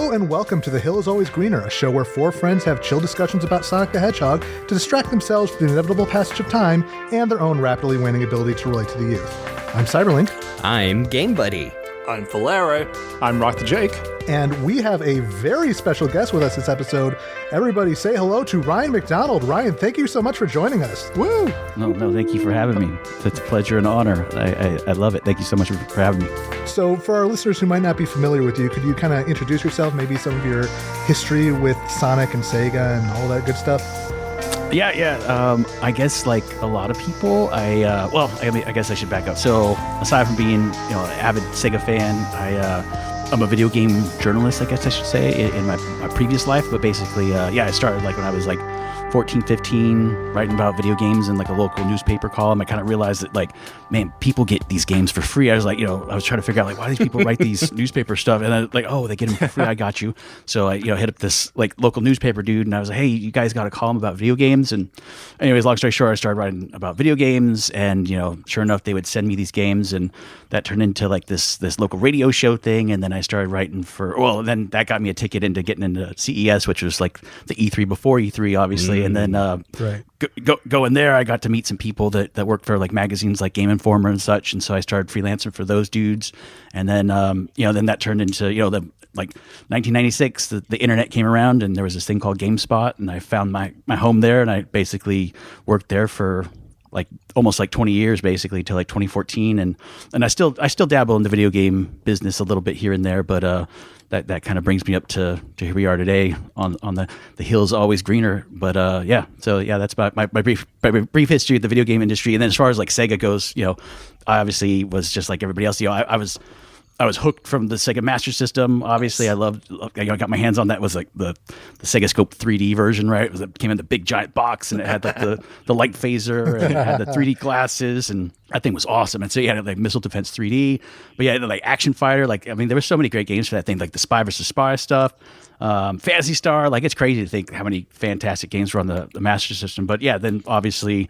Hello and welcome to The Hill is Always Greener, a show where four friends have chill discussions about Sonic the Hedgehog to distract themselves from the inevitable passage of time and their own rapidly waning ability to relate to the youth. I'm CyberLink. I'm GameBuddy. I'm Faulerro. I'm RockTheJake. And we have a very special guest with us this episode. Everybody say hello to Ryan MacDonald. Ryan, thank you so much for joining us. Woo! No, thank you for having me. It's a pleasure and honor. I love it. Thank you so much for having me. So for our listeners who might not be familiar with you, could you kind of introduce yourself, maybe some of your history with Sonic and Sega and all that good stuff? Yeah. I guess like a lot of people, I guess I should back up. So aside from being, an avid Sega fan, I'm a video game journalist, I guess I should say, in my previous life. But basically, I started like when I was like 14, 15, writing about video games in like a local newspaper column. I kind of realized that like, man, people get these games for free. I was like, I was trying to figure out like, why do these people write these newspaper stuff? And then like, oh, they get them for free. I got you. So I, hit up this like local newspaper dude and I was like, hey, you guys got a column about video games? And anyways, long story short, I started writing about video games and, sure enough, they would send me these games and that turned into like this local radio show thing. And then I started writing then that got me a ticket into getting into CES, which was like the E3 before E3, obviously. And then going there, I got to meet some people that worked for like magazines like Game Informer and such. And so I started freelancing for those dudes. And then, then that turned into, the like 1996, the internet came around and there was this thing called GameSpot. And I found my home there and I basically worked there for like almost like 20 years basically till like 2014. And I still dabble in the video game business a little bit here and there, but that kind of brings me up to here we are today on the hill's always greener. But that's my brief history of the video game industry. And then as far as like Sega goes, I obviously was just like everybody else. I was hooked from the Sega Master System. Obviously, I got my hands on that. It was like the Sega Scope 3D version, right? It came in the big giant box, and it had like the light phaser, and it had the 3D glasses, and that thing was awesome. And so you had like Missile Defense 3D, but yeah, like Action Fighter. There were so many great games for that thing, like the Spy vs. Spy stuff, Phantasy Star. Like it's crazy to think how many fantastic games were on the Master System. But yeah, then obviously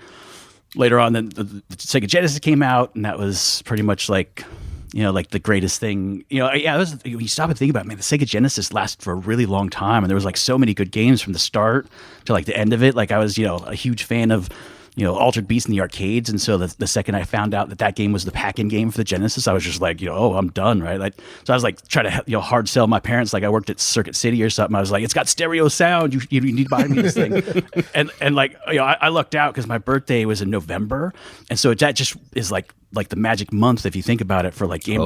later on, then the Sega Genesis came out, and that was pretty much like, like the greatest thing. When you stop and think about it, man, the Sega Genesis lasted for a really long time, and there was like so many good games from the start to like the end of it. Like I was, a huge fan of, Altered Beast in the arcades, and so the second I found out that game was the pack-in game for the Genesis, I was just like, I'm done, right? Like, so I was like trying to, hard sell my parents. Like I worked at Circuit City or something. I was like, it's got stereo sound. You need to buy me this thing. and like, I lucked out because my birthday was in November, and so that just is like the magic month if you think about it for like game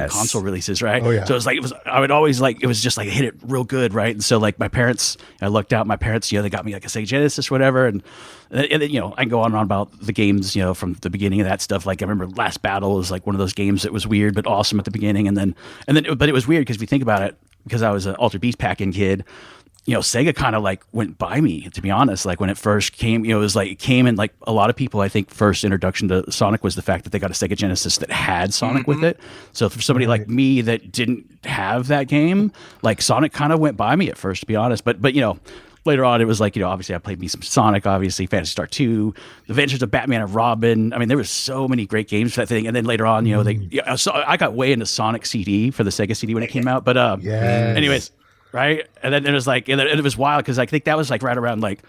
console releases, right? Oh, yeah. So I would always like, it was just like hit it real good, right? And so like my parents, I lucked out. My parents, they got me like a Sega Genesis or whatever, and then I can go on and on about the games, from the beginning of that stuff. Like I remember Last Battle was like one of those games that was weird but awesome at the beginning, but it was weird because if you think about it, because I was an Altered Beast pack-in kid. Sega kind of like went by me, to be honest. Like when it first came, it was like it came in like a lot of people, I think first introduction to Sonic was the fact that they got a Sega Genesis that had Sonic with it. So for somebody like me that didn't have that game, like Sonic kind of went by me at first, to be honest. But later on, it was like, obviously I played me some Sonic, obviously Phantasy Star 2, The Adventures of Batman and Robin. I mean, there were so many great games for that thing. And then later on, I got way into Sonic CD for the Sega CD when it came out. But anyways. Right. And then it was like, and it was wild because I think that was like right around like,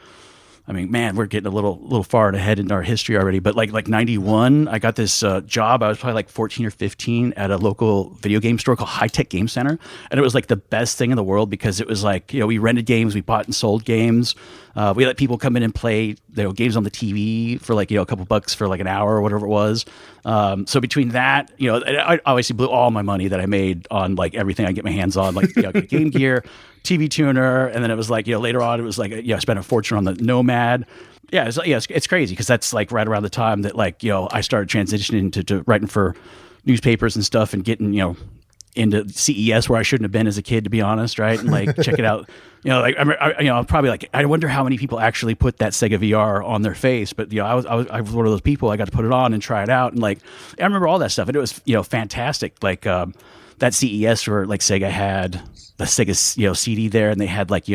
I mean, man, we're getting a little far ahead in our history already. But like 91, I got this job. I was probably like 14 or 15 at a local video game store called High Tech Game Center. And it was like the best thing in the world because it was like, we rented games, we bought and sold games. We let people come in and play games on the TV for like, a couple bucks for like an hour or whatever it was. So between that, I obviously blew all my money that I made on like everything I get my hands on, like Game Gear, TV tuner, and then it was like, later on it was like, I spent a fortune on the Nomad. Yeah, it's crazy because that's like right around the time that like, I started transitioning to writing for newspapers and stuff and getting, into CES where I shouldn't have been as a kid, to be honest, right? And like check it out, I'm probably like, I wonder how many people actually put that Sega VR on their face, but I was one of those people. I got to put it on and try it out, and like I remember all that stuff, and it was fantastic. Like that CES where like Sega had the Sega CD there, and they had like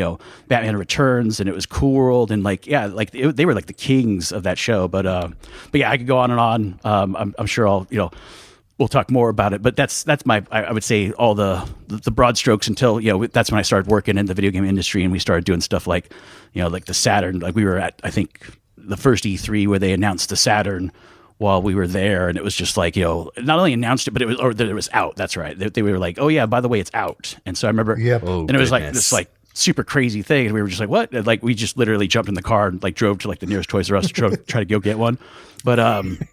Batman Returns, and it was Cool World, and like they were like the kings of that show. But yeah, I could go on and on. I'm sure I'll we'll talk more about it. But that's my, I would say, all the broad strokes until, that's when I started working in the video game industry, and we started doing stuff like, like the Saturn. Like we were at, I think, the first E3 where they announced the Saturn while we were there, and it was just like, not only announced it, but that it was out. That's right. They were like, oh yeah, by the way, it's out. And so I remember, and it was like this like super crazy thing, and we were just like, what? And like we just literally jumped in the car and like drove to like the nearest Toys R Us to try to go get one. But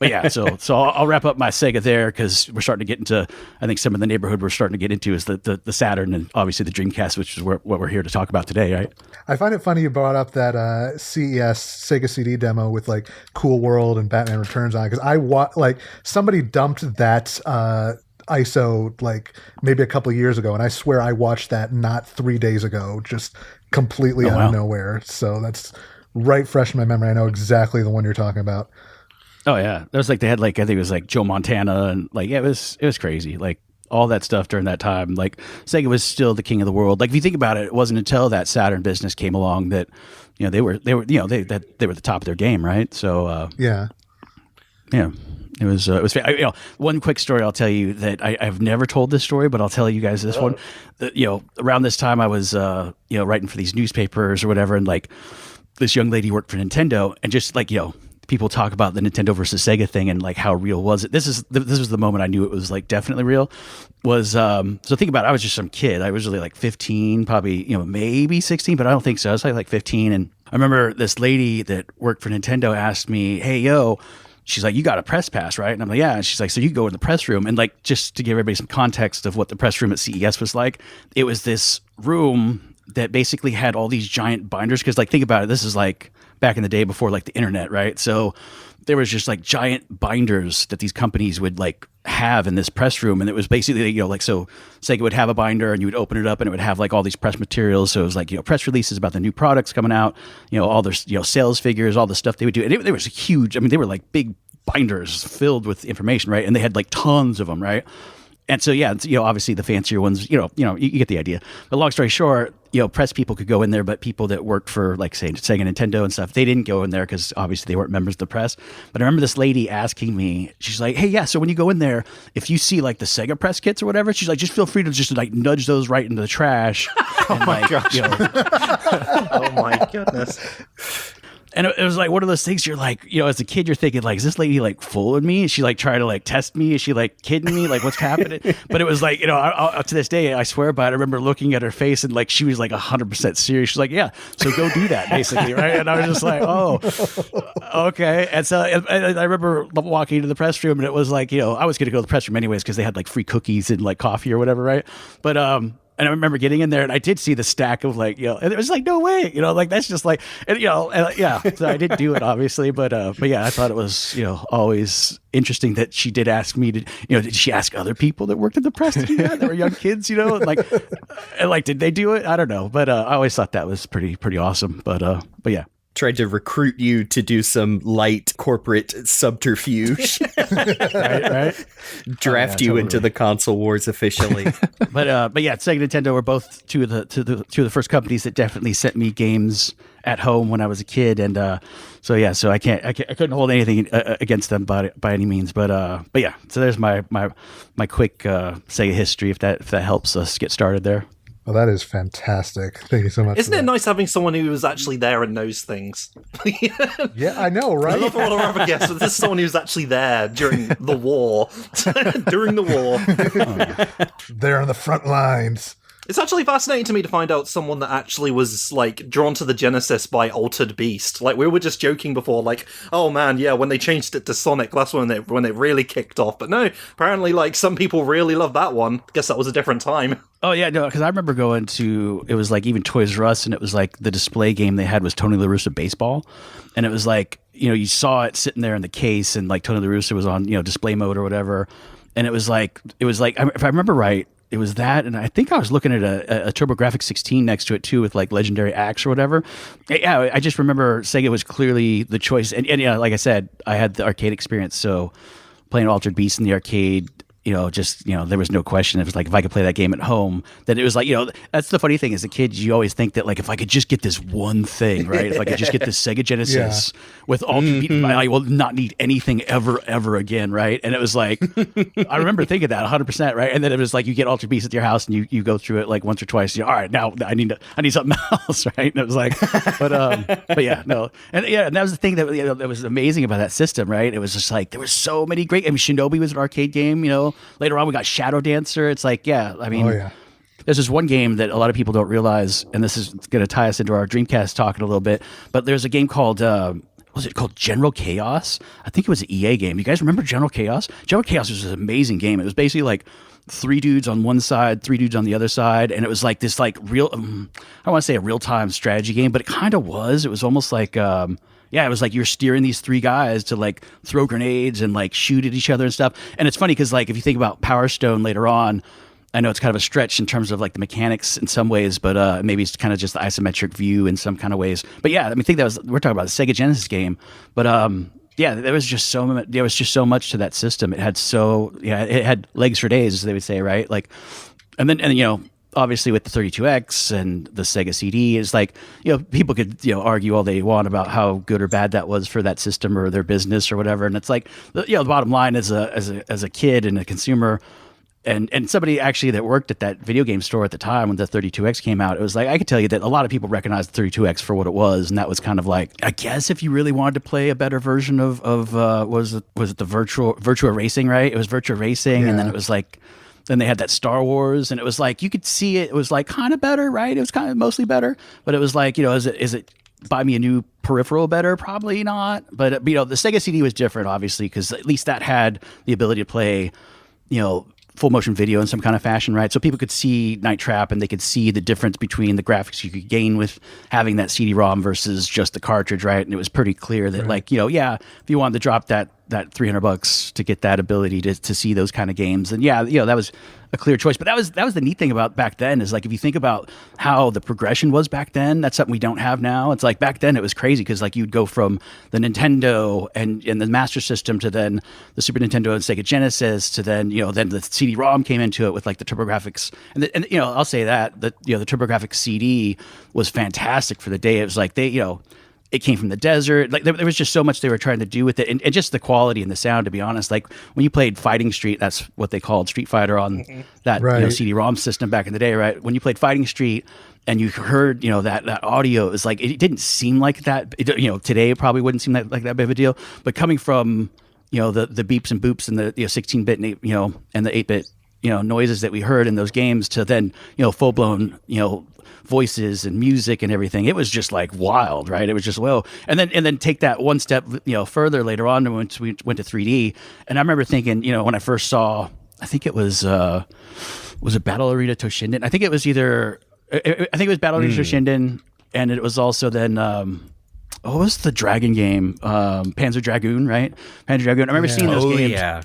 yeah, so I'll wrap up my Sega there, because we're starting to get into, I think some of the neighborhood we're starting to get into is the Saturn, and obviously the Dreamcast, which is what we're here to talk about today, right? I find it funny you brought up that CES Sega CD demo with like Cool World and Batman Returns on, because somebody dumped that ISO like maybe a couple of years ago, and I swear I watched that not 3 days ago, just completely out of nowhere. So that's right fresh in my memory. I know exactly the one you're talking about. Oh yeah, there was like, they had like, I think it was like Joe Montana, and like, yeah, it was crazy. Like all that stuff during that time, like Sega was still the king of the world. Like if you think about it, it wasn't until that Saturn business came along that they were the top of their game, right? So yeah. It was one quick story I'll tell you that I've never told this story, but I'll tell you guys this one. Around this time I was writing for these newspapers or whatever, and like this young lady worked for Nintendo, and just like people talk about the Nintendo versus Sega thing and like how real was it. This was the moment I knew it was like definitely real. Was so think about it, I was just some kid. I was really like 15, probably maybe 16, but I don't think so. I was like 15, and I remember this lady that worked for Nintendo asked me, "Hey yo," she's like, "You got a press pass, right?" And I'm like, "Yeah." And she's like, "So you go in the press room." And like, just to give everybody some context of what the press room at CES was like, it was this room that basically had all these giant binders. Because like, think about it, this is like back in the day before like the internet, right? So there was just like giant binders that these companies would like have in this press room, and it was basically so Sega would have a binder, and you would open it up, and it would have like all these press materials. So it was like press releases about the new products coming out, all their sales figures, all the stuff they would do, and it was huge. I mean, they were like big binders filled with information, right? And they had like tons of them, right? And so, yeah, obviously the fancier ones, you get the idea. But long story short, press people could go in there, but people that worked for, like, say, Sega, Nintendo and stuff, they didn't go in there because obviously they weren't members of the press. But I remember this lady asking me, she's like, "Hey, yeah, so when you go in there, if you see like the Sega press kits or whatever," she's like, "just feel free to just like nudge those right into the trash." Oh my gosh. Oh my goodness. And it was like one of those things you're like, as a kid, you're thinking like, is this lady like fooling me? Is she like trying to like test me? Is she like kidding me? Like what's happening? But it was like, to this day, I swear by it, I remember looking at her face and like, she was like 100% serious. She's like, "Yeah, so go do that," basically. Right. And I was just like, oh, okay. And so I remember walking into the press room, and it was like, I was going to go to the press room anyways, because they had like free cookies and like coffee or whatever. Right. But, and I remember getting in there, and I did see the stack of like, and it was like, no way, like that's just like, and, yeah. So I didn't do it, obviously, but yeah, I thought it was, always interesting that she did ask me to, did she ask other people that worked at the press to do that? That were young kids, like did they do it? I don't know, but I always thought that was pretty awesome. But yeah. Tried to recruit you to do some light corporate subterfuge. right. Draft you into the console wars officially. But yeah, Sega and Nintendo were both two of the first companies that definitely sent me games at home when I was a kid, and so I couldn't hold anything against them by any means. But yeah, so there's my quick Sega history, if that helps us get started there. Well, that is fantastic. Thank you so much. Isn't it nice having someone who was actually there and knows things? Yeah, I know, right? I love all our other guests, but this is someone who's actually there during the war. During the war. They're on the front lines. It's actually fascinating to me to find out someone that actually was, like, drawn to the Genesis by Altered Beast. Like, we were just joking before, like, oh man, yeah, when they changed it to Sonic, that's when it really kicked off. But no, apparently, like, some people really love that one. Guess that was a different time. Oh, yeah, no, because I remember going to, it was like even Toys R Us, and it was like the display game they had was Tony La Russa Baseball. And it was like, you saw it sitting there in the case, and like Tony La Russa was on, display mode or whatever. And it was like, if I remember right, it was that, and I think I was looking at a TurboGrafx 16 next to it too, with like Legendary Axe or whatever. Yeah, I just remember Sega was clearly the choice, and like I said, I had the arcade experience, so playing Altered Beast in the arcade, just, there was no question. It was like, if I could play that game at home, then it was like, that's the funny thing as a kid, you always think that like, if I could just get this one thing, right? If I could just get this Sega Genesis with Ultra Beat, I will not need anything ever again, right? And it was like, I remember thinking that 100%, right? And then it was like, you get Ultra Beats at your house and you go through it like once or twice. All right, now I need something else, right? And it was like, but yeah, no. And that was the thing that, that was amazing about that system, right? It was just like, there were so many great, Shinobi was an arcade game, Later on, we got Shadow Dancer. It's like, there's this one game that a lot of people don't realize, and this is going to tie us into our Dreamcast talking a little bit, but there's a game called, was it called General Chaos? I think it was an EA game. You guys remember General Chaos? General Chaos was an amazing game. It was basically like 3 dudes on one side, 3 dudes on the other side, and it was like this like real, I don't want to say a real-time strategy game, but it kind of was. It was almost like... it was like you're steering these 3 guys to like throw grenades and like shoot at each other and stuff. And it's funny because like if you think about Power Stone later on, I know it's kind of a stretch in terms of like the mechanics in some ways, but maybe it's kind of just the isometric view in some kind of ways. But yeah, I think we're talking about the Sega Genesis game. But there was just so much to that system. It had it had legs for days, as they would say, right? Like, and obviously with the 32X and the Sega CD, is like, people could, argue all they want about how good or bad that was for that system or their business or whatever. And it's like, the bottom line as a kid and a consumer and somebody actually that worked at that video game store at the time when the 32X came out, it was like, I could tell you that a lot of people recognized the 32X for what it was. And that was kind of like, I guess if you really wanted to play a better version of was it the Virtua Racing, right? It was Virtua Racing. And then it was like, then they had that Star Wars, and it was like, you could see it was like kind of better, right? It was kind of mostly better, but it was like, is it buy me a new peripheral better? Probably not. But, the Sega CD was different, obviously, because at least that had the ability to play, full motion video in some kind of fashion, right? So people could see Night Trap and they could see the difference between the graphics you could gain with having that CD-ROM versus just the cartridge, right? And it was pretty clear that if you wanted to drop that $300 to get that ability to see those kind of games, and that was a clear choice. But that was the neat thing about back then is like, if you think about how the progression was back then, that's something we don't have now. It's like back then it was crazy because like you'd go from the Nintendo and the Master System to then the Super Nintendo and Sega Genesis to then then the CD-ROM came into it with like the TurboGrafx and I'll say that the TurboGrafx CD was fantastic for the day. It was like it came from the desert. Like there was just so much they were trying to do with it, and just the quality and the sound. To be honest, like when you played Fighting Street, that's what they called Street Fighter on that CD-ROM system back in the day, right? When you played Fighting Street and you heard that audio, is like it didn't seem like that. Today it probably wouldn't seem like that big of a deal. But coming from the beeps and boops and the 16-bit and the 8-bit noises that we heard in those games to then full blown voices and music and everything, it was just like wild, right? It was just and then take that one step further later on when we went to 3D. And I remember thinking, when I first saw, I think it was it Battle Arena Toshinden? I think it was Battle Arena Toshinden, and it was also then what was the dragon game? Panzer Dragoon, right? Panzer Dragoon. I remember seeing those games. Yeah.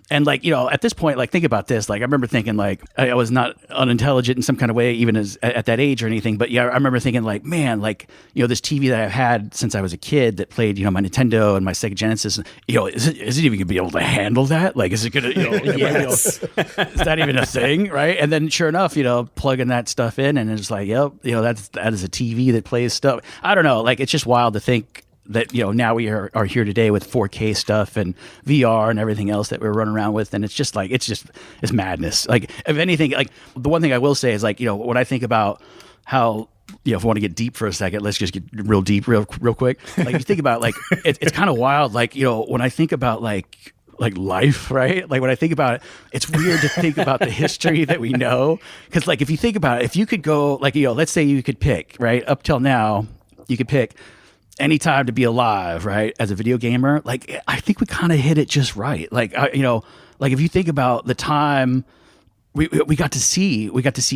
And like, at this point, like, think about this. Like, I remember thinking like, I was not unintelligent in some kind of way, even as at that age or anything. But yeah, I remember thinking like, man, like, this TV that I've had since I was a kid that played, my Nintendo and my Sega Genesis, is it even gonna be able to handle that? Like, is it gonna, yes. Is that even a thing, right? And then sure enough, plugging that stuff in, and it's like, yep, that is a TV that plays stuff. I don't know, like, it's just wild to think that now we are here today with 4K stuff and VR and everything else that we're running around with, and it's just like it's madness. Like, if anything, like, the one thing I will say is like, when I think about how, if I want to get deep for a second, let's just get real deep real quick. Like, you think about like it's kind of wild. Like, when I think about like life, right? Like, when I think about it, it's weird to think about the history that we know, because like, if you think about it, if you could go like, let's say you could pick, right, up till now, you could pick any time to be alive, right? As a video gamer, like, I think we kind of hit it just right. Like, like if you think about the time we got to see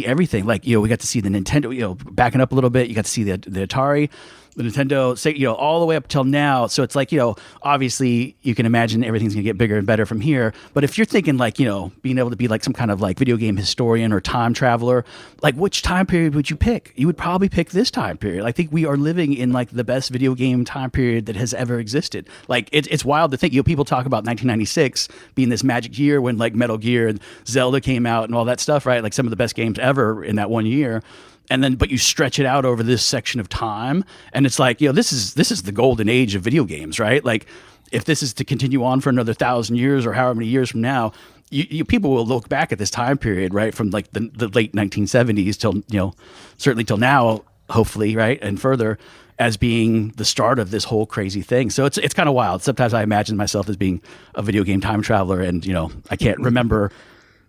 everything. Like, we got to see the Nintendo, backing up a little bit, you got to see the Atari, the Nintendo, say, all the way up till now. So it's like, obviously you can imagine everything's going to get bigger and better from here. But if you're thinking like, being able to be like some kind of like video game historian or time traveler, like which time period would you pick? You would probably pick this time period. I think we are living in like the best video game time period that has ever existed. Like it's wild to think, people talk about 1996 being this magic year when like Metal Gear and Zelda came out and all that stuff, right? Like some of the best games ever in that one year. And then, but you stretch it out over this section of time, and it's like, this is the golden age of video games, right? Like, if this is to continue on for another 1,000 years or however many years from now, you people will look back at this time period, right, from like the late 1970s till certainly till now, hopefully, right, and further, as being the start of this whole crazy thing. So it's kind of wild. Sometimes I imagine myself as being a video game time traveler, and I can't remember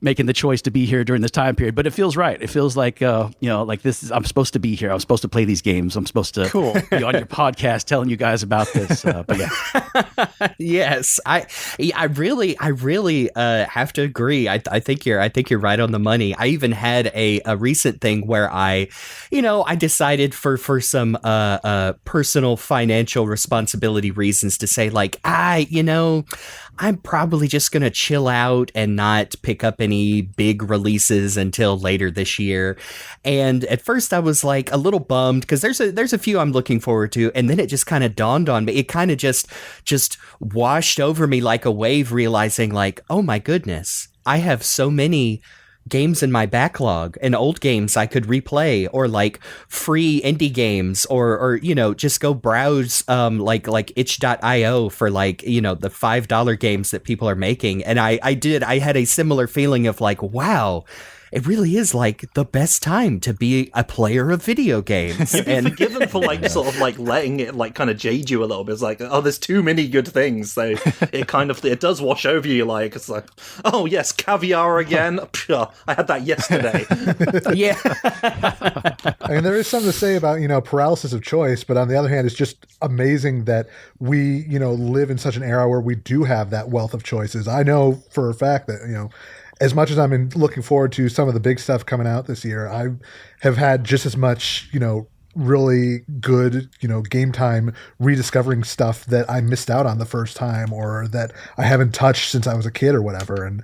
making the choice to be here during this time period, but it feels right. It feels like, like this is, I'm supposed to be here. I'm supposed to play these games. I'm supposed to be on your podcast telling you guys about this. But yeah. Yes, I really have to agree. I think you're right on the money. I even had a recent thing where I decided for some personal financial responsibility reasons to say like, I'm probably just going to chill out and not pick up any big releases until later this year. And at first I was like a little bummed because there's a few I'm looking forward to. And then it just kind of dawned on me. It kind of just washed over me like a wave, realizing like, oh my goodness, I have so many games in my backlog and old games I could replay, or like free indie games, or just go browse like itch.io for like the $5 games that people are making. And I had a similar feeling of like, wow, it really is like the best time to be a player of video games. And forgiven for like sort of like letting it like kind of jade you a little bit. It's like, oh, there's too many good things, so it does wash over you. Like it's like, oh yes, caviar again. I had that yesterday. Yeah. I mean, there is something to say about paralysis of choice, but on the other hand, it's just amazing that we live in such an era where we do have that wealth of choices. I know for a fact that as much as I'm looking forward to some of the big stuff coming out this year, I have had just as much, really good, game time rediscovering stuff that I missed out on the first time, or that I haven't touched since I was a kid or whatever. And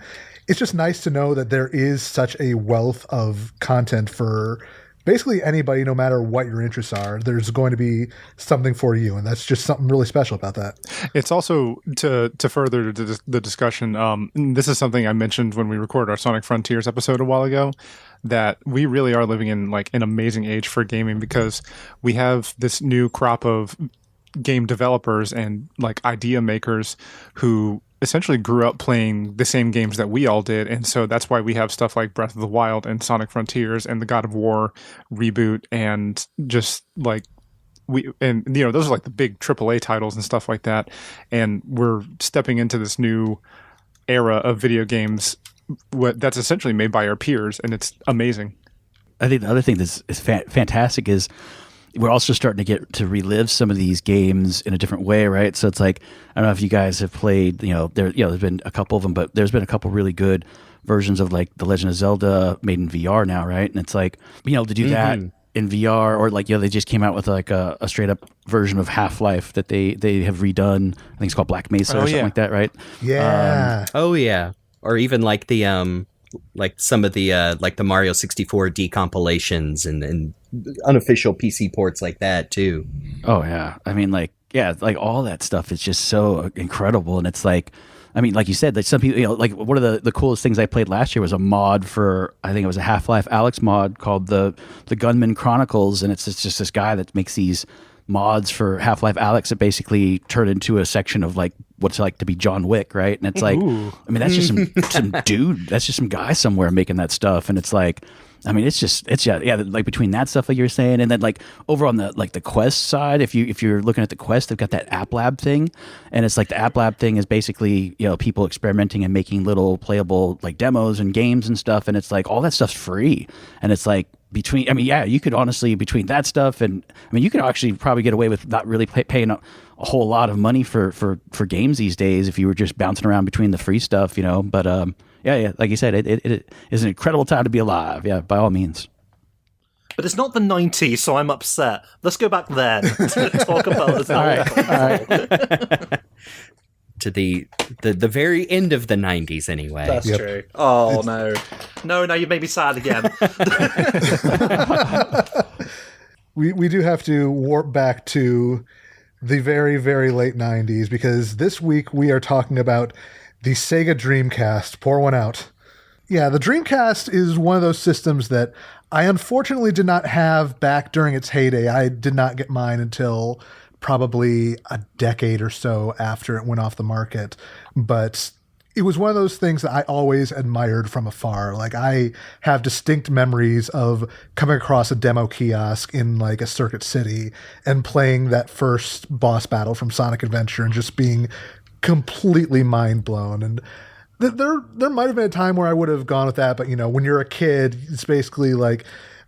it's just nice to know that there is such a wealth of content for basically anybody, no matter what your interests are. There's going to be something for you, and that's just something really special about that. It's also to further the discussion. This is something I mentioned when we recorded our Sonic Frontiers episode a while ago, that we really are living in like an amazing age for gaming, because we have this new crop of game developers and like idea makers who essentially grew up playing the same games that we all did. And so that's why we have stuff like Breath of the Wild and Sonic Frontiers and the God of War reboot, and just like those are like the big AAA titles and stuff like that. And we're stepping into this new era of video games that's essentially made by our peers, and it's amazing. I think the other thing that's fantastic is we're also starting to get to relive some of these games in a different way, right? So it's like, I don't know if you guys have played, there's been a couple of them, but there's been a couple really good versions of like The Legend of Zelda made in VR now, right? And it's like, to do that in VR, or like, they just came out with like a straight up version of Half-Life that they have redone. I think it's called Black Mesa or something like that, right? Yeah. Or even like the like some of the like the Mario 64 decompilations and unofficial PC ports like that too. Oh yeah, I mean like all that stuff is just so incredible, and it's like, I mean, like you said, like some people, like one of the coolest things I played last year was a mod for, I think it was a Half-Life Alyx mod called the Gunman Chronicles, and it's just this guy that makes these mods for Half-Life Alyx that basically turn into a section of like what's like to be John Wick, right? And it's like, I mean, that's just some dude, that's just some guy somewhere making that stuff, and it's like, I mean, it's like between that stuff like you were saying, and then like over on the like the Quest side, if you're looking at the Quest, they've got that App Lab thing, and it's like the App Lab thing is basically people experimenting and making little playable like demos and games and stuff, and it's like all that stuff's free, and it's like you could honestly, between that stuff, and I mean, you could actually probably get away with not really paying a whole lot of money for games these days if you were just bouncing around between the free stuff, but yeah, like you said, it is an incredible time to be alive. Yeah, by all means. But it's not the 90s, so I'm upset. Let's go back then to talk about this. All right. To the very end of the 90s, anyway. That's true. Oh, no. No, now you've made me sad again. We do have to warp back to the very, very late 90s, because this week we are talking about the Sega Dreamcast. Pour one out. Yeah, the Dreamcast is one of those systems that I unfortunately did not have back during its heyday. I did not get mine until probably a decade or so after it went off the market. But it was one of those things that I always admired from afar. Like, I have distinct memories of coming across a demo kiosk in like a Circuit City and playing that first boss battle from Sonic Adventure and just being completely mind blown. And there might have been a time where I would have gone with that, but when you're a kid, it's basically like,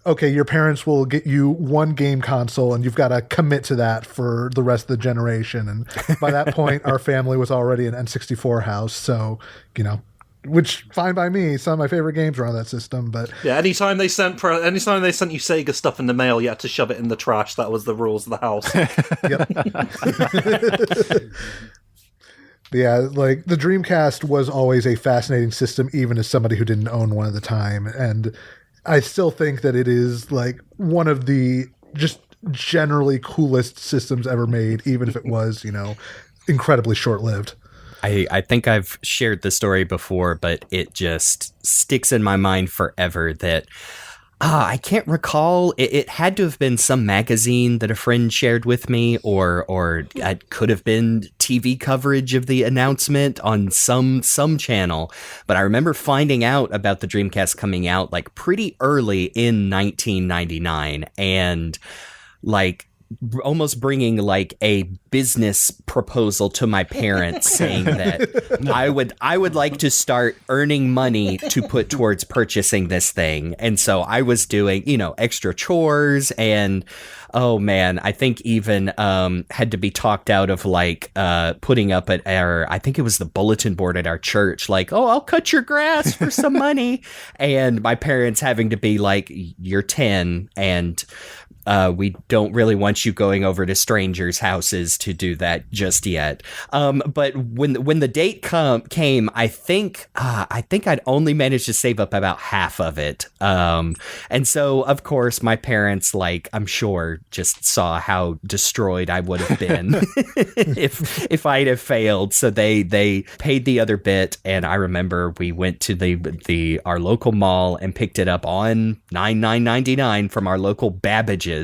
okay, your parents will get you one game console and you've got to commit to that for the rest of the generation. And by that point, our family was already an N64 house. So, which fine by me. Some of my favorite games were on that system, but yeah, anytime they sent you Sega stuff in the mail, you had to shove it in the trash. That was the rules of the house. Yep. Yeah, like the Dreamcast was always a fascinating system, even as somebody who didn't own one at the time. And I still think that it is like one of the just generally coolest systems ever made, even if it was, incredibly short-lived. I think I've shared the story before, but it just sticks in my mind forever that I can't recall. It had to have been some magazine that a friend shared with me, or it could have been TV coverage of the announcement on some channel. But I remember finding out about the Dreamcast coming out like pretty early in 1999, and like almost bringing like a business proposal to my parents saying that I would like to start earning money to put towards purchasing this thing. And so I was doing, extra chores, and oh man, I think even had to be talked out of like putting up at I think it was the bulletin board at our church, like, oh, I'll cut your grass for some money. And my parents having to be like, you're 10 and we don't really want you going over to strangers' houses to do that just yet. But when the date came, I think I'd only managed to save up about half of it. And so, of course, my parents, like, I'm sure, just saw how destroyed I would have been if I'd have failed. So they paid the other bit, and I remember we went to our local mall and picked it up on $9.99 from our local Babbage's.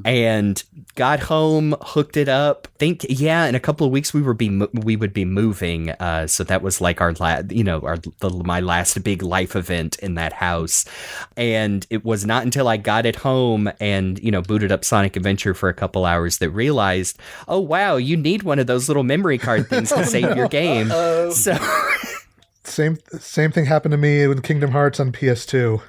And got home, hooked it up. In a couple of weeks we would be moving. So that was like my last big life event in that house. And it was not until I got it home and booted up Sonic Adventure for a couple hours that realized, oh wow, you need one of those little memory card things to save your game. So same thing happened to me with Kingdom Hearts on PS2.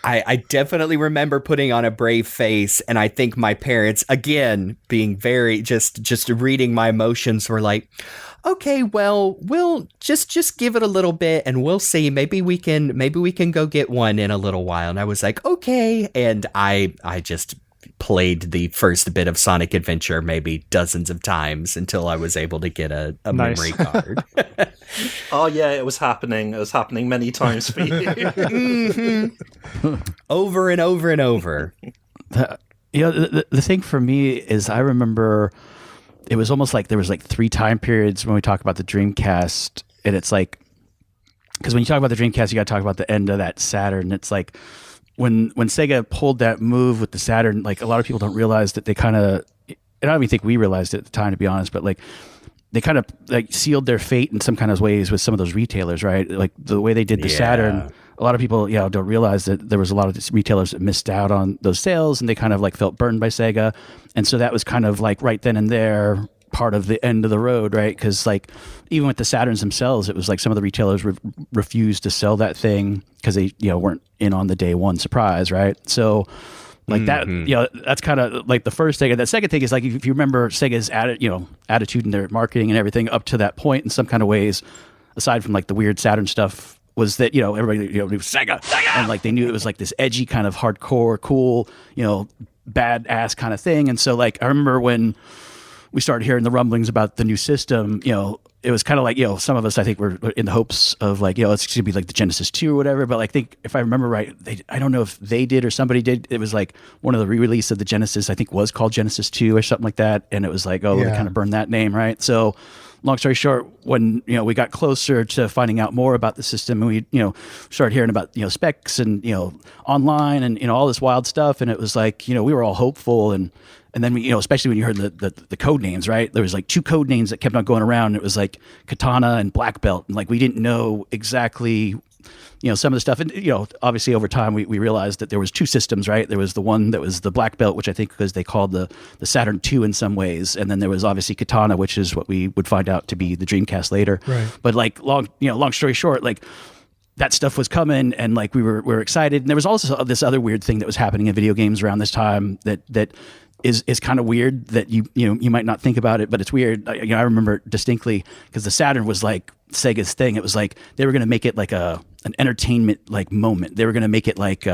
I definitely remember putting on a brave face, and I think my parents, again, being very just reading my emotions, were like, okay, well, we'll just give it a little bit and we'll see. Maybe we can go get one in a little while. And I was like, okay. And I just played the first bit of Sonic Adventure maybe dozens of times until I was able to get a Nice. memory card. Oh yeah, it was happening. It was happening many times for you. Mm-hmm. Over and over and over. The thing for me is I remember it was almost like there was like 3 time periods when we talk about the Dreamcast, and it's like, because when you talk about the Dreamcast, you got to talk about the end of that Saturn. It's like when Sega pulled that move with the Saturn, like a lot of people don't realize that they kind of, and I don't even think we realized it at the time, to be honest, but like they kind of like sealed their fate in some kind of ways with some of those retailers, right? Like the way they did the Saturn, a lot of people, don't realize that there was a lot of retailers that missed out on those sales, and they kind of like felt burned by Sega. And so that was kind of like right then and there part of the end of the road, right? Because like even with the Saturns themselves, it was like some of the retailers refused to sell that thing because they weren't in on the day one surprise, right? So like that, that's kind of like the first thing. And the second thing is like, if you remember Sega's attitude in their marketing and everything up to that point, in some kind of ways, aside from like the weird Saturn stuff was that, everybody, knew Sega, and like they knew it was like this edgy kind of hardcore, cool, badass kind of thing. And so like, I remember when we started hearing the rumblings about the new system, it was kind of like, some of us, I think, were in the hopes of like, it's going to be like the Genesis 2 or whatever. But like, I think if I remember right, I don't know if they did or somebody did. It was like one of the re-release of the Genesis, I think, was called Genesis 2 or something like that. And it was like, they kind of burned that name, right? So long story short, when, we got closer to finding out more about the system, and we, started hearing about, specs and, online and, all this wild stuff. And it was like, we were all hopeful. And then we, especially when you heard the code names, right? There was like 2 code names that kept on going around. It was like Katana and Black Belt. And like, we didn't know exactly, some of the stuff. And, obviously over time we realized that there was 2 systems, right? There was the one that was the Black Belt, which I think was they called the Saturn II in some ways. And then there was obviously Katana, which is what we would find out to be the Dreamcast later. Right. But like long story short, like, that stuff was coming, and like we were excited. And there was also this other weird thing that was happening in video games around this time that is kind of weird, that you might not think about it, but it's weird. I remember distinctly because the Saturn was like Sega's thing. It was like they were going to make it like an entertainment like moment. They were going to make it like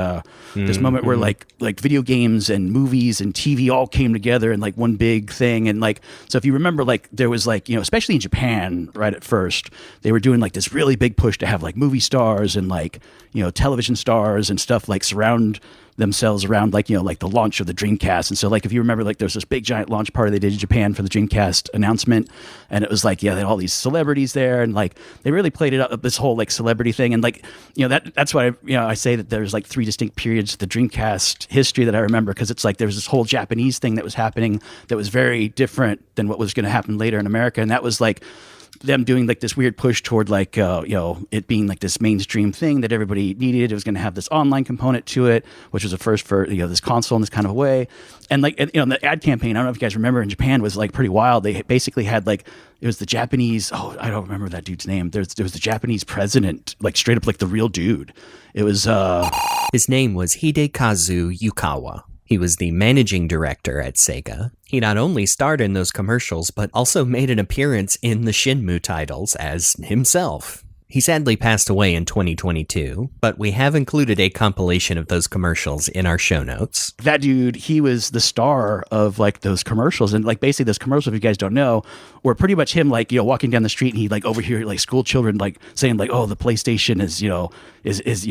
this moment where like video games and movies and TV all came together in like one big thing. And like, so if you remember, like there was like, especially in Japan, right at first, they were doing like this really big push to have like movie stars and like, television stars and stuff like surround themselves around like, like the launch of the Dreamcast. And so like, if you remember, like there's this big giant launch party they did in Japan for the Dreamcast announcement. And it was like, they had all these celebrities there, and like, they really played it up, this whole like celebrity thing. And like, that's why, I say that there's like 3 distinct periods of the Dreamcast history that I remember. Cause it's like, there was this whole Japanese thing that was happening that was very different than what was going to happen later in America. And that was like, them doing like this weird push toward like it being like this mainstream thing that everybody needed. It was going to have this online component to it, which was a first for this console in this kind of a way. And like the ad campaign, I don't know if you guys remember, in Japan was like pretty wild. They basically had like, it was the Japanese, I don't remember that dude's name. There was the Japanese president, like straight up like the real dude. It was his name was Hidekazu Yukawa. He was the managing director at Sega. He not only starred in those commercials, but also made an appearance in the Shenmue titles as himself. He sadly passed away in 2022, but we have included a compilation of those commercials in our show notes. That dude, he was the star of like those commercials. And like basically those commercials, if you guys don't know, were pretty much him like, walking down the street, and he like overhear like school children like saying like, oh, the PlayStation is, is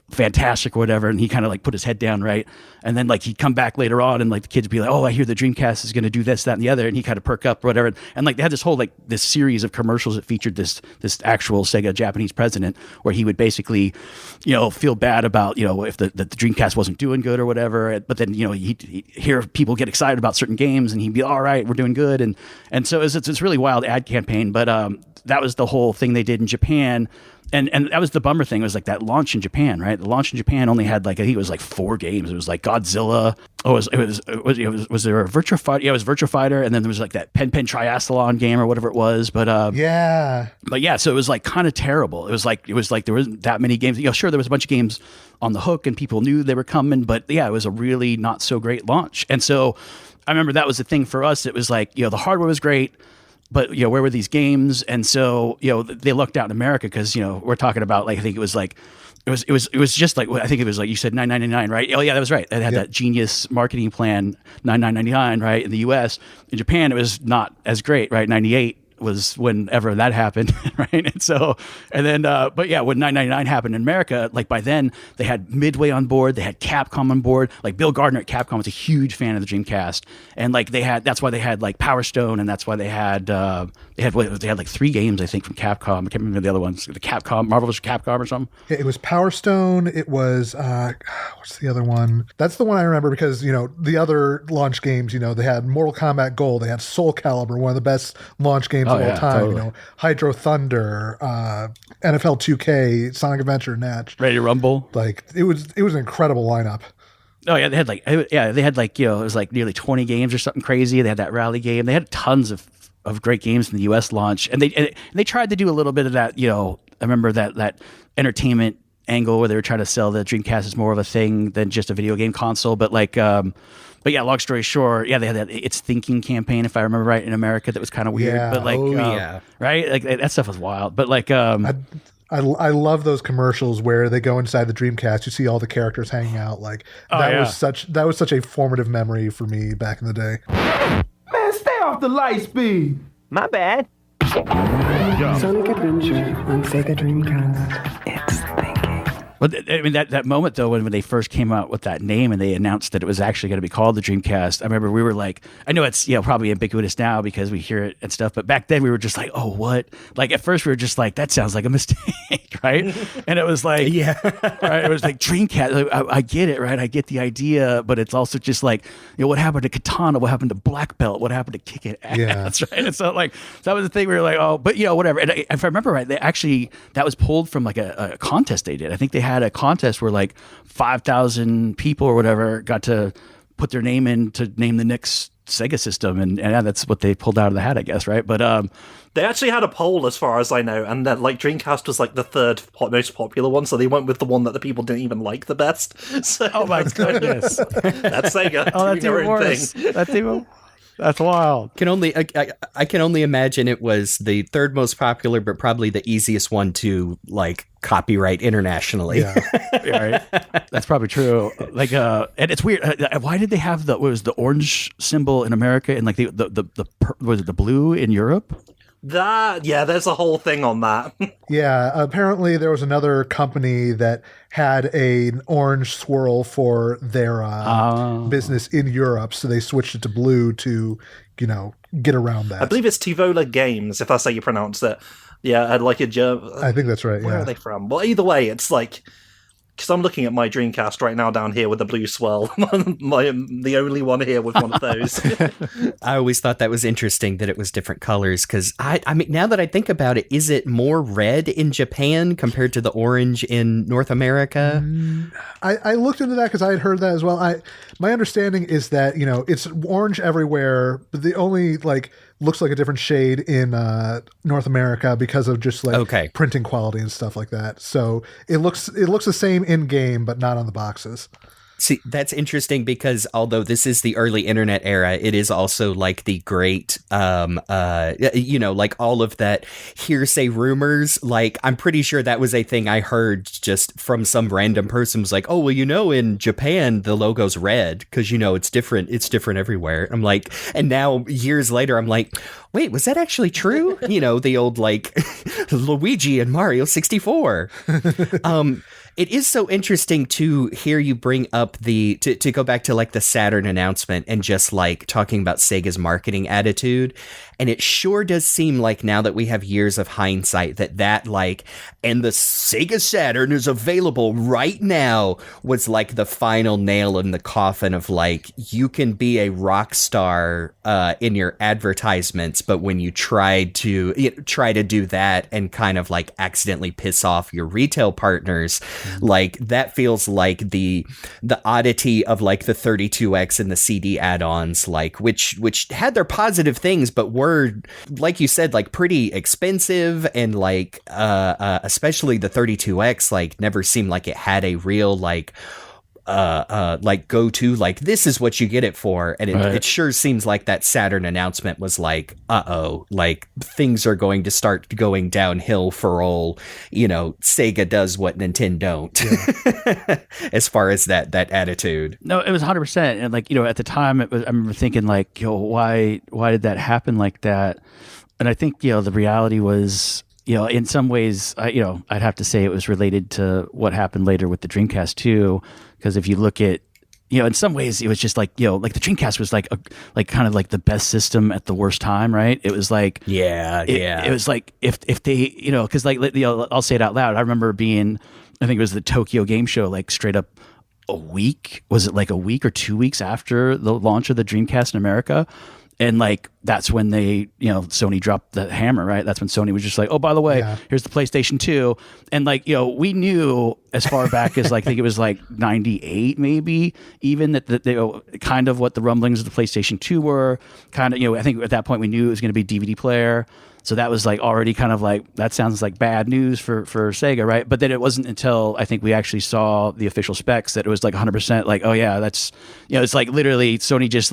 fantastic or whatever. And he kind of like put his head down, right? And then like he'd come back later on, and like the kids would be like, oh, I hear the Dreamcast is going to do this, that, and the other. And he kind of perk up or whatever. And like they had this whole like this series of commercials that featured this actual Sega Japanese president, where he would basically, feel bad about, if the Dreamcast wasn't doing good or whatever. But then, he'd hear people get excited about certain games, and he'd be, all right, we're doing good. And so it's this really wild ad campaign. But that was the whole thing they did in Japan. And that was the bummer thing. It was like that launch in Japan, right? The launch in Japan only had like, I think it was like 4 games. It was like Godzilla. Oh, was there a Virtua Fighter? Yeah, it was Virtua Fighter. And then there was like that Pen Triathlon game or whatever it was. But so it was like kind of terrible. It was like there wasn't that many games. Sure, there was a bunch of games on the hook and people knew they were coming, but yeah, it was a really not so great launch. And so I remember that was the thing for us. It was like, the hardware was great, but where were these games? And so they looked out in America, because we're talking about like, I think it was like it was just like, I think it was like you said $9.99, right? Oh yeah, that was right. It had that genius marketing plan, $9.99, right? In the US. In Japan, it was not as great, right? 98 was whenever that happened, right? And then, but yeah, when $9.99 happened in America, like by then they had Midway on board, they had Capcom on board. Like Bill Gardner at Capcom was a huge fan of the Dreamcast, and like that's why they had like Power Stone, and that's why they had like 3 games I think from Capcom. I can't remember the other ones. The Capcom, Marvel vs. Capcom or something. It was Power Stone. It was what's the other one? That's the one I remember, because the other launch games, they had Mortal Kombat Gold, they had Soul Calibur, one of the best launch games of all time. Totally. Hydro Thunder, NFL 2K, Sonic Adventure, Natch, Ready to Rumble. Like it was an incredible lineup. Oh yeah, they had like it was like nearly 20 games or something crazy. They had that rally game. They had tons of great games in the US launch, and they tried to do a little bit of that. I remember that entertainment angle where they were trying to sell the Dreamcast as more of a thing than just a video game console. But like, but yeah, long story short, yeah, they had that It's Thinking campaign, if I remember right, in America, that was kind of weird. Yeah. But like, yeah, right, like that stuff was wild. But like, I I love those commercials where they go inside the Dreamcast. You see all the characters hanging out. Like that was such a formative memory for me back in the day. Man, stay off the light speed. My bad. Sonic Adventure on Sega Dreamcast. It's thinking. Well, I mean, that moment, though, when they first came out with that name and they announced that it was actually going to be called the Dreamcast, I remember we were like, I know it's probably ambiguous now because we hear it and stuff, but back then we were just like, oh, what? Like, at first we were just like, that sounds like a mistake, right? And it was like, right? It was like Dreamcast. Like, I get it, right? I get the idea, but it's also just like, what happened to Katana? What happened to Black Belt? What happened to Kicking Ass? Right? And so, like, that was the thing we were like, oh, but, whatever. And if I remember right, that was pulled from like a contest they did. I think they had a contest where like 5,000 people or whatever got to put their name in to name the next Sega system, and that's what they pulled out of the hat, I guess, right? But they actually had a poll, as far as I know, and then like Dreamcast was like the third most popular one, so they went with the one that the people didn't even like the best. So, oh my goodness, that's Sega. Oh, that's even worse. That's wild. I can only imagine it was the third most popular, but probably the easiest one to like copyright internationally. Yeah, right. That's probably true. Like, and it's weird. Why did they have the orange symbol in America and like was it the blue in Europe? There's a whole thing on that. Yeah, apparently there was another company that had an orange swirl for their business in Europe, so they switched it to blue to, get around that. I believe it's Tivola Games, if that's how you pronounce it. Yeah, like a German. I think that's right. Where are they from? Well, either way, it's like, because I'm looking at my Dreamcast right now down here with the blue swirl. The only one here with one of those. I always thought that was interesting that it was different colors, because I mean, now that I think about it, is it more red in Japan compared to the orange in North America? I looked into that because I had heard that as well. My understanding is that, it's orange everywhere, but the only looks like a different shade in North America because of just printing quality and stuff like that. So it looks the same in game, but not on the boxes. See, that's interesting because although this is the early internet era, it is also like the great, like all of that hearsay rumors. Like, I'm pretty sure that was a thing I heard just from some random person was like, oh, well, in Japan, the logo's red because, it's different. It's different everywhere. I'm like, and now years later, I'm like, wait, was that actually true? The old Luigi and Mario 64. It is so interesting to hear you bring up to go back to the Saturn announcement and just talking about Sega's marketing attitude. And it sure does seem like now that we have years of hindsight that and the Sega Saturn is available right now was the final nail in the coffin of you can be a rock star in your advertisements, but when you try to do that and kind of accidentally piss off your retail partners, that feels like the oddity of the 32X and the CD add-ons, which had their positive things, but were, like you said, pretty expensive, and especially the 32X never seemed like it had a real go to this is what you get it for, and it sure seems like that Saturn announcement was things are going to start going downhill for old Sega does what Nintendo don't. As far as that attitude. No, it was 100%, and at the time I remember thinking why did that happen like that? And I think the reality was, in some ways, I'd have to say it was related to what happened later with the Dreamcast too. Because if you look at, in some ways it was just the Dreamcast was kind of the best system at the worst time, right? It was it was if they, because I'll say it out loud. I remember being, I think it was the Tokyo Game Show, straight up a week. Was it a week or 2 weeks after the launch of the Dreamcast in America? And that's when they, Sony dropped the hammer, right? That's when Sony was just oh, by the way, here's the PlayStation 2. And we knew as far back as I think it was 98 maybe, even that they kind of what the rumblings of the PlayStation 2 were. Kind of, I think at that point we knew it was going to be DVD player. So that was already kind of that sounds like bad news for Sega, right? But then it wasn't until I think we actually saw the official specs that it was 100% oh yeah, that's, it's literally Sony just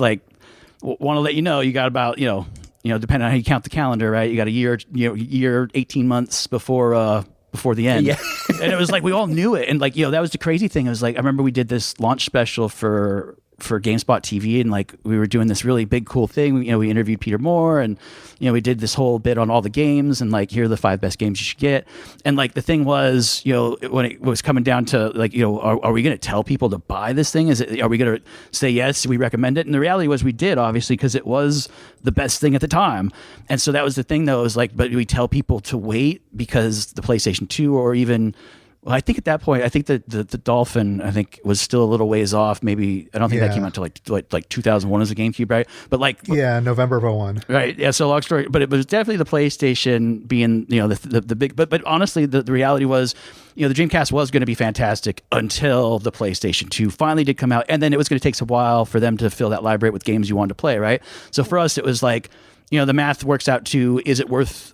want to let you know, you got about, depending on how you count the calendar, right? You got a year, 18 months before before the end. Yeah. And it was like we all knew it, and like that was the crazy thing. It was like I remember we did this launch special for GameSpot TV, and like we were doing this really big cool thing. We interviewed Peter Moore, and we did this whole bit on all the games, and like here are the 5 best games you should get. And like the thing was, when it was coming down to like, are we going to tell people to buy this thing? Are we going to say yes, we recommend it? And the reality was we did, obviously, because it was the best thing at the time. And so that was the thing, though. It was like, but we tell people to wait because the PlayStation 2 or even. Well, I think at that point, I think that the Dolphin, I think, was still a little ways off. Maybe I don't think that came out to like 2001 as a GameCube, right? But like November of 01. Right. Yeah. So long story, but it was definitely the PlayStation being the big. But honestly, the reality was, the Dreamcast was going to be fantastic until the PlayStation 2 finally did come out, and then it was going to take some while for them to fill that library with games you wanted to play, right? So for us, it was like, the math works out to, is it worth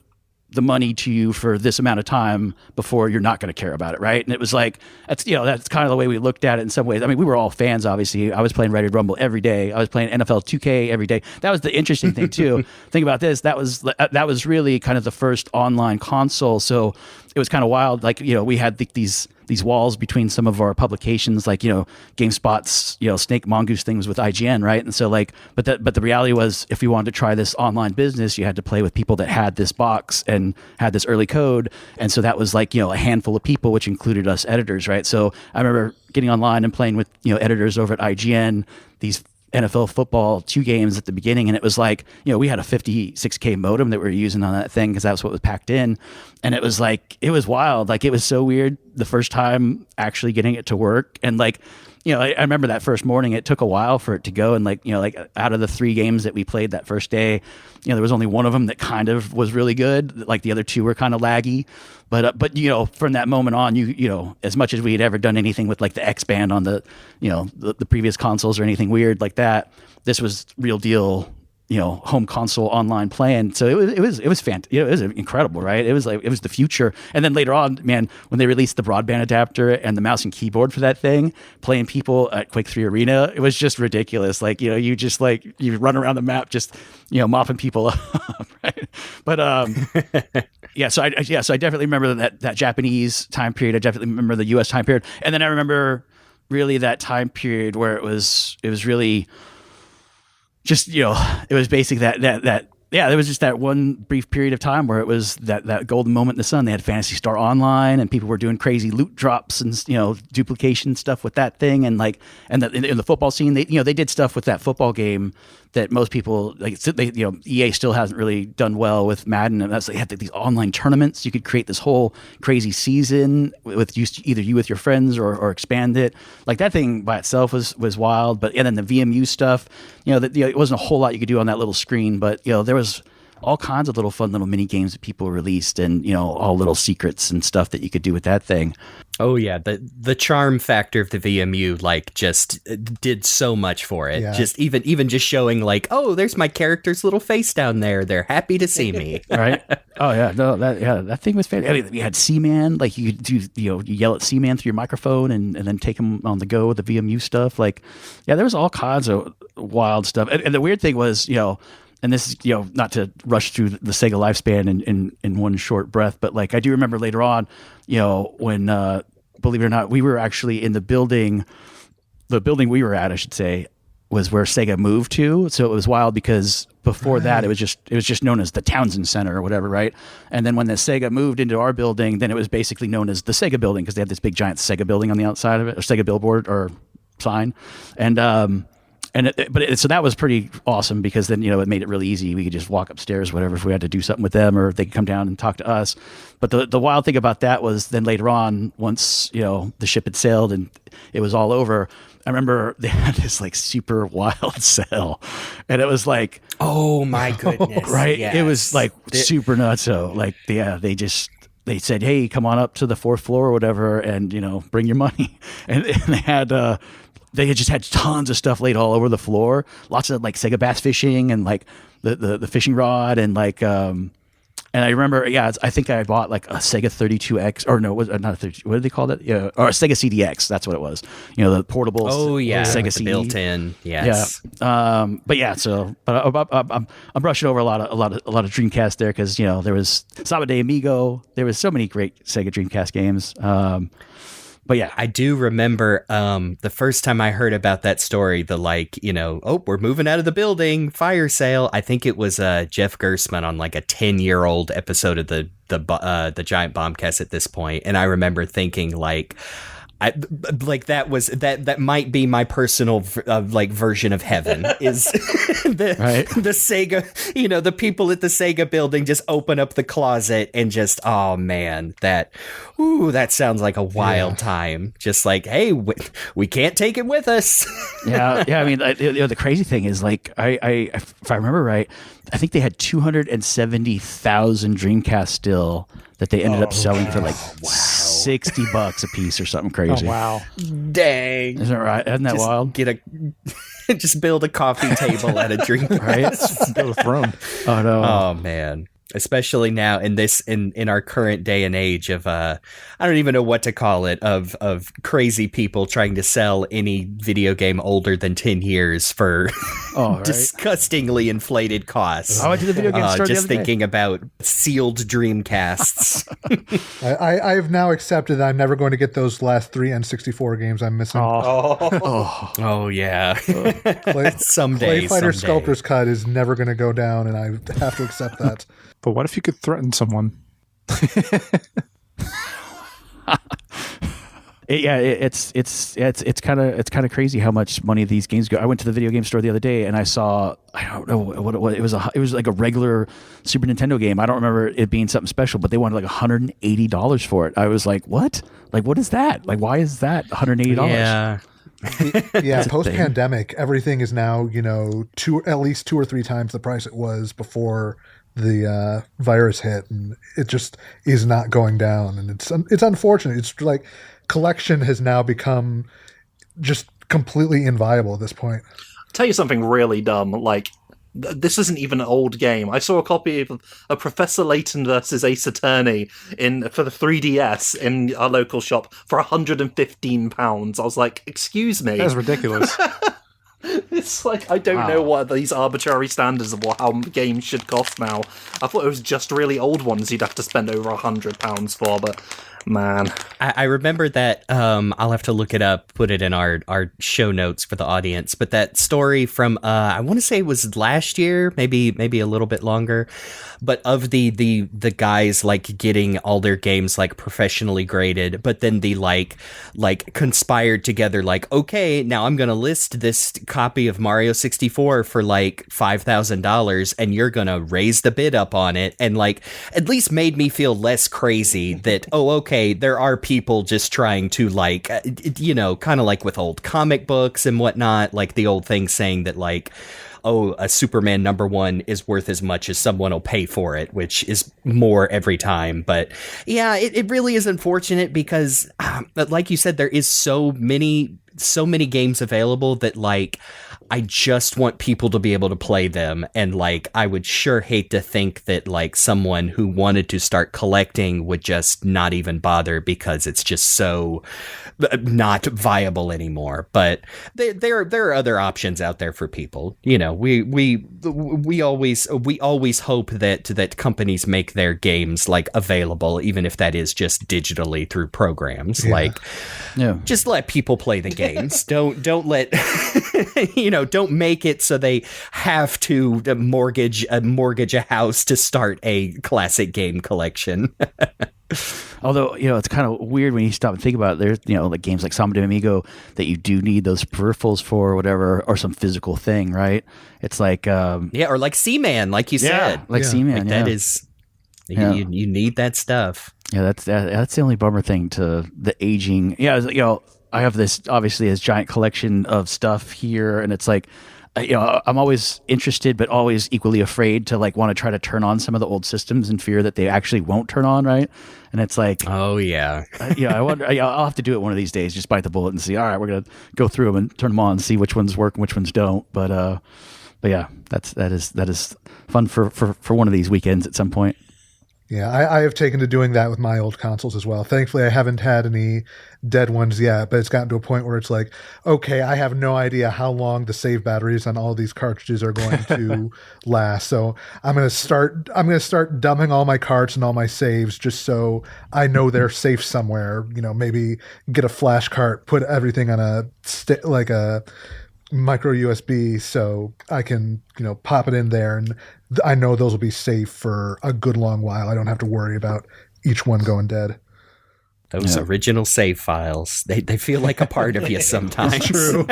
the money to you for this amount of time before you're not going to care about it, right? And it was like, that's kind of the way we looked at it in some ways. I mean, we were all fans, obviously. I was playing Ready to Rumble every day. I was playing NFL 2K every day. That was the interesting thing too. Think about this. That was really kind of the first online console. So it was kind of wild. Like, we had these walls between some of our publications, like, GameSpot's, Snake Mongoose thing was with IGN, right? And so like, but the reality was, if you wanted to try this online business, you had to play with people that had this box and had this early code. And so that was like, a handful of people, which included us editors, right? So I remember getting online and playing with, editors over at IGN, these NFL football 2 games at the beginning, and it was like, we had a 56K modem that we were using on that thing because that was what was packed in, and it was like, it was wild. Like, it was so weird the first time actually getting it to work, and like, I remember that first morning, it took a while for it to go, and like, like out of the 3 games that we played that first day, there was only one of them that kind of was really good. Like the other 2 were kind of laggy, but from that moment on, as much as we had ever done anything with like the X band on the the previous consoles or anything weird like that, this was real deal. Home console online playing. So it was fantastic. It was incredible, right? It was the future. And then later on, man, when they released the broadband adapter and the mouse and keyboard for that thing, playing people at Quake 3 Arena, it was just ridiculous. Like, you just like, you run around the map, just, mopping people up, right? But, so I definitely remember that Japanese time period. I definitely remember the US time period. And then I remember really that time period where it was really, just, it was basically that there was just that one brief period of time where it was that golden moment in the sun. They had Phantasy Star Online, and people were doing crazy loot drops and duplication stuff with that thing, and like, and in the football scene, they did stuff with that football game that most people like. EA still hasn't really done well with Madden, and that's, they had these online tournaments. You could create this whole crazy season with either you with your friends or expand it. Like, that thing by itself was wild. But and then the VMU stuff, it wasn't a whole lot you could do on that little screen, but there was all kinds of little fun little mini games that people released, and all little secrets and stuff that you could do with that thing. Oh yeah, the charm factor of the VMU like just did so much for it. Yeah. Just even just showing like, oh, there's my character's little face down there. They're happy to see me. Right? Oh yeah, no, that thing was fantastic. I mean, we had Seaman, like you could do, you yell at Seaman through your microphone and then take him on the go with the VMU stuff. Like, yeah, there was all kinds of wild stuff. And the weird thing was, and this is, not to rush through the Sega lifespan in one short breath, but like, I do remember later on, when, believe it or not, we were actually in the building we were at, I should say, was where Sega moved to. So it was wild because before that, it was just known as the Townsend Center or whatever, right? And then when the Sega moved into our building, then it was basically known as the Sega building because they had this big giant Sega building on the outside of it, or Sega billboard or sign. And so that was pretty awesome because then, it made it really easy. We could just walk upstairs, whatever, if we had to do something with them, or they could come down and talk to us. But the wild thing about that was then later on, once, the ship had sailed and it was all over, I remember they had this like super wild sale, and it was like, oh my goodness. Right. Yes. It was like super nutso. Like, yeah, they said, hey, come on up to the 4th floor or whatever, and, bring your money. And they had just had tons of stuff laid all over the floor. Lots of like Sega bass fishing and like the fishing rod and like, And I remember, I think I bought like a Sega 32X, or no, it was not a 32. What did they call that? Yeah, or a Sega CDX. That's what it was. The portable. Oh yeah, Sega with the CD. built-in. Yes. Yeah. I'm brushing over a lot of Dreamcast there because there was Samba de Amigo. There was so many great Sega Dreamcast games. But yeah, I do remember the first time I heard about that story, we're moving out of the building, fire sale. I think it was Jeff Gersman on like a 10-year-old episode of the Giant Bombcast at this point, and I remember thinking that might be my personal version of heaven is the Sega, the people at the Sega building just open up the closet and just, oh man, that sounds like a wild time. Just like, hey, we can't take it with us. yeah. I mean, the crazy thing is I if I remember right, I think they had 270,000 Dreamcast still that they ended up selling for like $60 a piece or something crazy. Oh, wow. Dang. Isn't that right? Isn't that wild? Just build a coffee table at a Dreamcast. Build a throne. Oh, no. Oh, man. Especially now in our current day and age of I don't even know what to call it, of crazy people trying to sell any video game older than 10 years for disgustingly inflated costs. I went to the video game store just thinking about sealed Dreamcasts. I have now accepted that I'm never going to get those last 3 N64 games I'm missing. Oh yeah. Someday. Clay Fighter Sculptor's Cut is never going to go down, and I have to accept that. But what if you could threaten someone? It's kind of crazy how much money these games go. I went to the video game store the other day and I saw, I don't know what it was. It was like a regular Super Nintendo game. I don't remember it being something special, but they wanted like $180 for it. I was like, what? Like, what is that? Like, why is that $180? Yeah. Yeah, post-pandemic, everything is now, at least 2 or 3 times the price it was before the virus hit, and it just is not going down, and it's unfortunate. It's like collection has now become just completely inviolable at this point. I'll tell you something really dumb, this isn't even an old game. I saw a copy of a Professor Layton versus Ace Attorney for the 3DS in our local shop for £115. I was like, excuse me. That's ridiculous. It's like, I don't know what these arbitrary standards of how games should cost now. I thought it was just really old ones you'd have to spend over £100 for, but man. I remember that, I'll have to look it up, put it in our show notes for the audience, but that story from, I want to say it was last year, maybe a little bit longer, but of the guys getting all their games professionally graded, but then the conspired together, okay, now I'm going to list this copy of Mario 64 for $5,000 and you're going to raise the bid up on it, and at least made me feel less crazy that, okay, there are people just trying to kind of like with old comic books and whatnot, the old thing saying that a Superman #1 is worth as much as someone will pay for it, which is more every time. But yeah, it really is unfortunate because like you said, there is so many games available that I just want people to be able to play them. And I would sure hate to think that someone who wanted to start collecting would just not even bother because it's just so not viable anymore. But there are other options out there for people. We always hope that companies make their games available, even if that is just digitally through programs. Just let people play the games. Don't let don't make it so they have to mortgage a house to start a classic game collection. Although, it's kind of weird when you stop and think about it. There's, games like Samba de Amigo that you do need those peripherals for or whatever, or some physical thing, right? It's or Seaman, like you said. Seaman, that is, you need that stuff. Yeah, that's the only bummer thing to the aging. Yeah, I have this obviously this giant collection of stuff here, and it's I'm always interested, but always equally afraid to want to try to turn on some of the old systems in fear that they actually won't turn on, right? And it's oh yeah, I wonder. I'll have to do it one of these days. Just bite the bullet and see. All right, we're gonna go through them and turn them on and see which ones work and which ones don't. But yeah, that is fun for one of these weekends at some point. Yeah, I have taken to doing that with my old consoles as well. Thankfully, I haven't had any dead ones yet, but it's gotten to a point where it's like, okay, I have no idea how long the save batteries on all these cartridges are going to last. So I'm gonna start dumping all my carts and all my saves just so I know they're safe somewhere. You know, maybe get a flash cart, put everything on a like a micro USB, so I can pop it in there, and I know those will be safe for a good long while. I don't have to worry about each one going dead. Those original save files, they feel like a part of you sometimes. True.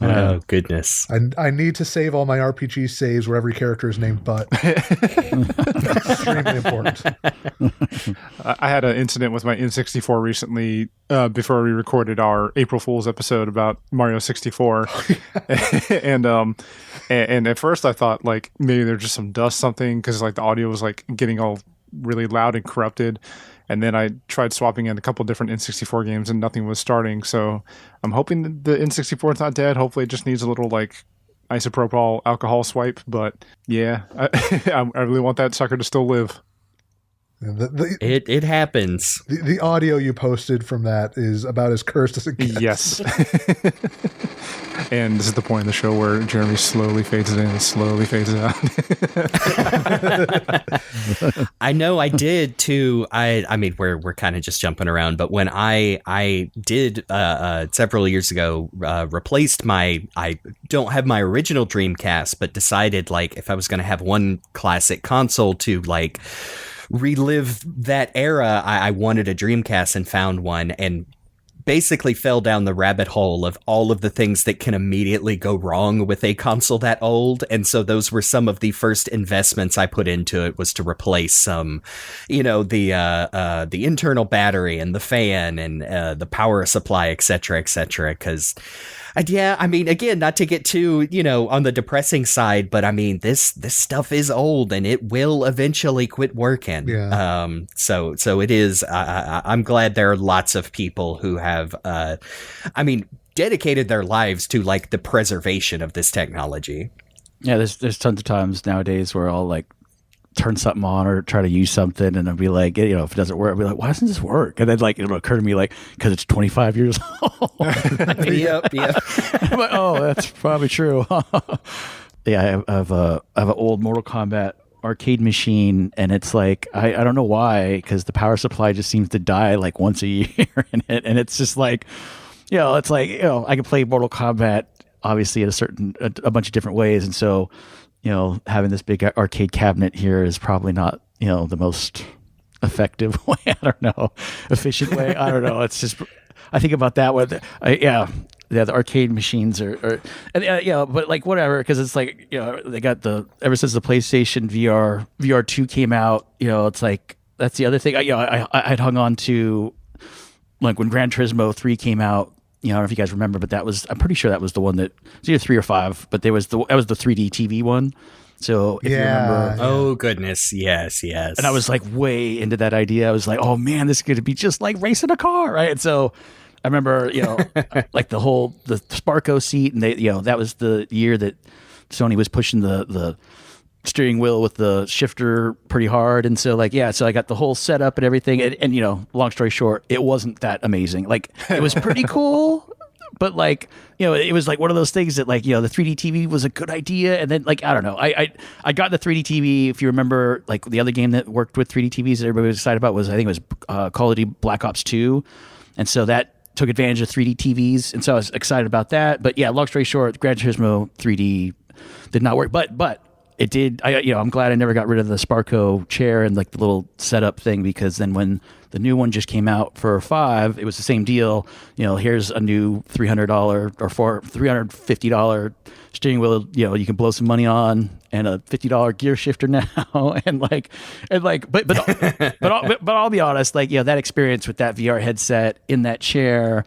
Oh, goodness. I need to save all my RPG saves where every character is named Butt. Extremely important. I had an incident with my N64 recently before we recorded our April Fool's episode about Mario 64. And at first I thought like maybe there's just some dust something because like the audio was like getting all really loud and corrupted. And then I tried swapping in a couple different N64 games and nothing was starting. So I'm hoping that the N64 is not dead. Hopefully it just needs a little like isopropyl alcohol swipe. But yeah, I really want that sucker to still live. It happens. The audio you posted from that is about as cursed as it gets. Yes. And this is the point of the show where Jeremy slowly fades it in and slowly fades it out. I know I did too. I mean, we're kind of just jumping around, but when I did several years ago replaced I don't have my original Dreamcast, but decided like if I was going to have one classic console to like relive that era, I wanted a Dreamcast and found one, and basically fell down the rabbit hole of all of the things that can immediately go wrong with a console that old. And so those were some of the first investments I put into it, was to replace some, the internal battery and the fan and the power supply, et cetera, because yeah, I mean, again, not to get too, on the depressing side, but I mean, this stuff is old and it will eventually quit working. Yeah. So it is, I'm glad there are lots of people who have, dedicated their lives to like the preservation of this technology. Yeah, there's tons of times nowadays where I'll like turn something on or try to use something, and I'll be like, if it doesn't work, I'll be like, why doesn't this work? And then like it'll occur to me like, because it's 25 years old. Yep. I'm like, oh, that's probably true. Yeah, I have an old Mortal Kombat arcade machine, and it's like I don't know why, because the power supply just seems to die like once a year in it, and it's just like, it's like I can play Mortal Kombat obviously in a bunch of different ways, and so having this big arcade cabinet here is probably not the most effective way. I don't know, efficient way. I don't know. It's just I think about that one. The arcade machines are but like whatever, because it's like they got ever since the PlayStation VR 2 came out, it's like that's the other thing. I'd hung on to like when Gran Turismo 3 came out. I don't know if you guys remember, but I'm pretty sure that was the one that was either 3 or 5, but that was the 3D TV one. So if you remember, oh goodness, yes. And I was like way into that idea. I was like, oh man, this is going to be just like racing a car, right? And so I remember, like the Sparco seat, and that was the year that Sony was pushing the steering wheel with the shifter pretty hard, and so so I got the whole setup and everything, and long story short, it wasn't that amazing. Like it was pretty cool, but like it was like one of those things that like the 3D TV was a good idea, and then like I don't know, I got the 3D TV. If you remember, like the other game that worked with 3D TVs that everybody was excited about was, I think it was Call of Duty Black Ops 2, and so that took advantage of 3D TVs, and so I was excited about that. But yeah, long story short, Gran Turismo 3D did not work, but it did. I'm glad I never got rid of the Sparco chair and like the little setup thing, because then when the new one just came out for 5, it was the same deal. Here's a new $300 or $350 steering wheel. You can blow some money on, and a $50 gear shifter now, but I'll be honest, like that experience with that VR headset in that chair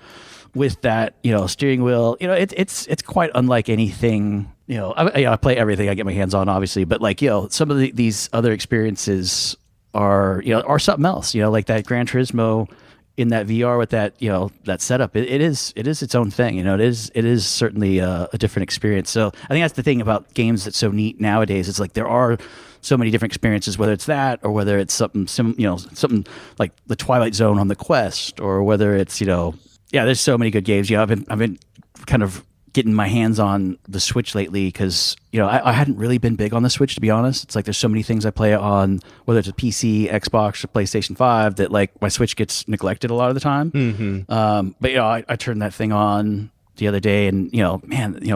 with that steering wheel, it's quite unlike anything. I play everything I get my hands on, obviously, but like some of these other experiences are something else. Like that Gran Turismo in that VR with that that setup. It is its own thing. It is certainly a different experience. So I think that's the thing about games that's so neat nowadays. It's like there are so many different experiences, whether it's that or whether it's something like the Twilight Zone on the Quest, or whether it's, there's so many good games. I've been kind of getting my hands on the Switch lately because, I hadn't really been big on the Switch, to be honest. It's like there's so many things I play on, whether it's a PC, Xbox, or PlayStation 5, that like my Switch gets neglected a lot of the time. But I turned that thing on the other day, and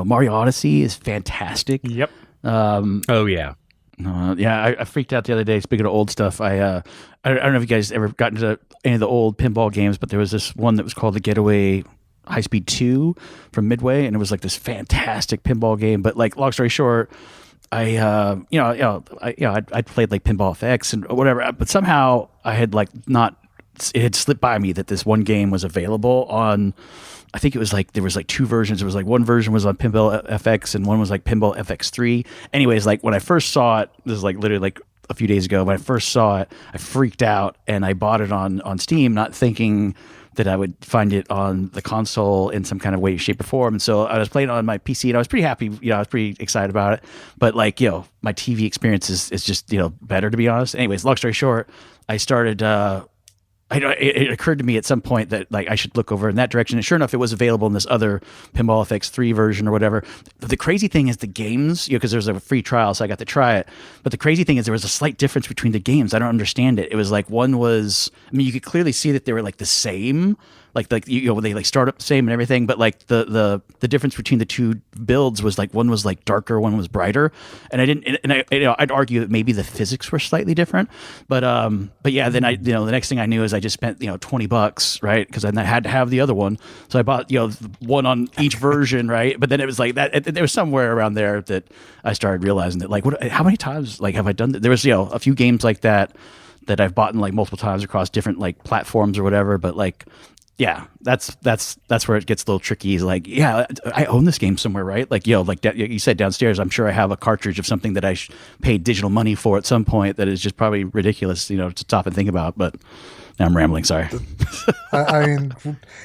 Mario Odyssey is fantastic. Yep. Oh yeah. I freaked out the other day. Speaking of old stuff, I don't know if you guys ever got into any of the old pinball games, but there was this one that was called the Getaway High Speed 2 from Midway, and it was like this fantastic pinball game. But like, long story short, I'd played like Pinball FX and whatever, but somehow I had it had slipped by me that this one game was available on. I think it was like there was like two versions. It was like one version was on Pinball FX and one was like Pinball FX3. Anyways, like when I first saw it, this is like literally like a few days ago. When I first saw it, I freaked out and I bought it on Steam, not thinking that I would find it on the console in some kind of way, shape, or form. And so I was playing it on my PC, and I was pretty happy. I was pretty excited about it. But like, my TV experience is just better, to be honest. Anyways, long story short, I started. It occurred to me at some point that like I should look over in that direction. And sure enough, it was available in this other Pinball FX3 version or whatever. The crazy thing is the games, because there's a free trial, so I got to try it. But the crazy thing is there was a slight difference between the games. I don't understand it. It was like one was, you could clearly see that they were like the same. Like they like start up the same and everything, but like the difference between the two builds was like one was like darker, one was brighter, and I'd argue that maybe the physics were slightly different, but yeah, then the next thing I knew is I just spent $20, right? Because then I had to have the other one, so I bought one on each version, right? But then it was like that there was somewhere around there that I started realizing that like how many times like have I done that? There was a few games like that I've bought in like multiple times across different like platforms or whatever, but like. Yeah, that's where it gets a little tricky. Is like, yeah, I own this game somewhere, right? Like, like you said downstairs, I'm sure I have a cartridge of something that I paid digital money for at some point that is just probably ridiculous, to stop and think about. But now I'm rambling. Sorry. I mean,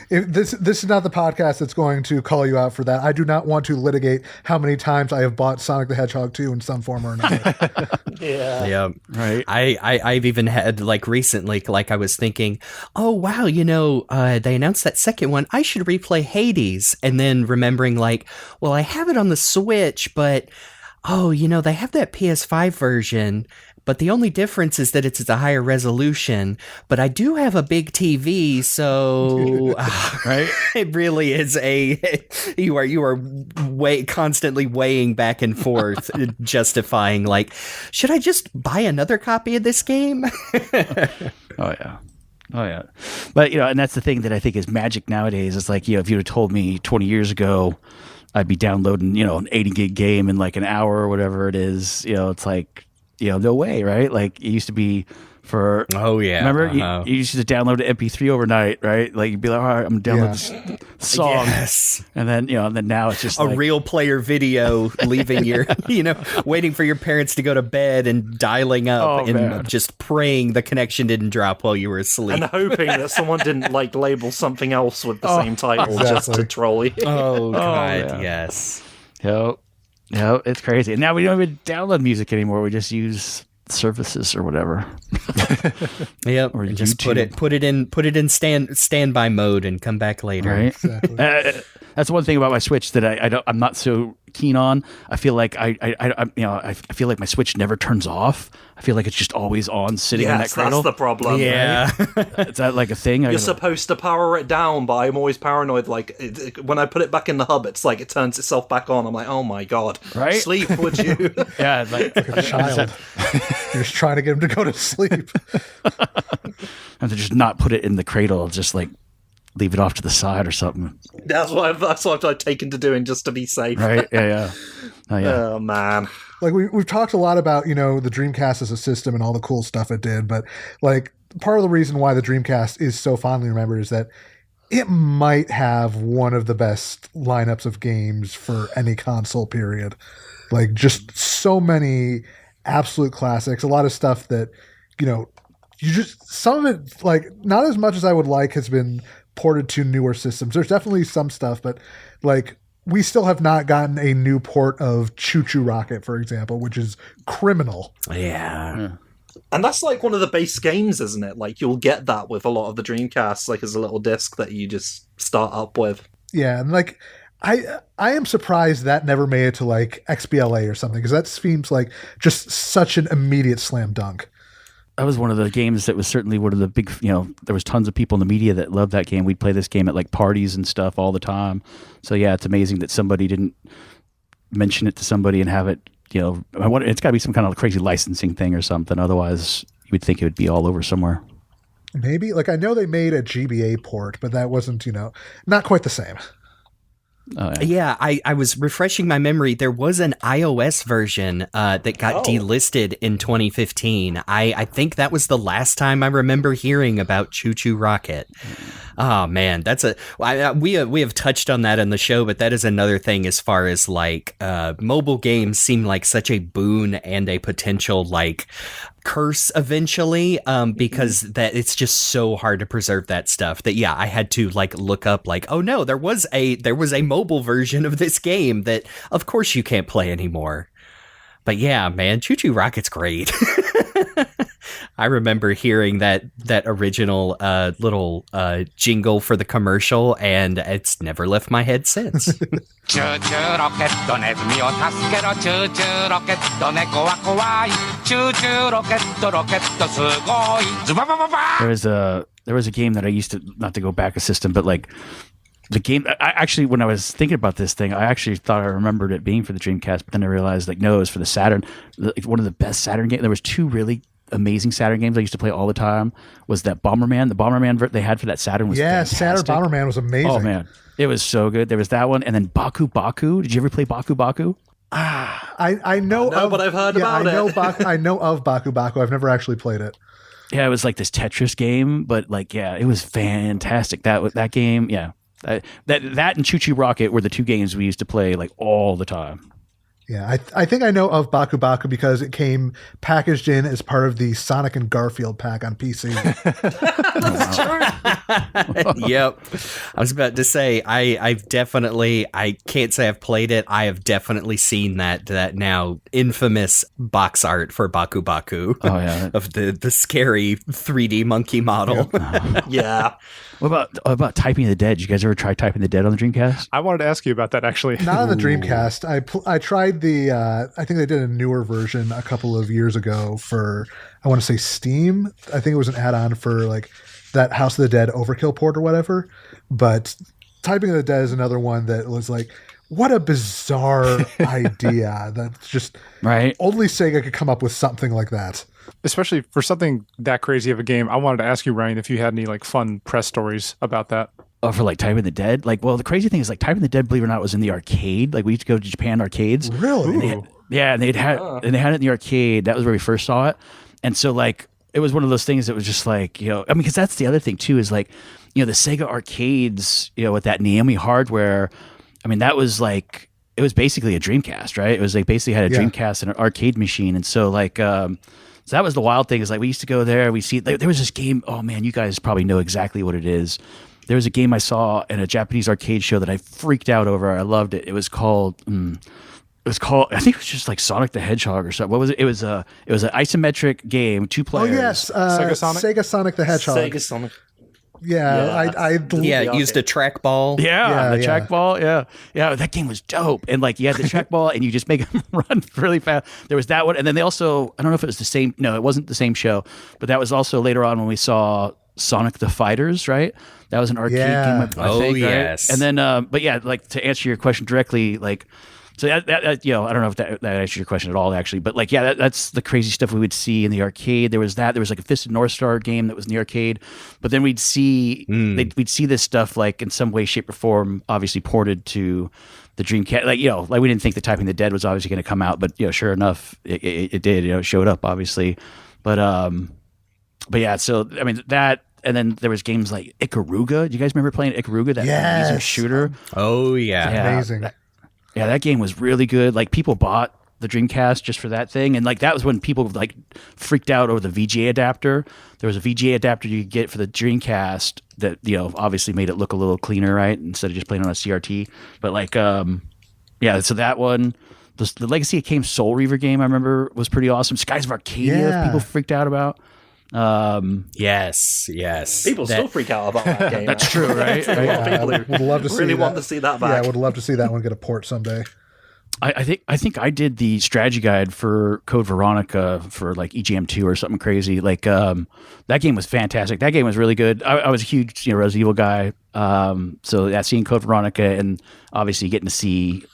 this is not the podcast that's going to call you out for that. I do not want to litigate how many times I have bought Sonic the Hedgehog 2 in some form or another. Yeah. Right. I've even had like recently, like I was thinking, oh wow, they announced that second one. I should replay Hades, and then remembering like, well, I have it on the Switch, but they have that PS5 version. But the only difference is that it's a higher resolution. But I do have a big TV, so right. It really is you are constantly weighing back and forth, justifying like, should I just buy another copy of this game? Oh yeah. But and that's the thing that I think is magic nowadays. It's like if you'd have told me 20 years ago, I'd be downloading an 80 gig game in like an hour or whatever it is. It's like. No way, right? Like it used to be for. Oh yeah, remember you used to download an MP3 overnight, right? Like you'd be like, all right, I'm downloading this song, yes. And then and then now it's just a real player video, leaving your, waiting for your parents to go to bed and dialing up just praying the connection didn't drop while you were asleep, and hoping that someone didn't like label something else with the same title just to troll you. Oh god, yes. Yep. No, it's crazy. And now we don't even download music anymore. We just use services or whatever. Yep. Or just YouTube. put it in standby mode and come back later. Right. Exactly. That's one thing about my Switch that I'm not so keen on. I feel like I feel like my Switch never turns off. I feel like it's just always on, sitting in that cradle. That's the problem. Yeah. Right? Is that like a thing? You're supposed to power it down, but I'm always paranoid. Like when I put it back in the hub, it's like it turns itself back on. I'm like, oh my god, right? Sleep, would you? Yeah, like a child. You're just trying to get him to go to sleep. And to just not put it in the cradle, just like leave it off to the side or something. That's what I've taken to doing just to be safe. Right? Yeah. Oh yeah. Oh man. Like we've talked a lot about, the Dreamcast as a system and all the cool stuff it did, but like part of the reason why the Dreamcast is so fondly remembered is that it might have one of the best lineups of games for any console period. Like just so many absolute classics, a lot of stuff that, some of it, like not as much as I would like has been ported to newer systems. There's definitely some stuff, but like we still have not gotten a new port of Choo Choo Rocket, for example, which is criminal. Yeah. And that's like one of the base games, isn't it? Like you'll get that with a lot of the Dreamcasts, like as a little disc that you just start up with. Yeah, and like I am surprised that never made it to like XBLA or something, because that seems like just such an immediate slam dunk. That was one of the games that was certainly one of the big, there was tons of people in the media that loved that game. We'd play this game at like parties and stuff all the time. So yeah, it's amazing that somebody didn't mention it to somebody and have it, it's got to be some kind of crazy licensing thing or something. Otherwise, you would think it would be all over somewhere. Maybe. Like, I know they made a GBA port, but that wasn't, not quite the same. Oh, yeah, I was refreshing my memory. There was an iOS version that got delisted in 2015. I think that was the last time I remember hearing about Choo Choo Rocket. Oh man, we have touched on that on the show, but that is another thing as far as like mobile games seem like such a boon and a potential like curse eventually, because that it's just so hard to preserve that stuff that I had to like look up like, oh no, there was a mobile version of this game that of course you can't play anymore. But yeah, man, Choo Choo Rocket's great. I remember hearing that original little jingle for the commercial, and it's never left my head since. Choo choo rocket, とネズミを助けろ。チューチューロケット、猫は怖い。チューチューロケット、ロケットすごい。ズババババ。There was a game that I used to, not to go back a system, but like the game, I actually, when I was thinking about this thing, I actually thought I remembered it being for the Dreamcast, but then I realized like, no, it was for the Saturn. One of the best Saturn games. There was two really amazing Saturn games I used to play all the time. Was that Bomberman? The Bomberman they had for that Saturn was fantastic. Saturn Bomberman was amazing. Oh man, it was so good. There was that one, and then Baku Baku. Did you ever play Baku Baku? I know but I've heard about it. I know of Baku Baku. I've never actually played it. Yeah, it was like this Tetris game, but like, it was fantastic. That game, that and Choo Choo Rocket were the two games we used to play like all the time. Yeah, I think I know of Baku Baku because it came packaged in as part of the Sonic and Garfield pack on PC. Yep. I was about to say, I can't say I've played it. I have definitely seen that now infamous box art for Baku Baku. Oh, yeah. Of the scary 3D monkey model. Yep. Yeah. What about Typing the Dead? Did you guys ever try Typing the Dead on the Dreamcast? I wanted to ask you about that, actually. Not on the Dreamcast. I tried the, I think they did a newer version a couple of years ago for, I want to say Steam. I think it was an add-on for like that House of the Dead Overkill port or whatever. But Typing the Dead is another one that was like, what a bizarre idea. That's just, right. Only Sega could come up with something like that. Especially for something that crazy of a game. I wanted to ask you, Ryan, if you had any like fun press stories about that. Oh, for like Typing the Dead? Like, well, the crazy thing is like Typing the Dead, believe it or not, was in the arcade. Like we used to go to Japan arcades. Really? And they had it in the arcade. That was where we first saw it. And so like it was one of those things that was just like, because that's the other thing too, is like, the Sega arcades, with that Naomi hardware, that was like, it was basically a Dreamcast, right? It was like basically had a Dreamcast and an arcade machine. And so like, so that was the wild thing, is like we used to go there, we see, there was this game, oh man, you guys probably know exactly what it is. There was a game I saw in a Japanese arcade show that I freaked out over. I loved it. It was called, I think it was just like Sonic the Hedgehog or something. What was it? It was an isometric game, 2 players. Oh yes, Sega Sonic the Hedgehog. Sega Sonic. Yeah, it used a trackball. Yeah, the trackball. Yeah, that game was dope. And like you had the trackball, and you just make them run really fast. There was that one, and then they also, I don't know if it was the same. No, it wasn't the same show, but that was also later on when we saw Sonic the Fighters. Right, that was an arcade game. I think, yes. Right? And then, but yeah, like to answer your question directly, like. So that I don't know if that answers your question at all, actually. But like, that's the crazy stuff we would see in the arcade. There was like a Fist of North Star game that was in the arcade. But then we'd see this stuff like in some way, shape, or form, obviously ported to the Dreamcast. Like we didn't think the Typing the Dead was obviously going to come out, but sure enough, it did. It showed up obviously. But yeah. So that. And then there was games like Ikaruga. Do you guys remember playing Ikaruga? That amazing shooter. Oh yeah, amazing. Yeah, that game was really good. Like people bought the Dreamcast just for that thing. And like that was when people like freaked out over the VGA adapter. There was a VGA adapter you could get for the Dreamcast that, you know, obviously made it look a little cleaner, right? Instead of just playing on a CRT. But like, yeah, so that one, the Legacy of Kain Soul Reaver game I remember was pretty awesome. Skies of Arcadia, people freaked out about. Yes. People still freak out about that game. That's true, right? A lot of people would love to see really that. want to see that back. Yeah, I would love to see that one get a port someday. I think I did the strategy guide for Code Veronica for like EGM2 or something crazy. Like that game was fantastic. That game was really good. I was a huge Resident Evil guy. So yeah, seeing Code Veronica and obviously getting to see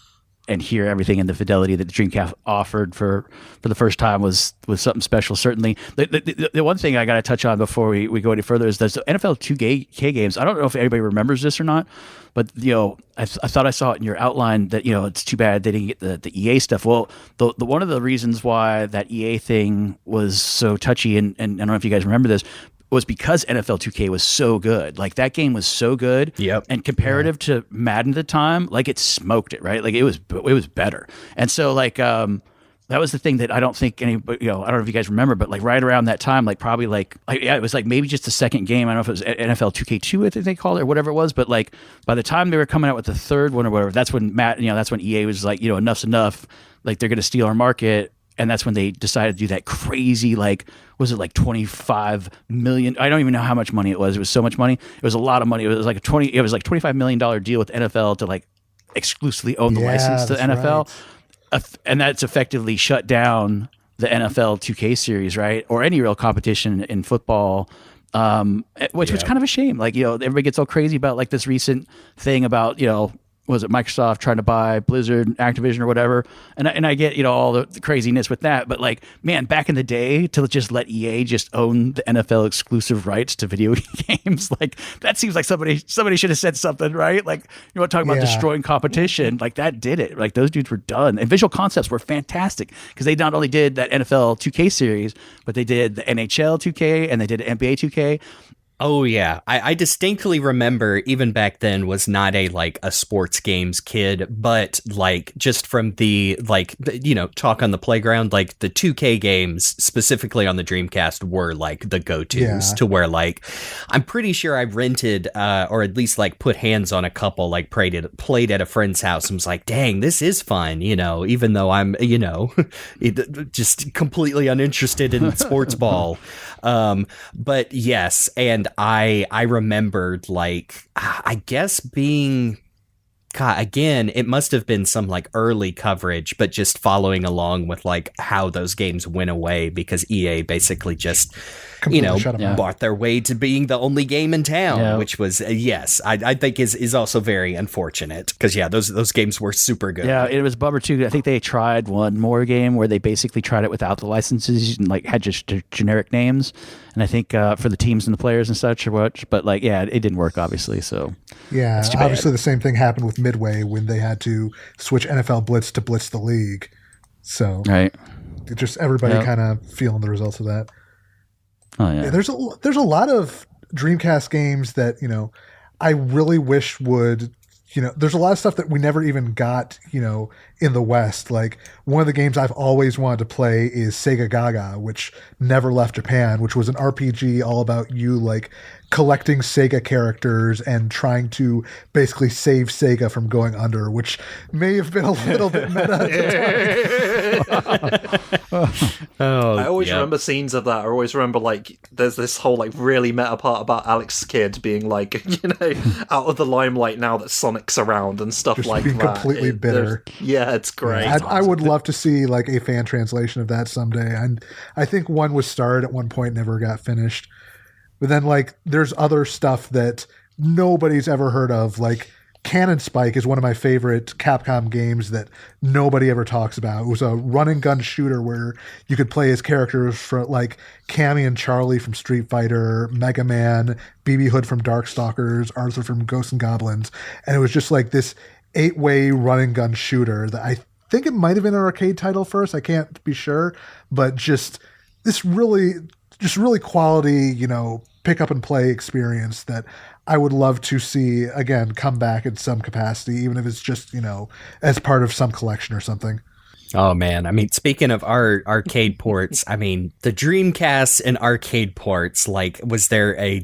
and hear everything in the fidelity that the Dreamcast offered for the first time was something special. Certainly, the one thing I got to touch on before we go any further is the NFL 2K games. I don't know if anybody remembers this or not, but you know, I thought I saw it in your outline that, you know, it's too bad they didn't get the EA stuff. Well, the one of the reasons why that EA thing was so touchy, and I don't know if you guys remember this, was because NFL 2K was so good. Like that game was so good. Yep. And comparative to Madden at the time, like it smoked it, right? Like it was better. And so like that was the thing that I don't think anybody, you know, I don't know if you guys remember, but like right around that time, like probably like it was like maybe just the second game. I don't know if it was NFL 2K2, I think they called it, or whatever it was. But like by the time they were coming out with the third one or whatever, that's when that's when EA was like, you know, enough's enough. Like they're going to steal our market. And that's when they decided to do that crazy, like, was it like 25 million? I don't even know how much money it was. It was so much money. It was a lot of money. It was like $25 million deal with NFL to like exclusively own the license to the NFL. Right. And that's effectively shut down the NFL 2K series, right? Or any real competition in football. Which was kind of a shame. Like, you know, everybody gets all crazy about like this recent thing about, you know, was it Microsoft trying to buy Blizzard, Activision, or whatever? And I get, you know, all the craziness with that, but like, man, back in the day, to just let EA just own the NFL exclusive rights to video games, like that seems like somebody should have said something, right? Like, you want to talk about destroying competition? Like that did it. Like those dudes were done, and Visual Concepts were fantastic because they not only did that NFL 2K series, but they did the NHL 2K and they did NBA 2K. Oh yeah, I distinctly remember even back then was not a sports games kid, but like just from the you know, talk on the playground, like the 2K games specifically on the Dreamcast were like the go-tos to where like I'm pretty sure I rented or at least like put hands on a couple, like played at a friend's house and was like, dang, this is fun, you know, even though I'm, you know, just completely uninterested in sports ball. But yes, and I remembered like, I guess being, God, again, it must have been some like early coverage, but just following along with like how those games went away because EA basically just, completely, you know, bought their way to being the only game in town, which was, yes, I think is also very unfortunate because, yeah, those games were super good. Yeah, it was a bummer too. I think they tried one more game where they basically tried it without the licenses and like had just generic names. And I think for the teams and the players and such or what, but like, yeah, it didn't work obviously. So yeah, obviously the same thing happened with Midway when they had to switch NFL Blitz to Blitz the League. So right, just everybody kind of feeling the results of that. Oh yeah. There's a lot of Dreamcast games that, you know, I really wish would, you know, there's a lot of stuff that we never even got, you know, in the West. Like one of the games I've always wanted to play is Sega Gaga, which never left Japan, which was an RPG all about you like collecting Sega characters and trying to basically save Sega from going under, which may have been a little bit meta at the time. I always remember scenes of that. I always remember like there's this whole like really meta part about Alex Kidd being like, you know, out of the limelight now that Sonic's around and stuff just like being that. Completely bitter. Yeah, it's great. I would love to see like a fan translation of that someday. And I think one was started at one point, never got finished. But then like there's other stuff that nobody's ever heard of. Like Cannon Spike is one of my favorite Capcom games that nobody ever talks about. It was a run and gun shooter where you could play as characters from like Cammy and Charlie from Street Fighter, Mega Man, BB Hood from Darkstalkers, Arthur from Ghosts and Goblins. And it was just like this 8-way run and gun shooter that I think it might have been an arcade title first. I can't be sure, but just this really quality, you know, pick up and play experience that I would love to see again come back in some capacity, even if it's just, you know, as part of some collection or something. Oh man, I mean, speaking of our arcade ports, I mean, the Dreamcast and arcade ports, like, was there a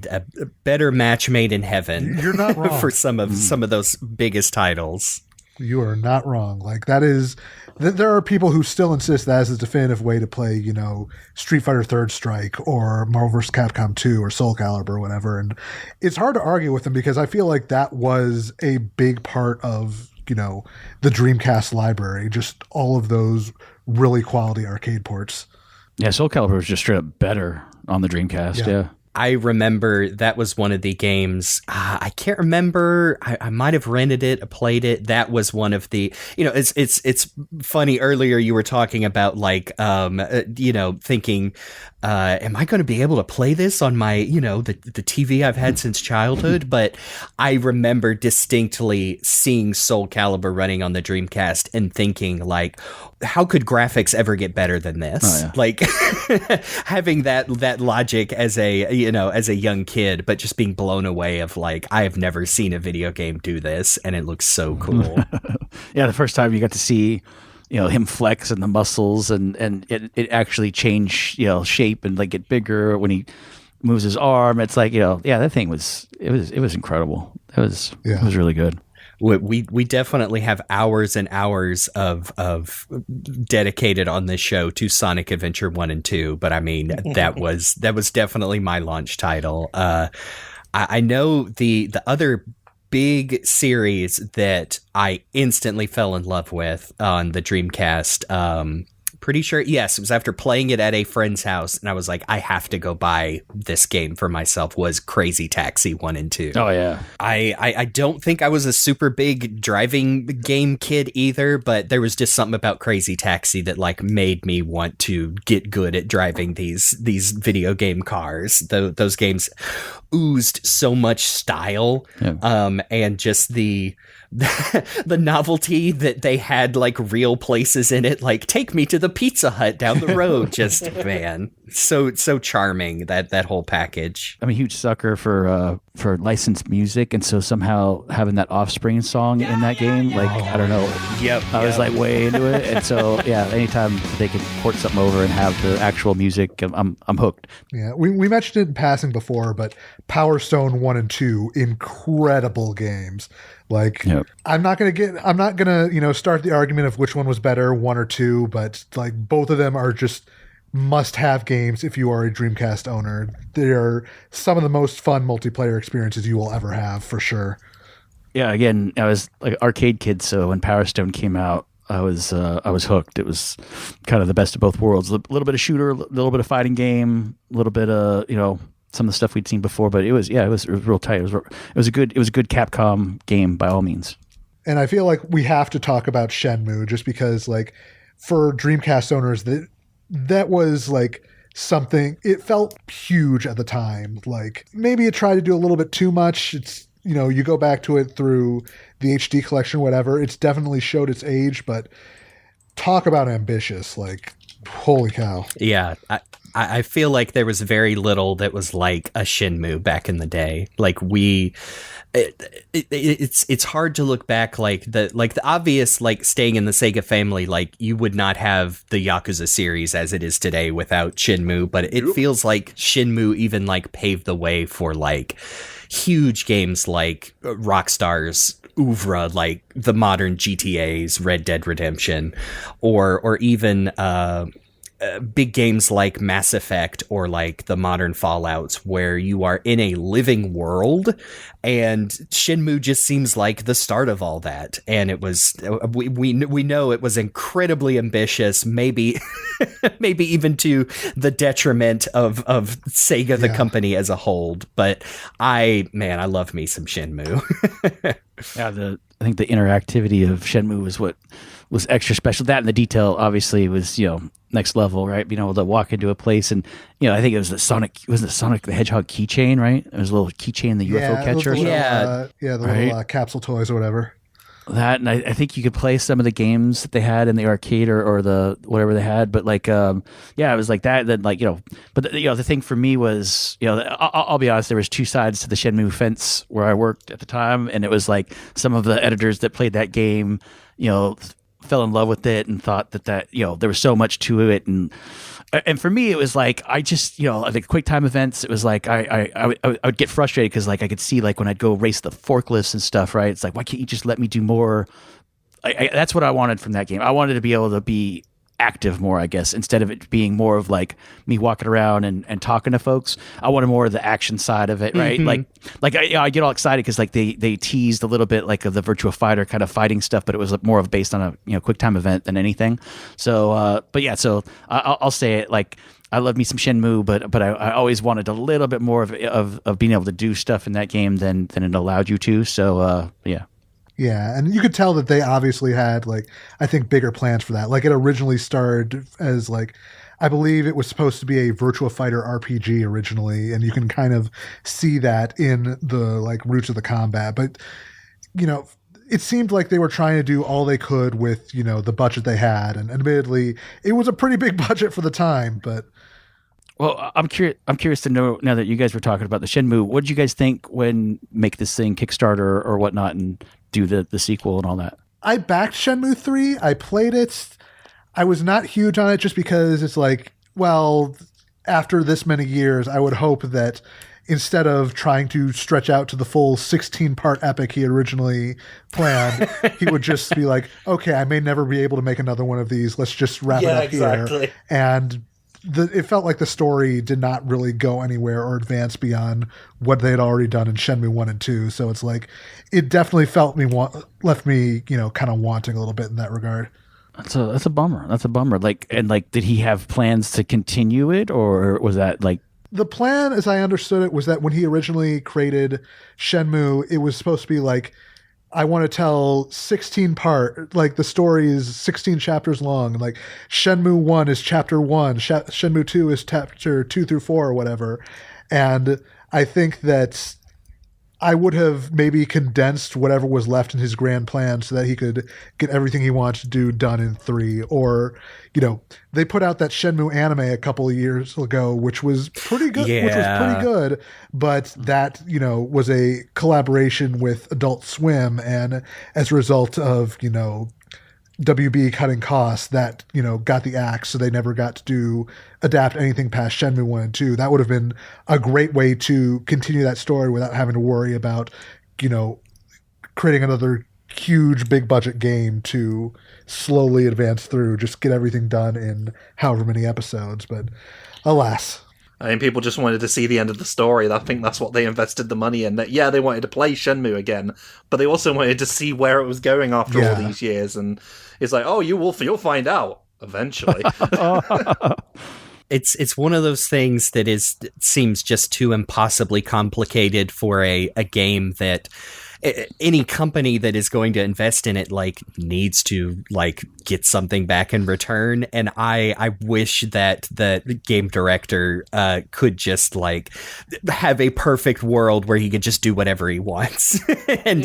better match made in heaven? You're not wrong. For some of those biggest titles. You are not wrong. Like, that is, there are people who still insist that is the definitive way to play, you know, Street Fighter Third Strike or Marvel vs. Capcom 2 or Soul Calibur or whatever. And it's hard to argue with them because I feel like that was a big part of, you know, the Dreamcast library, just all of those really quality arcade ports. Yeah, Soul Calibur was just straight up better on the Dreamcast. Yeah. I remember that was one of the games. I can't remember. I might have rented it, played it. That was one of the. You know, it's funny. Earlier, you were talking about like, you know, thinking, am I going to be able to play this on my, you know, the TV I've had since childhood? But I remember distinctly seeing Soul Calibur running on the Dreamcast and thinking like, how could graphics ever get better than this? Oh, yeah. Like having that logic as a, you know, as a young kid, but just being blown away of like, I have never seen a video game do this, and it looks so cool. Yeah, the first time you got to see, you know, him flex and the muscles and it actually change, you know, shape and like get bigger when he moves his arm. It's like, you know, yeah, that thing was incredible. It was really good. We definitely have hours and hours of dedicated on this show to Sonic Adventure 1 and 2, but I mean that was definitely my launch title. I know the other big series that I instantly fell in love with on the Dreamcast. Pretty sure, yes, it was after playing it at a friend's house, and I was like, I have to go buy this game for myself, was Crazy Taxi 1 and 2. Oh, yeah. I don't think I was a super big driving game kid either, but there was just something about Crazy Taxi that like made me want to get good at driving these video game cars. Those games oozed so much style, and just the novelty that they had like real places in it, like take me to the Pizza Hut down the road. Just man, so charming that whole package. I'm a huge sucker for licensed music, and so somehow having that Offspring song in that game, like I don't know, I was like way into it, and so yeah, anytime they can port something over and have the actual music, I'm hooked. Yeah, we mentioned it in passing before, but Power Stone 1 and 2, incredible games. Like, I'm not gonna, you know, start the argument of which one was better, 1 or 2, but like both of them are just must-have games if you are a Dreamcast owner. They are some of the most fun multiplayer experiences you will ever have, for sure. Yeah, again, I was like arcade kid, so when Power Stone came out, I was hooked. It was kind of the best of both worlds. A little bit of shooter, a little bit of fighting game, a little bit of, you know, some of the stuff we'd seen before, but it was real tight. It was a good Capcom game by all means. And I feel like we have to talk about Shenmue just because, like, for Dreamcast owners, that was like something. It felt huge at the time. Like maybe it tried to do a little bit too much. It's, you know, you go back to it through the HD collection, whatever. It's definitely showed its age, but talk about ambitious. Like, holy cow. Yeah. I feel like there was very little that was like a Shenmue back in the day. Like it's hard to look back, like the obvious, like staying in the Sega family, like you would not have the Yakuza series as it is today without Shenmue, but it feels like Shenmue even like paved the way for like huge games like Rockstar's oeuvre, like the modern GTA's, Red Dead Redemption, or even big games like Mass Effect or like the modern Fallouts, where you are in a living world, and Shenmue just seems like the start of all that. And it was, we know it was incredibly ambitious, maybe even to the detriment of Sega, the company as a whole. But I love me some Shenmue. Yeah, I think the interactivity of Shenmue was what was extra special. That and the detail obviously was, you know, next level, right? Being able to walk into a place and, you know, I think it was the Sonic the Hedgehog keychain, right? It was a little keychain, the UFO catcher. Little capsule toys or whatever. That, and I think you could play some of the games that they had in the arcade or the whatever they had, but like, it was like that. Then like, you know, but the thing for me was, you know, I'll be honest, there was two sides to the Shenmue fence where I worked at the time, and it was like some of the editors that played that game, you know, fell in love with it and thought that there was so much to it. And for me, it was like, I just, the quick time events, it was like, I would get frustrated because like I could see like when I'd go race the forklifts and stuff, right? It's like, why can't you just let me do more? That's what I wanted from that game. I wanted to be able to be active more, I guess, instead of it being more of like me walking around and talking to folks. I wanted more of the action side of it, right? Mm-hmm. I get all excited because like they teased a little bit like of the Virtua Fighter kind of fighting stuff, but it was more of based on a quick time event than anything. So, so I'll say it like. I love me some Shenmue, but I always wanted a little bit more of being able to do stuff in that game than it allowed you to. So, yeah. Yeah, and you could tell that they obviously had, like, I think bigger plans for that. Like, it originally started as, like, I believe it was supposed to be a Virtua Fighter RPG originally, and you can kind of see that in the, like, roots of the combat. But, it seemed like they were trying to do all they could with, the budget they had. And admittedly, it was a pretty big budget for the time, but... Well, I'm curious to know, now that you guys were talking about the Shenmue, what did you guys think when make this thing Kickstarter or whatnot and do the sequel and all that? I backed Shenmue 3. I played it. I was not huge on it just because it's like, well, after this many years, I would hope that instead of trying to stretch out to the full 16-part epic he originally planned, he would just be like, okay, I may never be able to make another one of these. Let's just wrap it up here. And it felt like the story did not really go anywhere or advance beyond what they had already done in Shenmue 1 and 2. So it's like, it definitely left me, kind of wanting a little bit in that regard. That's a bummer. That's a bummer. Did he have plans to continue it, or was that like... The plan, as I understood it, was that when he originally created Shenmue, it was supposed to be like, I want to tell 16-part, like the story is 16 chapters long. Like Shenmue 1 is chapter 1, Shenmue 2 is chapter 2 through 4 or whatever. And I think that I would have maybe condensed whatever was left in his grand plan so that he could get everything he wanted to do done in 3. Or, they put out that Shenmue anime a couple of years ago, which was pretty good. Yeah. Which was pretty good, but that was a collaboration with Adult Swim, and as a result of WB cutting costs, that got the axe, so they never got to adapt anything past Shenmue 1 and 2. That would have been a great way to continue that story without having to worry about creating another huge big budget game to slowly advance through. Just get everything done in however many episodes. But alas, I mean, people just wanted to see the end of the story. I think that's what they invested the money in. That they wanted to play Shenmue again, but they also wanted to see where it was going after all these years. And it's like, oh, you'll find out eventually. It's one of those things that seems just too impossibly complicated for a game that any company that is going to invest in it needs to get something back in return. And I wish that the game director could just have a perfect world where he could just do whatever he wants. And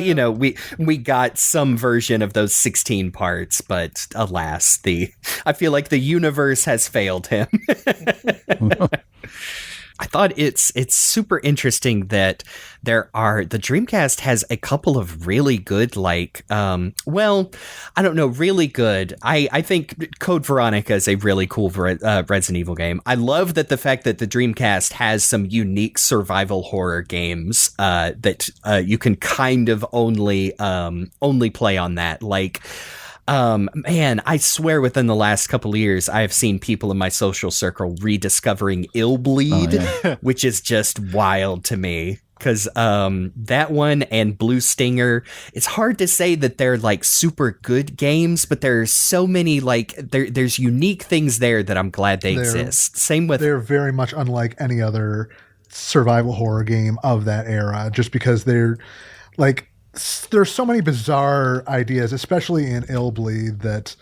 we got some version of those 16 parts, but alas, I feel like the universe has failed him. I thought it's super interesting that the Dreamcast has a couple of really good, really good. I think Code Veronica is a really cool Resident Evil game. I love the fact that the Dreamcast has some unique survival horror games that you can kind of only play on that. Man, I swear within the last couple of years, I have seen people in my social circle rediscovering Illbleed, which is just wild to me. Because that one and Blue Stinger, it's hard to say that they're super good games, but there's so many there's unique things there that I'm glad they exist. Same with... They're very much unlike any other survival horror game of that era, just because they're there's so many bizarre ideas, especially in Illbleed, that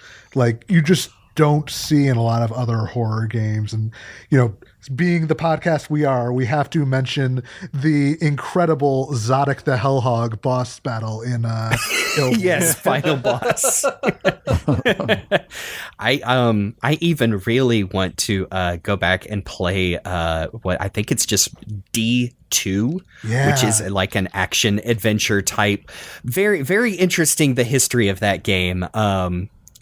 you just don't see in a lot of other horror games. And being the podcast we have to mention the incredible Zodic the Hellhog boss battle in Illbleed. Yes, final boss. I even really want to go back and play what I think it's just D2, which is an action adventure type. Very, very interesting, the history of that game.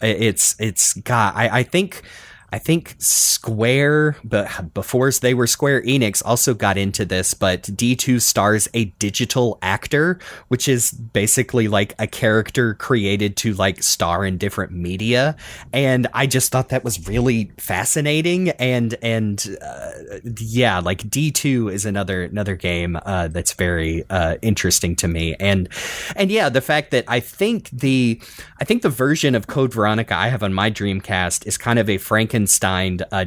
It's got, I think Square, but before they were Square Enix, also got into this, but D2 stars a digital actor, which is basically like a character created to like star in different media. And I just thought that was really fascinating. And yeah, like D2 is another game that's very interesting to me. And yeah, the fact that I think the version of Code Veronica I have on my Dreamcast is kind of a Frankenstein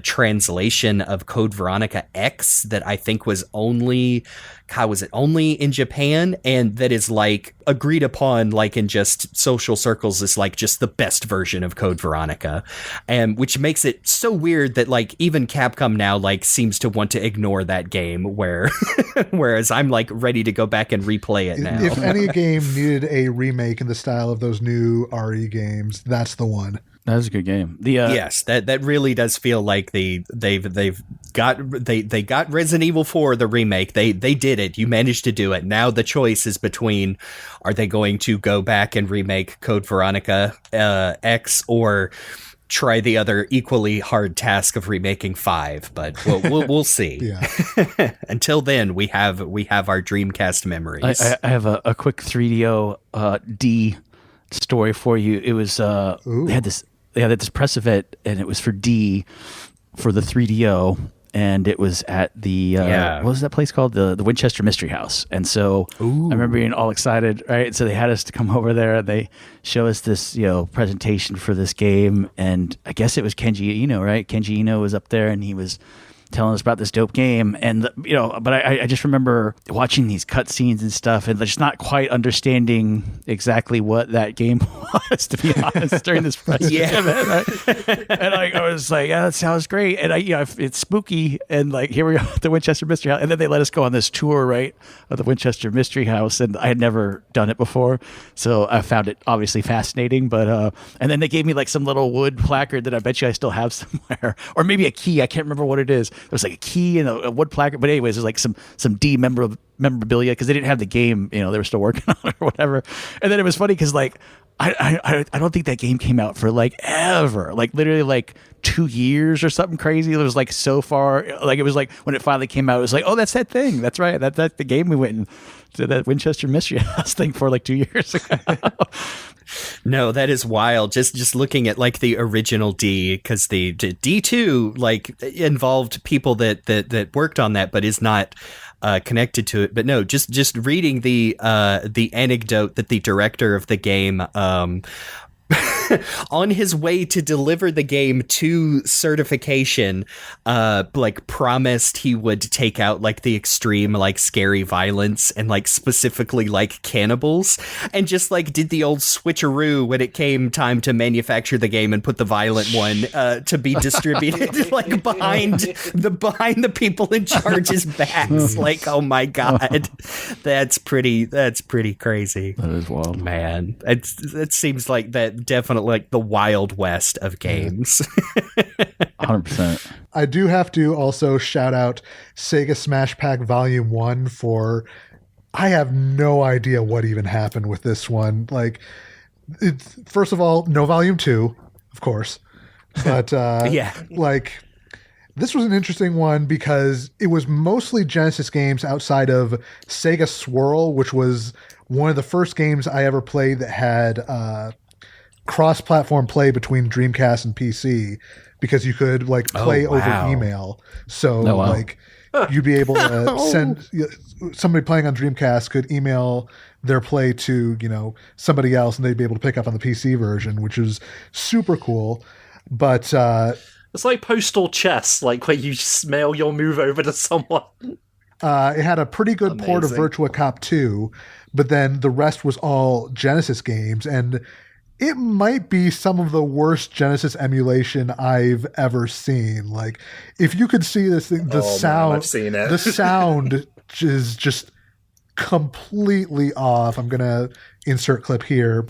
translation of Code Veronica X that I think was only in Japan, and that is like agreed upon like in just social circles is like just the best version of Code Veronica, and which makes it so weird that like even Capcom now like seems to want to ignore that game, whereas I'm like ready to go back and replay it now. If any game needed a remake in the style of those new RE games, that's the one. That was a good game. Yes, that really does feel like they got Resident Evil 4 the remake. They did it. You managed to do it. Now the choice is between, are they going to go back and remake Code Veronica X, or try the other equally hard task of remaking 5? But we'll see. Yeah. Until then, we have our Dreamcast memories. I have a quick 3DO D story for you. It was they had this press event, and it was for D for the 3DO, and it was at the what was that place called, the Winchester Mystery House. And so I remember being all excited, right? So they had us to come over there. They show us this presentation for this game, and I guess it was Kenji Ino, right? Kenji Ino was up there, and he was telling us about this dope game. And but I just remember watching these cutscenes and stuff, and just not quite understanding exactly what that game was, to be honest, during this press event. And I was like, yeah, that sounds great. And it's spooky, and like, here we go at the Winchester Mystery House. And then they let us go on this tour, right, of the Winchester Mystery House, and I had never done it before, so I found it obviously fascinating. But and then they gave me like some little wood placard that I bet you I still have somewhere, or maybe a key. I can't remember what it is. There was like a key and a wood placard, but anyways, there's like some D memorabilia, because they didn't have the game, they were still working on it or whatever. And then it was funny because like I don't think that game came out for like ever, like literally like 2 years or something crazy. It was like so far, like it was like when it finally came out, it was like, oh, that's that thing. That's right. That's the game we went and did that Winchester Mystery House thing for like 2 years ago. No, that is wild. Just looking at like the original D, because the D2 like involved people that worked on that, but is not connected to it. But no, just reading the anecdote that the director of the game on his way to deliver the game to certification, like promised he would take out like the extreme, like scary violence and like specifically like cannibals, and just like did the old switcheroo when it came time to manufacture the game and put the violent one to be distributed like behind the people in charge's backs. Like, oh my God, that's pretty crazy. That is wild, man. It seems like that definitely like the Wild West of games. 100%. I do have to also shout out Sega Smash Pack Volume 1 for, I have no idea what even happened with this one. Like, first of all, no Volume 2, of course. But like, this was an interesting one because it was mostly Genesis games outside of Sega Swirl, which was one of the first games I ever played that had cross-platform play between Dreamcast and PC, because you could like play over email. So like you'd be able to send somebody playing on Dreamcast could email their play to somebody else, and they'd be able to pick up on the PC version, which is super cool. But it's like postal chess, like where you mail your move over to someone. It had a pretty good port of Virtua Cop 2, but then the rest was all Genesis games, and it might be some of the worst Genesis emulation I've ever seen. Like, if you could see this thing, the sound, I've seen it. The sound is just completely off. I'm gonna insert clip here.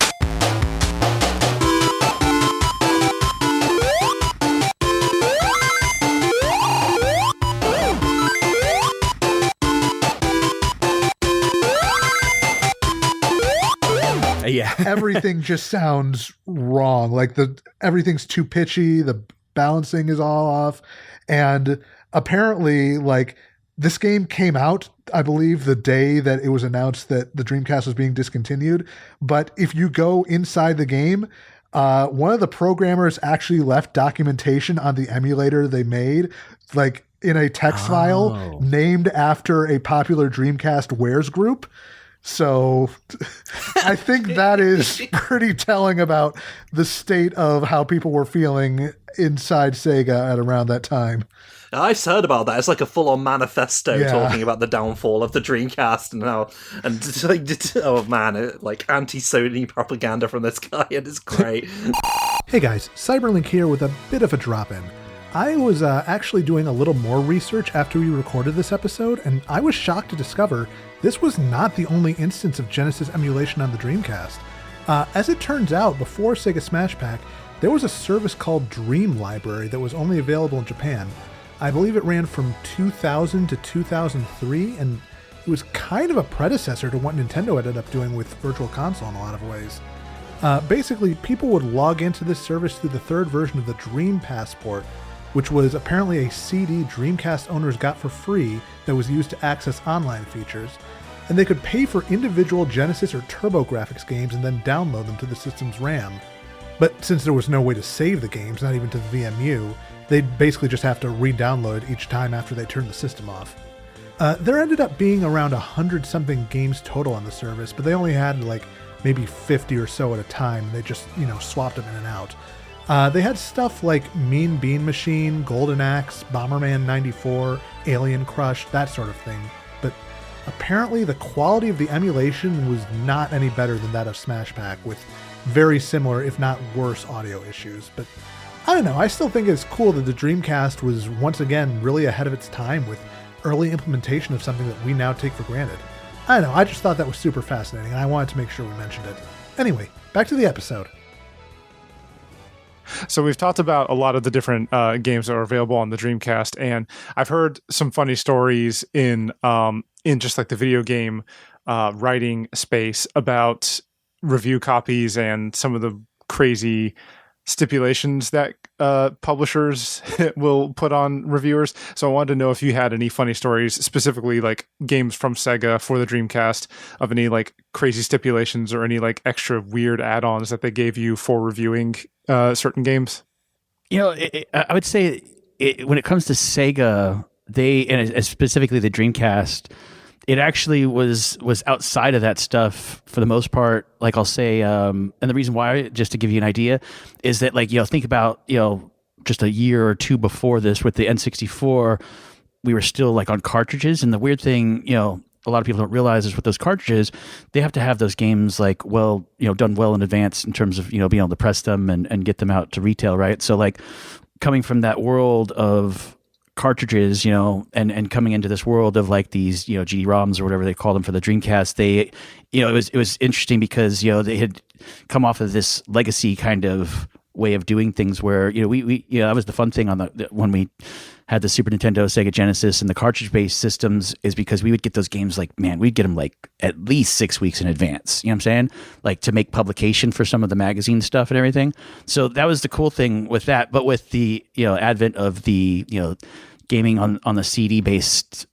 Yeah. everything just sounds wrong. Like everything's too pitchy, the balancing is all off, and apparently, like, this game came out, I believe, the day that it was announced that the Dreamcast was being discontinued. But if you go inside the game, one of the programmers actually left documentation on the emulator they made, like in a text file named after a popular Dreamcast wares group. So I think that is pretty telling about the state of how people were feeling inside Sega at around that time. I've heard about that. It's like a full-on manifesto talking about the downfall of the Dreamcast and how, and like, oh man, like anti-Sony propaganda from this guy, and it's great. Hey guys, CyberLink here with a bit of a drop-in. I was actually doing a little more research after we recorded this episode, and I was shocked to discover this was not the only instance of Genesis emulation on the Dreamcast. As it turns out, before Sega Smash Pack, there was a service called Dream Library that was only available in Japan. I believe it ran from 2000 to 2003, and it was kind of a predecessor to what Nintendo ended up doing with Virtual Console in a lot of ways. Basically, people would log into this service through the third version of the Dream Passport, which was apparently a CD Dreamcast owners got for free that was used to access online features, and they could pay for individual Genesis or TurboGrafx games and then download them to the system's RAM. But since there was no way to save the games, not even to the VMU, they'd basically just have to re-download each time after they turned the system off. There ended up being around 100-something games total on the service, but they only had like maybe 50 or so at a time. They just, swapped them in and out. They had stuff like Mean Bean Machine, Golden Axe, Bomberman 94, Alien Crush, that sort of thing. But apparently the quality of the emulation was not any better than that of Smash Pack, with very similar, if not worse, audio issues. But I don't know, I still think it's cool that the Dreamcast was once again really ahead of its time with early implementation of something that we now take for granted. I don't know, I just thought that was super fascinating, and I wanted to make sure we mentioned it. Anyway, back to the episode. So we've talked about a lot of the different games that are available on the Dreamcast, and I've heard some funny stories in just like the video game writing space about review copies and some of the crazy stipulations that publishers will put on reviewers. So I wanted to know if you had any funny stories, specifically like games from Sega for the Dreamcast, of any like crazy stipulations or any like extra weird add-ons that they gave you for reviewing certain games. I would say when it comes to Sega, and specifically the Dreamcast, it actually was outside of that stuff for the most part. Like I'll say, and the reason why, just to give you an idea, is that like, think about, just a year or two before this with the N64, we were still like on cartridges. And the weird thing, a lot of people don't realize is with those cartridges, they have to have those games like, done well in advance in terms of, being able to press them and get them out to retail. Right. So like coming from that world of cartridges, and coming into this world of like these, G-ROMs or whatever they call them for the Dreamcast, they, it was interesting because, they had come off of this legacy kind of way of doing things where, we that was the fun thing on when we had the Super Nintendo, Sega Genesis, and the cartridge-based systems, is because we would get those games like, man, we'd get them like at least 6 weeks in advance. You know what I'm saying? Like to make publication for some of the magazine stuff and everything. So that was the cool thing with that. But with the, advent of the, gaming on the CD-based,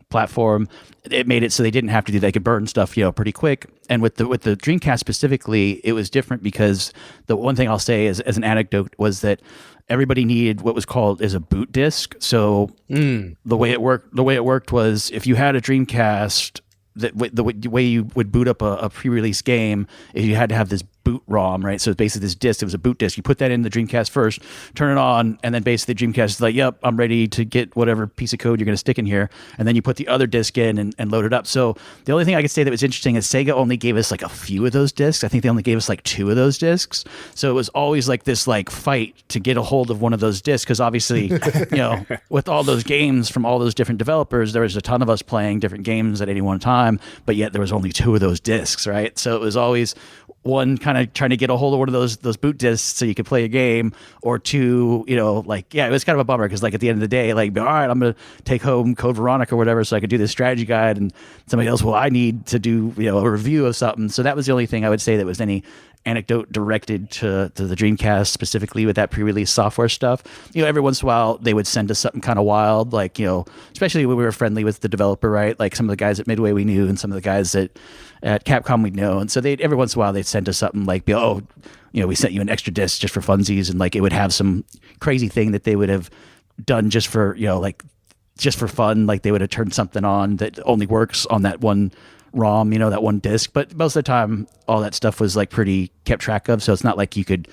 platform, it made it so they didn't have to do, they could burn stuff, pretty quick. And with the Dreamcast specifically, it was different because the one thing I'll say as an anecdote was that everybody needed what was called as a boot disk. So the way it worked was if you had a Dreamcast, the way you would boot up a pre-release game is you had to have this boot ROM, right? So it's basically this disc. It was a boot disc. You put that in the Dreamcast first, turn it on, and then basically the Dreamcast is like, yep, I'm ready to get whatever piece of code you're going to stick in here. And then you put the other disc in and load it up. So the only thing I could say that was interesting is Sega only gave us like a few of those discs. I think they only gave us like 2 of those discs. So it was always like this like fight to get a hold of one of those discs, because obviously, with all those games from all those different developers, there was a ton of us playing different games at any one time, but yet there was only 2 of those discs, right? So it was always one kind kind of trying to get a hold of one of those boot discs so you could play a game, or two, you know, like, yeah, it was kind of a bummer because like at the end of the day, like, all right, I'm going to take home Code Veronica or whatever so I could do this strategy guide, and somebody else, well, I need to do, you know, a review of something. So that was the only thing I would say that was any anecdote directed to the Dreamcast specifically with that pre-release software stuff. You know, every once in a while they would send us something kind of wild, like, you know, especially when we were friendly with the developer, right? Like some of the guys at Midway we knew, and some of the guys at Capcom we know, and so they every once in a while they'd send us something like, oh, you know, we sent you an extra disc just for funsies, and like it would have some crazy thing that they would have done just for, you know, like just for fun, like they would have turned something on that only works on that one ROM, you know, that one disc. But most of the time all that stuff was like pretty kept track of, so it's not like you could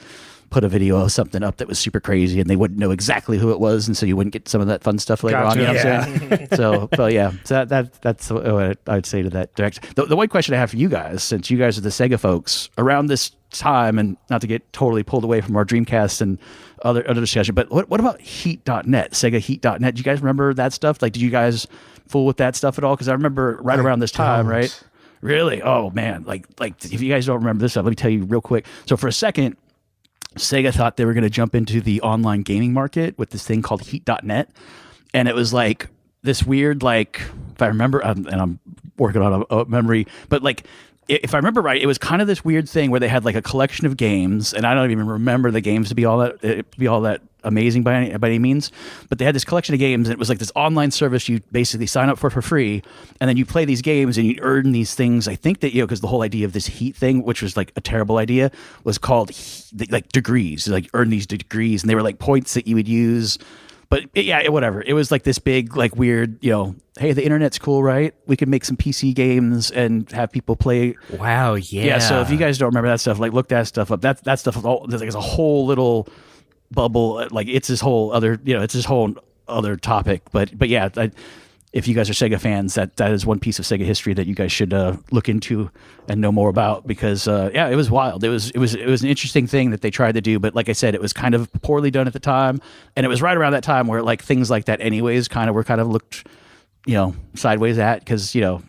put a video of something up that was super crazy and they wouldn't know exactly who it was, and so you wouldn't get some of that fun stuff later on. You know what I'm saying? So, but yeah, so that's what I'd say to that direct. The one question I have for you guys, since you guys are the Sega folks around this time, and not to get totally pulled away from our Dreamcast and other discussion, but what about Heat.net, Sega Heat.net? Do you guys remember that stuff? Like, did you guys fool with that stuff at all? Because I remember around this time, right? Really? Oh man, like if you guys don't remember this stuff, let me tell you real quick. So for a second, Sega thought they were going to jump into the online gaming market with this thing called Heat.net. And it was like this weird, like, if I remember, and I'm working on a memory, but like, if I remember right, it was kind of this weird thing where they had like a collection of games, and I don't even remember the games to be all that amazing by any means, but they had this collection of games, and it was like this online service you basically sign up for free, and then you play these games and you earn these things. I think that, you know, because the whole idea of this Heat thing, which was like a terrible idea, was called like degrees, like earn these degrees, and they were like points that you would use. But whatever. It was like this big, like weird, you know, hey, the internet's cool, right? We could make some PC games and have people play. Wow, yeah. Yeah, so if you guys don't remember that stuff, like look that stuff up. That stuff is all, there's like a whole little bubble. Like it's this whole other, you know, it's this whole other topic. But yeah, if you guys are Sega fans, that is one piece of Sega history that you guys should look into and know more about, because it was wild. It was an interesting thing that they tried to do, but like I said, it was kind of poorly done at the time, and it was right around that time where like things like that anyways were kind of looked, you know, sideways at, because, you know,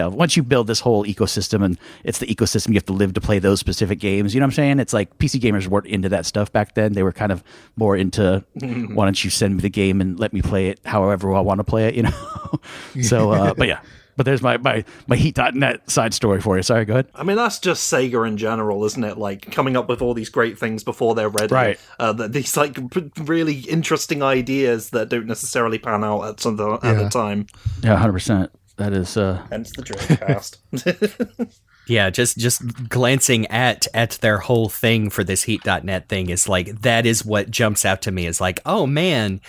once you build this whole ecosystem, and it's the ecosystem you have to live to play those specific games, you know what I'm saying? It's like PC gamers weren't into that stuff back then. They were kind of more into, why don't you send me the game and let me play it however I want to play it, you know? So, but yeah. But there's my Heat.net side story for you. Sorry, go ahead. I mean, that's just Sega in general, isn't it? Like, coming up with all these great things before they're ready. Right. These, like, really interesting ideas that don't necessarily pan out at the time. Yeah, 100%. That is... Hence the Dreamcast. Yeah, just glancing at their whole thing for this Heat.net thing is like, that is what jumps out to me, is like, oh man,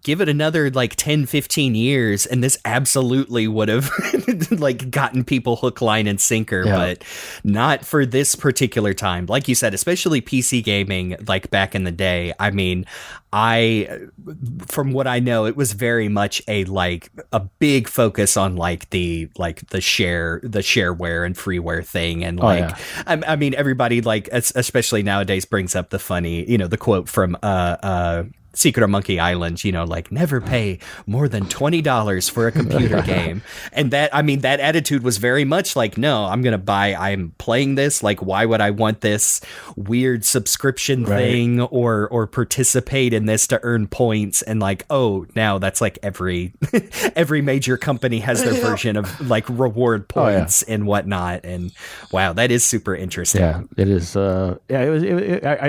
give it another like 10, 15 years and this absolutely would have like gotten people hook, line, and sinker, but not for this particular time. Like you said, especially PC gaming, like back in the day. I mean, from what I know, it was very much a big focus on like the shareware and freeware thing, and I mean, everybody, like, especially nowadays, brings up the funny, you know, the quote from Secret of Monkey Island, you know, like, never pay more than $20 for a computer game. And that, I mean, that attitude was very much like, no, I'm playing this. Like, why would I want this weird subscription thing or participate in this to earn points? And like, oh, now that's like every major company has their version of like reward points and whatnot. And wow, that is super interesting. Yeah, it is. I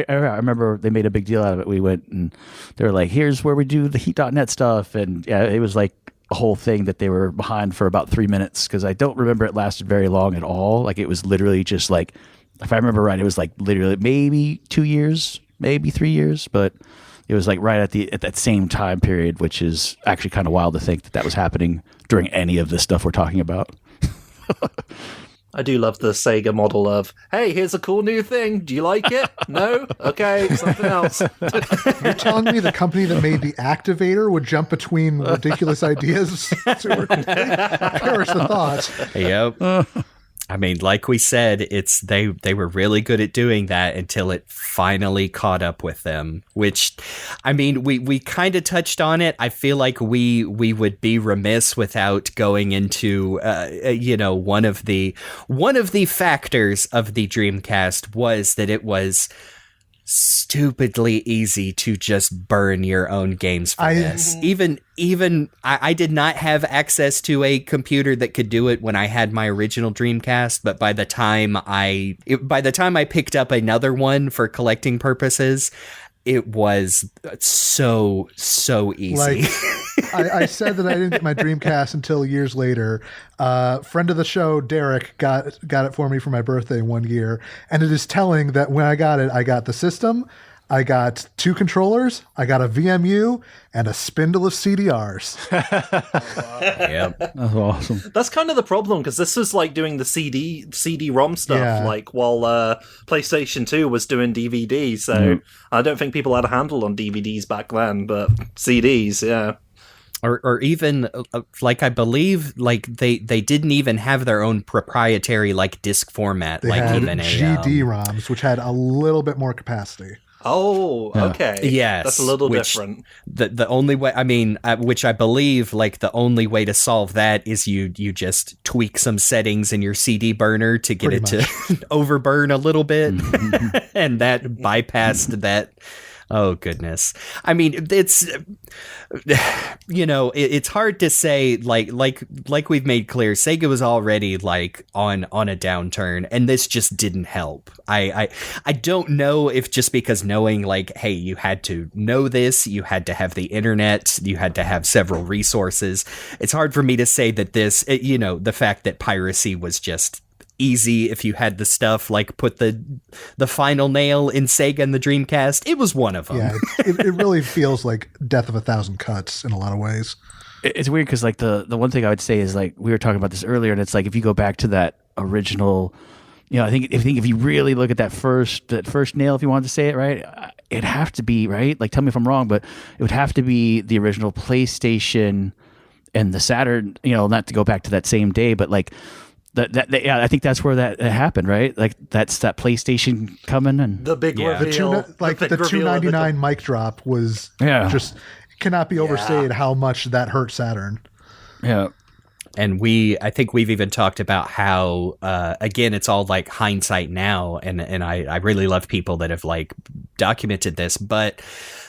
remember they made a big deal out of it. We went and they were like, here's where we do the Heat.net stuff. And yeah, it was like a whole thing that they were behind for about 3 minutes, because I don't remember it lasted very long at all. Like, it was literally just like, if I remember right, it was like literally maybe 2 years, maybe 3 years, but it was like right at that same time period, which is actually kind of wild to think that was happening during any of the stuff we're talking about. I do love the Sega model of, hey, here's a cool new thing. Do you like it? No? Okay, something else. You're telling me the company that made the Activator would jump between ridiculous ideas super quickly? Perish the thought. Yep. I mean, like we said, it's they were really good at doing that until it finally caught up with them. Which, I mean, we kind of touched on it. I feel like we would be remiss without going into one of the factors of the Dreamcast was that it was stupidly easy to just burn your own games for this. Even I did not have access to a computer that could do it when I had my original Dreamcast, but by the time I picked up another one for collecting purposes, it was so easy. Like, I said that I didn't get my Dreamcast until years later. Friend of the show, Derek, got it for me for my birthday one year. And it is telling that when I got it, I got the system, I got 2 controllers, I got a VMU, and a spindle of CDRs. Yep. That's awesome. That's kind of the problem, because this was like doing the CD-ROM stuff, like while PlayStation 2 was doing DVD. So I don't think people had a handle on DVDs back then, but CDs, yeah. Or even like I believe like they didn't even have their own proprietary like disc format. They like had even GD-ROMs, which had a little bit more capacity. Oh, okay. Yes, that's a little different. The only way, I mean, which I believe, like the only way to solve that is you just tweak some settings in your CD burner to get it to overburn a little bit, and that bypassed that. Oh goodness! I mean, it's it's hard to say. Like we've made clear, Sega was already like on a downturn, and this just didn't help. I don't know if just because knowing like, hey, you had to know this, you had to have the internet, you had to have several resources. It's hard for me to say that this, the fact that piracy was just easy if you had the stuff, like put the final nail in Sega and the Dreamcast. It was one of them. Yeah, it really feels like Death of a Thousand Cuts in a lot of ways. It's weird because like the one thing I would say is like we were talking about this earlier, and it's like if you go back to that original, I think if you really look at that first nail, if you wanted to say it right, it'd have to be right. Like tell me if I'm wrong, but it would have to be the original PlayStation and the Saturn. Not to go back to that same day, but like. I think that's where that happened, right? Like that's that PlayStation coming and the big reveal, the $2.99 mic drop was just cannot be overstated how much that hurt Saturn. Yeah. And I think we've even talked about how, again, it's all like hindsight now. And I really love people that have like documented this, but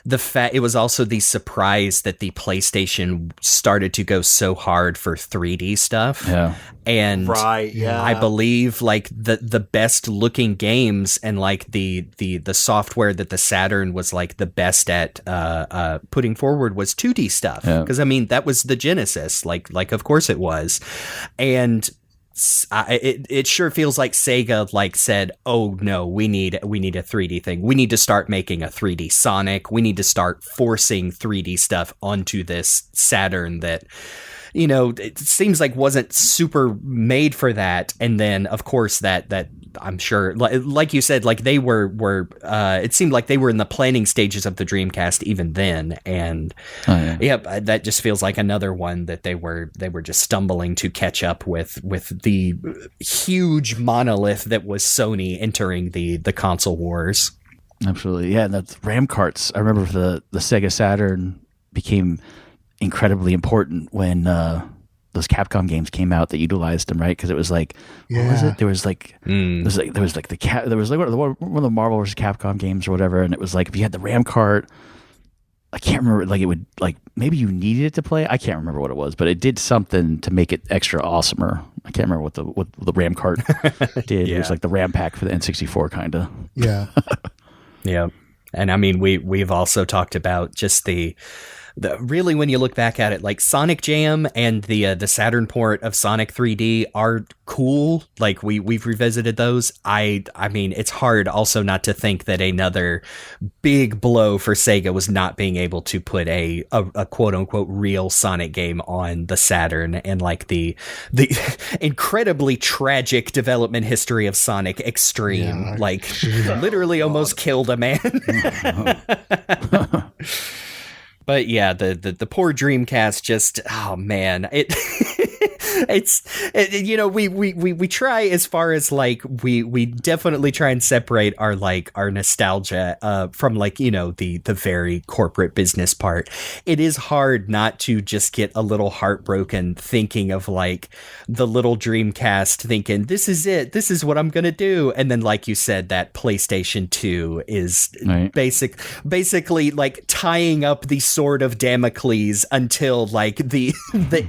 it was also the surprise that the PlayStation started to go so hard for 3D stuff. Yeah. And I believe like the best looking games and like the software that the Saturn was like the best at putting forward was 2D stuff. Because I mean, that was the Genesis, like of course it was. And it sure feels like Sega like said, oh no, we need a 3D thing. We need to start making a 3D Sonic. We need to start forcing 3D stuff onto this Saturn that, it seems like wasn't super made for that. And then of course that I'm sure, like you said, like they were it seemed like they were in the planning stages of the Dreamcast even then. And that just feels like another one that they were just stumbling to catch up with the huge monolith that was Sony entering the console wars. Absolutely. Yeah. And the RAM carts, I remember the Sega Saturn became incredibly important when those Capcom games came out that utilized them, right? Because it was like, what was it? There was like, there was like one of the Marvel vs. Capcom games or whatever, and it was like if you had the RAM cart, I can't remember. Like it would like maybe you needed it to play. I can't remember what it was, but it did something to make it extra awesomer. I can't remember what the RAM cart did. It was like the RAM pack for the N64, kind of. Yeah. Yeah, and I mean we've also talked about just the really, when you look back at it, like Sonic Jam and the Saturn port of Sonic 3D are cool. Like we've revisited those. I mean, it's hard also not to think that another big blow for Sega was not being able to put a quote unquote real Sonic game on the Saturn, and like the incredibly tragic development history of Sonic Extreme, literally almost killed a man. But yeah, the poor Dreamcast just, oh man, we try as far as like we definitely try and separate our nostalgia from like, the very corporate business part. It is hard not to just get a little heartbroken thinking of like the little Dreamcast thinking, this is it, this is what I'm gonna do, and then like you said, that PlayStation 2 is right. basically like tying up the sword of Damocles until like the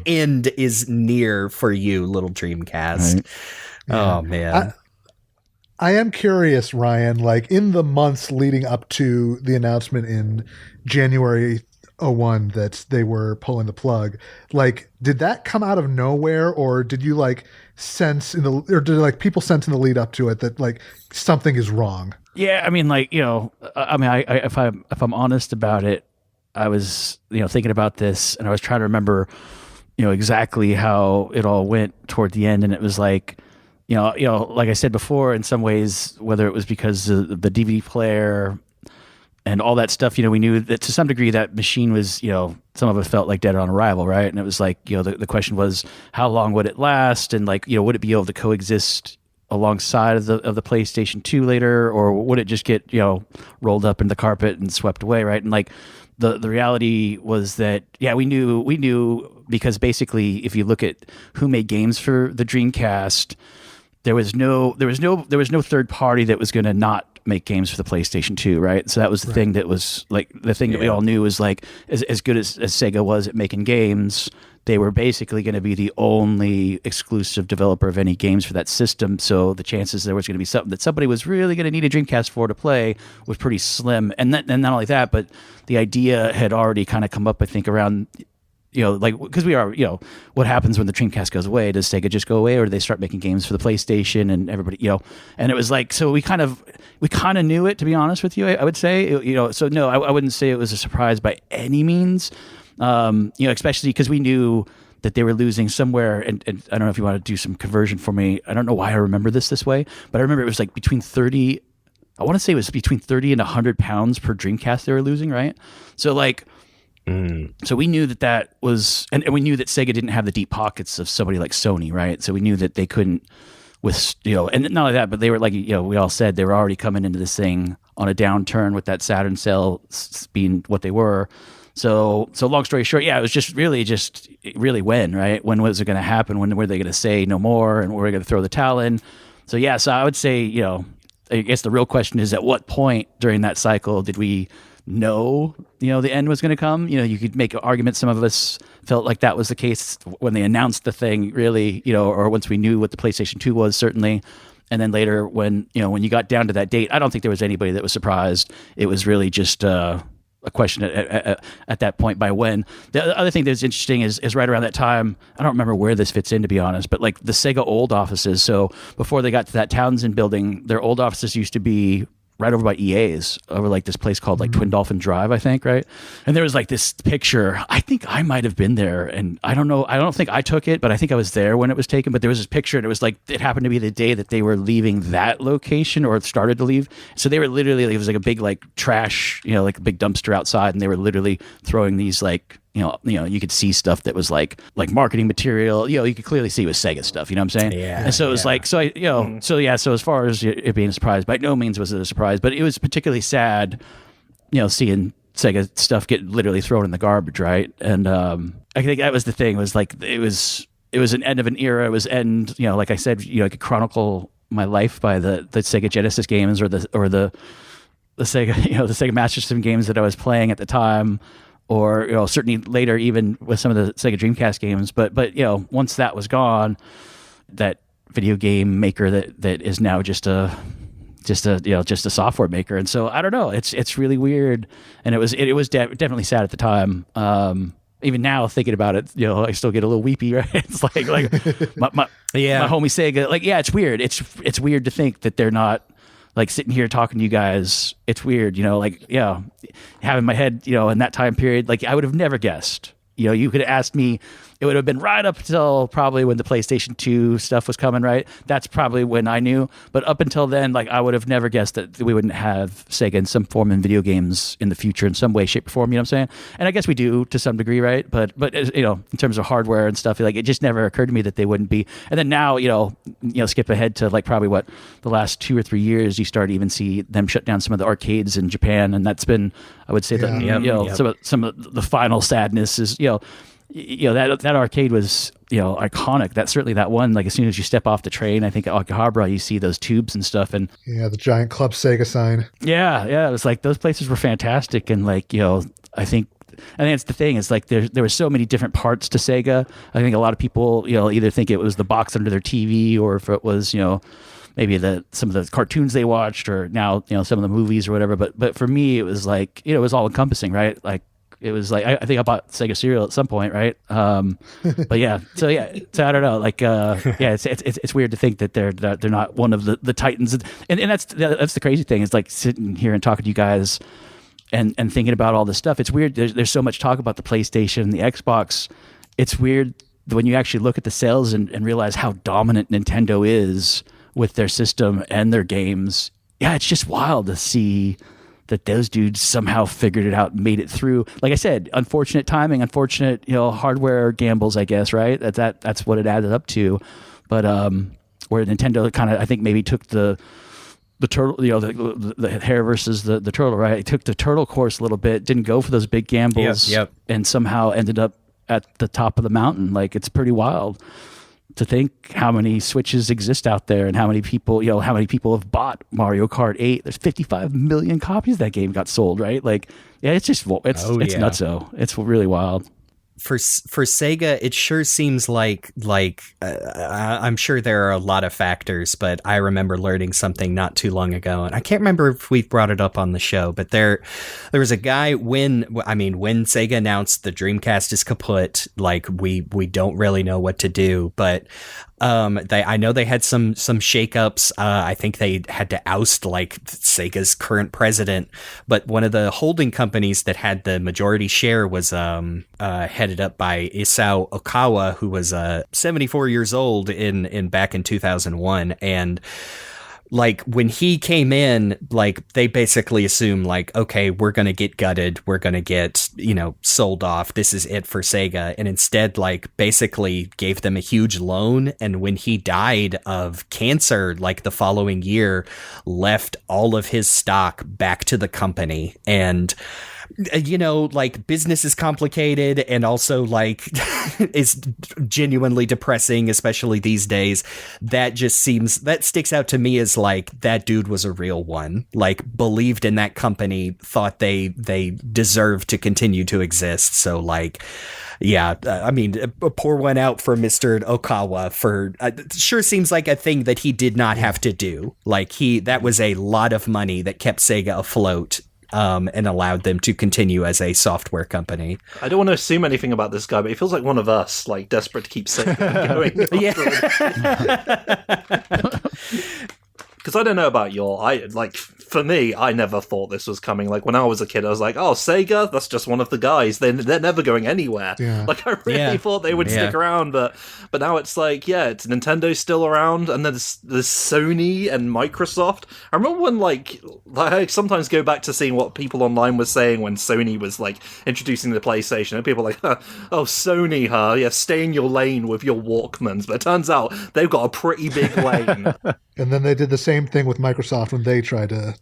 end is near for you, little Dreamcast. Right. Oh man. I am curious, Ryan, like in the months leading up to the announcement in January 01 that they were pulling the plug, like did that come out of nowhere, or did you like sense did like people sense in the lead up to it that like something is wrong? Yeah, I mean, like, if I'm honest about it, I was, thinking about this, and I was trying to remember, exactly how it all went toward the end, and it was like, like I said before, in some ways, whether it was because of the DVD player and all that stuff, we knew that to some degree that machine was, some of it felt like dead on arrival, right? And it was like, the question was, how long would it last, and like, would it be able to coexist alongside of the PlayStation 2 later, or would it just get rolled up in the carpet and swept away, right? And like the reality was that we knew because basically if you look at who made games for the Dreamcast, there was no third party that was going to not make games for the PlayStation 2, right? So that was the thing that was like the thing that we all knew was like as good as Sega was at making games, they were basically going to be the only exclusive developer of any games for that system. So the chances there was going to be something that somebody was really going to need a Dreamcast for to play was pretty slim. And not only that, but the idea had already kind of come up, I think, around, like, because we are, what happens when the Dreamcast goes away? Does Sega just go away, or do they start making games for the PlayStation and everybody, and it was like, so we kind of knew it, to be honest with you, I would say, so no, I wouldn't say it was a surprise by any means. Especially because we knew that they were losing somewhere, and I don't know if you want to do some conversion for me. I don't know why I remember this way, but I remember it was like between 30 and 100 pounds per Dreamcast they were losing, right? So like, so we knew that was, and we knew that Sega didn't have the deep pockets of somebody like Sony, right? So we knew that they couldn't and not only that, but they were like, we all said they were already coming into this thing on a downturn with that Saturn sales being what they were. So long story short, it was just really when, right? When was it going to happen? When were they going to say no more, and were they going to throw the towel in? So I would say, I guess the real question is, at what point during that cycle did we know, the end was going to come? You could make an argument. Some of us felt like that was the case when they announced the thing, really, or once we knew what the PlayStation 2 was, certainly. And then later when you got down to that date, I don't think there was anybody that was surprised. It was really just, a question at that point by when. The other thing that's interesting is right around that time, I don't remember where this fits in, to be honest, but like the Sega old offices. So before they got to that Townsend building, their old offices used to be right over by EA's, over like this place called like Twin Dolphin Drive, I think, right? And there was like this picture. I think I might have been there, and I don't know. I don't think I took it, but I think I was there when it was taken. But there was this picture, and it was like, it happened to be the day that they were leaving that location, or started to leave. So they were literally, it was like a big like trash, like a big dumpster outside, and they were literally throwing these like, you could see stuff that was like marketing material. You could clearly see it was Sega stuff. You know what I'm saying? Yeah. And so it was like, so as far as it being a surprise, by no means was it a surprise, but it was particularly sad, seeing Sega stuff get literally thrown in the garbage, right? And I think that was the thing. Was like it was an end of an era. It was end. Like I said, I could chronicle my life by the Sega Genesis games or the Sega the Sega Master System games that I was playing at the time. Or certainly later, even with some of the Sega Dreamcast games, but once that was gone, that video game maker that is now just a software maker, and so I don't know. It's really weird, and it was definitely sad at the time. Even now, thinking about it, I still get a little weepy. Right? It's like my homie Sega. Like, it's weird. It's weird to think that they're not. Like sitting here talking to you guys, it's weird, having my head, in that time period, like I would have never guessed. You could have asked me it would have been right up until probably when the PlayStation 2 stuff was coming, right? That's probably when I knew. But up until then, like I would have never guessed that we wouldn't have Sega in some form in video games in the future in some way, shape, or form. You know what I'm saying? And I guess we do to some degree, right? But you know, in terms of hardware and stuff, like it just never occurred to me that they wouldn't be. And then now, you know, skip ahead to like probably what the last 2 or 3 years, you start to even see them shut down some of the arcades in Japan, and that's been, I would say, some of the final sadness is, you know, that arcade was, you know, iconic. That's certainly that one. Like as soon as you step off the train, I think at Akihabara, you see those tubes and stuff, and the giant Club Sega sign. Yeah, it was like those places were fantastic, and like, you know, I think it's the thing. It's like there were so many different parts to Sega. I think a lot of people, you know, either think it was the box under their TV, or if it was, you know, maybe some of the cartoons they watched, or now, you know, some of the movies or whatever. But for me, it was like, you know, it was all encompassing, right? Like it was like I think I bought Sega cereal at some point, right? But yeah, so I don't know. Like it's weird to think that they're not one of the titans, and that's the crazy thing. Is like sitting here and talking to you guys and thinking about all this stuff. It's weird. There's so much talk about the PlayStation and the Xbox. It's weird when you actually look at the sales and realize how dominant Nintendo is with their system and their games. Yeah, it's just wild to see that those dudes somehow figured it out and made it through. Like I said, unfortunate timing, unfortunate, you know, hardware gambles, I guess, right? That's what it added up to. But where Nintendo kind of, I think, maybe took the turtle, you know, the hare versus the turtle, right? It took the turtle course a little bit, didn't go for those big gambles, and somehow ended up at the top of the mountain. Like, it's pretty wild to think how many Switches exist out there and how many people have bought Mario Kart 8. There's 55 million copies that game got sold, right? Like, yeah, it's just, it's nutso. It's really wild. For Sega, it sure seems like I'm sure there are a lot of factors, but I remember learning something not too long ago, and I can't remember if we brought it up on the show, but there was a guy when Sega announced the Dreamcast is kaput, like we don't really know what to do, but I know they had some shakeups. I think they had to oust like Sega's current president, but one of the holding companies that had the majority share was headed up by Isao Okawa, who was 74 years old back in 2001, and like when he came in, like they basically assumed like, okay, we're going to get gutted. We're going to get, you know, sold off. This is it for Sega. And instead, like basically gave them a huge loan. And when he died of cancer, like the following year, left all of his stock back to the company. And you know, like business is complicated and also like is genuinely depressing, especially these days. That sticks out to me as like that dude was a real one, like believed in that company, thought they deserved to continue to exist. So like, yeah, I mean, pour one out for Mr. Okawa for sure seems like a thing that he did not have to do. Like that was a lot of money that kept Sega afloat. And allowed them to continue as a software company. I don't want to assume anything about this guy, but he feels like one of us, like desperate to keep Sega going. Yeah. Because I don't know about for me, I never thought this was coming. Like when I was a kid, I was like, oh, Sega, that's just one of the guys. They're never going anywhere. Yeah. Like I really thought they would stick around, but now it's like, it's Nintendo's still around, and then there's Sony and Microsoft. I remember when I sometimes go back to seeing what people online were saying when Sony was like introducing the PlayStation, and people were like, oh, Sony, huh? Yeah, stay in your lane with your Walkmans. But it turns out they've got a pretty big lane. And then they did the same thing with Microsoft when they tried to,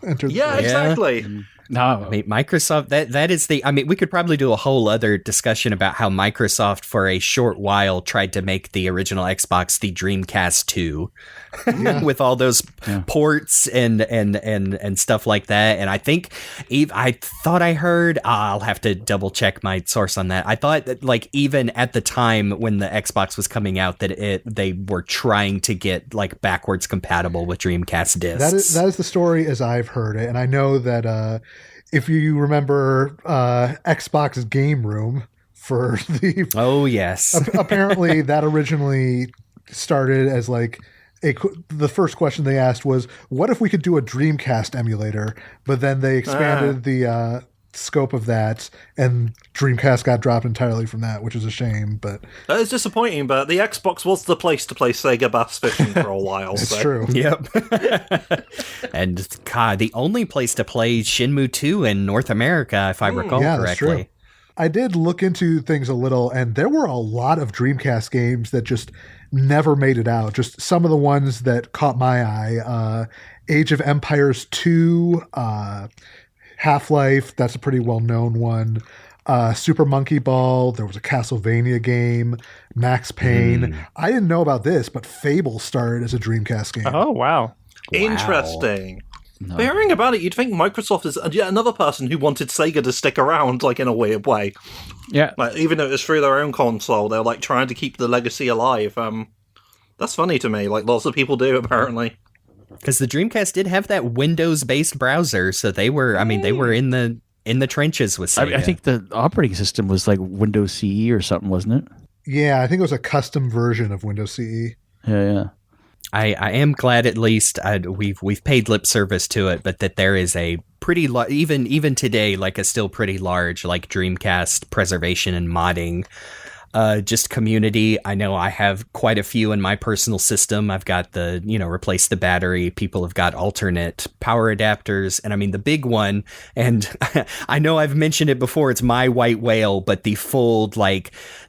enter. Yeah, exactly. No, I mean, Microsoft, that is we could probably do a whole other discussion about how Microsoft for a short while tried to make the original Xbox the Dreamcast 2 with all those ports and stuff like that. And I think I thought I heard, I'll have to double check my source on that. I thought that like even at the time when the Xbox was coming out that they were trying to get like backwards compatible with Dreamcast discs. That is the story as I've heard it. And I know that if you remember Xbox Game Room for the... Oh, yes. Apparently that originally started as like... the first question they asked was, what if we could do a Dreamcast emulator? But then they expanded the scope of that, and Dreamcast got dropped entirely from that, which is a shame. But That is disappointing, but the Xbox was the place to play Sega Bass Fishing for a while. it's so. true. Yep. And God, the only place to play Shenmue 2 in North America, if I recall Yeah, that's correctly. true. I did look into things a little, and there were a lot of Dreamcast games that just never made it out. Just some of the ones that caught my eye. Age of Empires 2, Half-Life, that's a pretty well-known one. Super Monkey Ball, there was a Castlevania game, Max Payne. I didn't know about this, but Fable started as a Dreamcast game. Oh, wow. Interesting. But hearing about it, you'd think Microsoft is yet another person who wanted Sega to stick around, like, in a weird way. Yeah. Like, even though it was through their own console, they're, like, trying to keep the legacy alive. That's funny to me, like, lots of people do, apparently. Because the Dreamcast did have that Windows-based browser, so they were, they were in the trenches with Sega. I think the operating system was like Windows CE or something, wasn't it? Yeah, I think it was a custom version of Windows CE. Yeah. I am glad at least we've paid lip service to it, but that there is a pretty even today, like a still pretty large like Dreamcast preservation and modding just community. I know I have quite a few in my personal system. I've got the, replace the battery. People have got alternate power adapters. And the big one, and I know I've mentioned it before, it's my white whale, but the full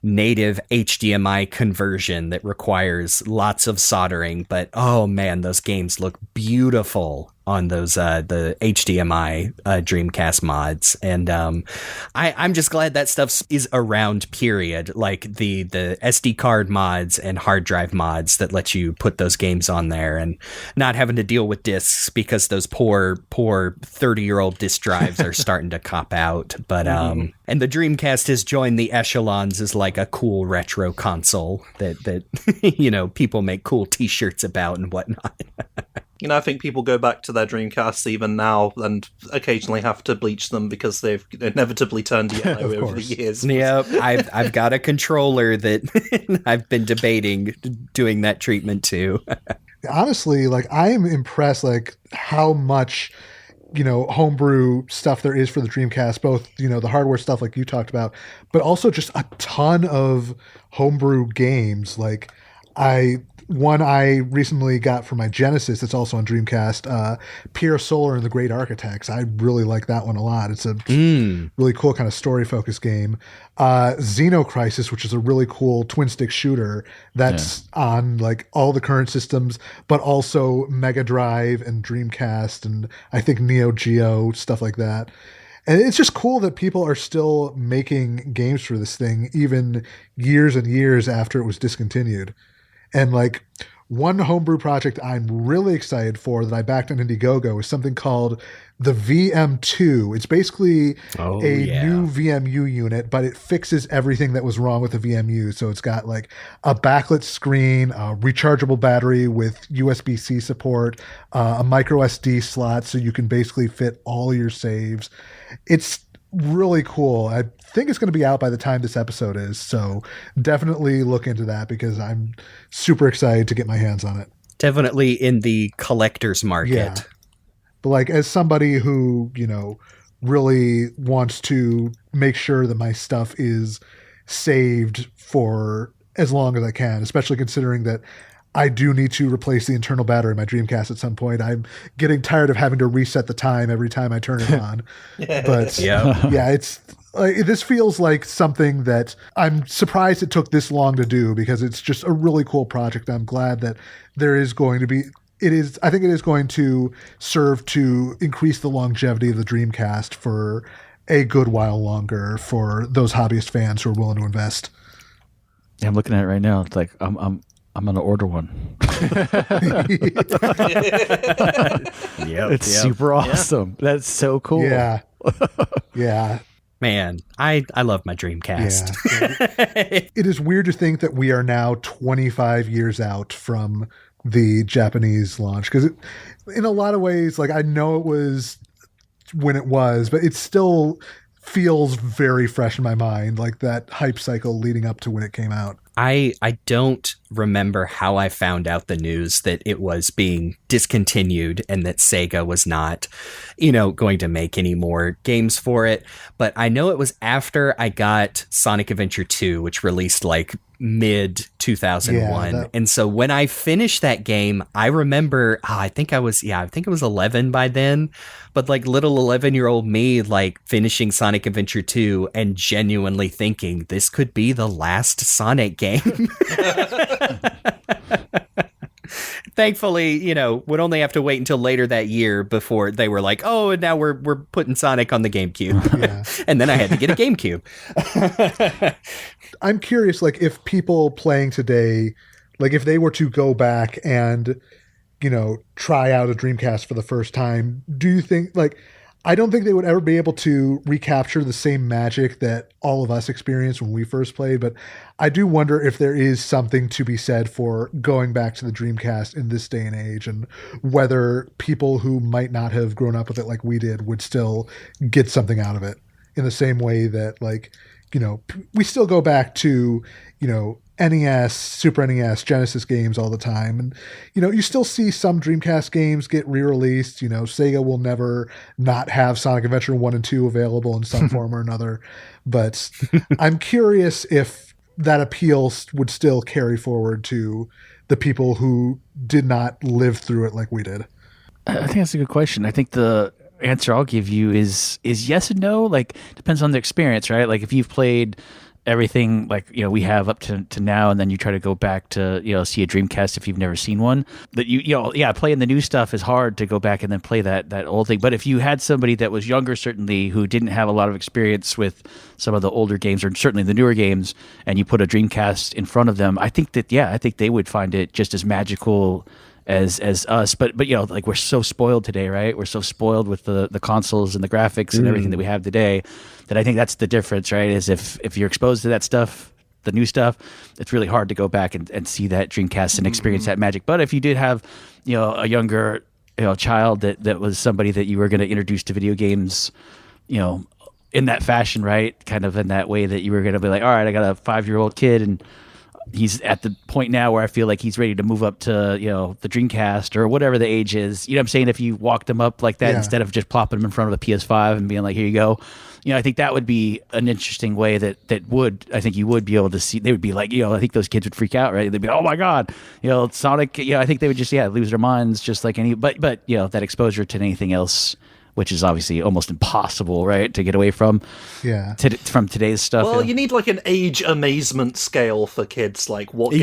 native HDMI conversion that requires lots of soldering. But oh man, those games look beautiful on those the HDMI Dreamcast mods, and I'm just glad that stuff is around. Period. Like the SD card mods and hard drive mods that let you put those games on there, and not having to deal with discs because those poor 30-year-old disc drives are starting to cop out. But and the Dreamcast has joined the echelons as like a cool retro console that people make cool T-shirts about and whatnot. I think people go back to their Dreamcasts even now and occasionally have to bleach them because they've inevitably turned yellow over the years. Yep, I've got a controller that I've been debating doing that treatment too. Honestly, I'm impressed how much homebrew stuff there is for the Dreamcast, both the hardware stuff like you talked about, but also just a ton of homebrew games. One I recently got for my Genesis that's also on Dreamcast, Pierre Solar and the Great Architects. I really like that one a lot. It's a really cool kind of story-focused game. Xenocrisis, which is a really cool twin-stick shooter that's on all the current systems, but also Mega Drive and Dreamcast and I think Neo Geo, stuff like that. And it's just cool that people are still making games for this thing, even years and years after it was discontinued. And one homebrew project I'm really excited for that I backed on Indiegogo is something called the VM2. It's basically new VMU unit, but it fixes everything that was wrong with the VMU. So it's got a backlit screen, a rechargeable battery with USB-C support, a micro SD slot so you can basically fit all your saves. It's really cool. I think it's going to be out by the time this episode is, so definitely look into that because I'm super excited to get my hands on it. Definitely in the collector's market. Yeah. But as somebody who, really wants to make sure that my stuff is saved for as long as I can, especially considering that I do need to replace the internal battery in my Dreamcast at some point. I'm getting tired of having to reset the time every time I turn it on. But it's this feels like something that I'm surprised it took this long to do because it's just a really cool project. I'm glad that there is going to be. I think it is going to serve to increase the longevity of the Dreamcast for a good while longer for those hobbyist fans who are willing to invest. Yeah, I'm looking at it right now. It's I'm going to order one. It's super awesome. Yeah. That's so cool. Yeah. Yeah. Man, I love my Dreamcast. Yeah. It is weird to think that we are now 25 years out from the Japanese launch because in a lot of ways, I know it was when it was, but it still feels very fresh in my mind, that hype cycle leading up to when it came out. I don't remember how I found out the news that it was being discontinued and that Sega was not, going to make any more games for it. But I know it was after I got Sonic Adventure 2, which released like mid 2001. And so when I finished that game, I remember, I think it was 11 by then, but like little 11-year-old me, like finishing Sonic Adventure 2 and genuinely thinking this could be the last Sonic game. Thankfully, would only have to wait until later that year before they were like, oh, and now we're putting Sonic on the GameCube. Yeah. And then I had to get a GameCube. I'm curious, like, if people playing today, like, if they were to go back and, try out a Dreamcast for the first time, do you think, like, I don't think they would ever be able to recapture the same magic that all of us experienced when we first played, but I do wonder if there is something to be said for going back to the Dreamcast in this day and age, and whether people who might not have grown up with it like we did would still get something out of it in the same way that, like, we still go back to, NES, Super NES, Genesis games all the time. And, you still see some Dreamcast games get re-released. Sega will never not have Sonic Adventure 1 and 2 available in some form or another. But I'm curious if that appeal would still carry forward to the people who did not live through it like we did. I think that's a good question. I think the answer I'll give you is yes and no. Like, depends on the experience, right? Like, if you've played everything like we have up to now, and then you try to go back to see a Dreamcast if you've never seen one, that playing the new stuff is hard to go back and then play that old thing. But if you had somebody that was younger, certainly, who didn't have a lot of experience with some of the older games, or certainly the newer games, and you put a Dreamcast in front of them, I think they would find it just as magical as us. But like, we're so spoiled today, right? We're so spoiled with the consoles and the graphics and everything that we have today, that I think that's the difference, right? Is if you're exposed to that stuff, the new stuff, it's really hard to go back and see that Dreamcast and experience that magic. But if you did have a younger child that was somebody that you were going to introduce to video games in that fashion, right? Kind of in that way that you were going to be like, all right, I got a 5-year-old kid, and he's at the point now where I feel like he's ready to move up to, the Dreamcast or whatever the age is. You know what I'm saying? If you walked him up like that, instead of just plopping him in front of a PS5 and being like, here you go. I think that would be an interesting way that I think you would be able to see. They would be like, I think those kids would freak out, right? They'd be, oh my God, Sonic. I think they would just, lose their minds just like any, but that exposure to anything else, which is obviously almost impossible, right, to get away from. From today's stuff. Well, you need like an age amazement scale for kids. Like, what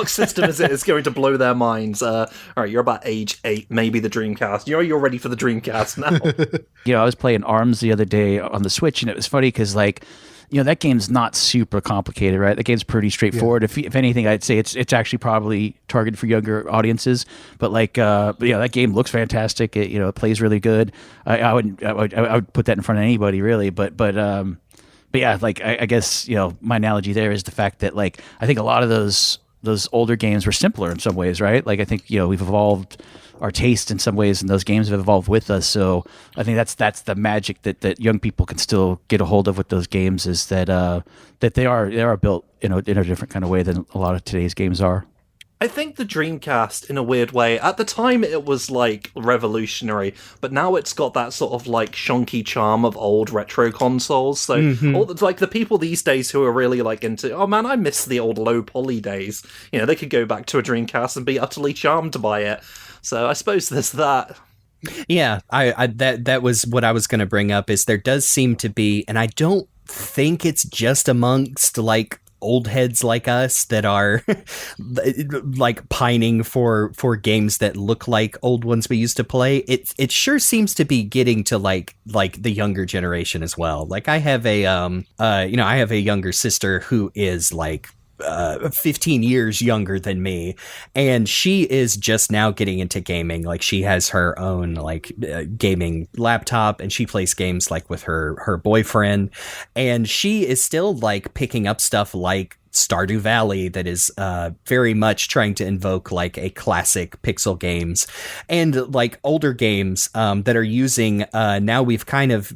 system is it is going to blow their minds? All right, you're about age 8, maybe the Dreamcast. You're ready for the Dreamcast now. I was playing ARMS the other day on the Switch, and it was funny because, like, that game's not super complicated, right? The game's pretty straightforward. If anything, I'd say it's actually probably targeted for younger audiences. But that game looks fantastic. It plays really good. I would put that in front of anybody, really. But yeah, like, I guess my analogy there is the fact that, like, I think a lot of those older games were simpler in some ways, right? Like, I think we've evolved our taste in some ways, and those games have evolved with us. So I think that's the magic that young people can still get a hold of with those games, is that they are built in a different kind of way than a lot of today's games are. I think the Dreamcast, in a weird way, at the time it was, like, revolutionary, but now it's got that sort of, like, shonky charm of old retro consoles. So, like, the people these days who are really, like, into, oh man, I miss the old low poly days, they could go back to a Dreamcast and be utterly charmed by it. So I suppose there's that. Yeah, that was what I was going to bring up, is there does seem to be, and I don't think it's just amongst, like, old heads like us that are like pining for games that look like old ones we used to play. It sure seems to be getting to like the younger generation as well. Like, I have a I have a younger sister who is like 15 years younger than me, and she is just now getting into gaming. Like, she has her own like gaming laptop, and she plays games like with her boyfriend, and she is still like picking up stuff like Stardew Valley that is very much trying to invoke like a classic pixel games, and like older games that are using now we've kind of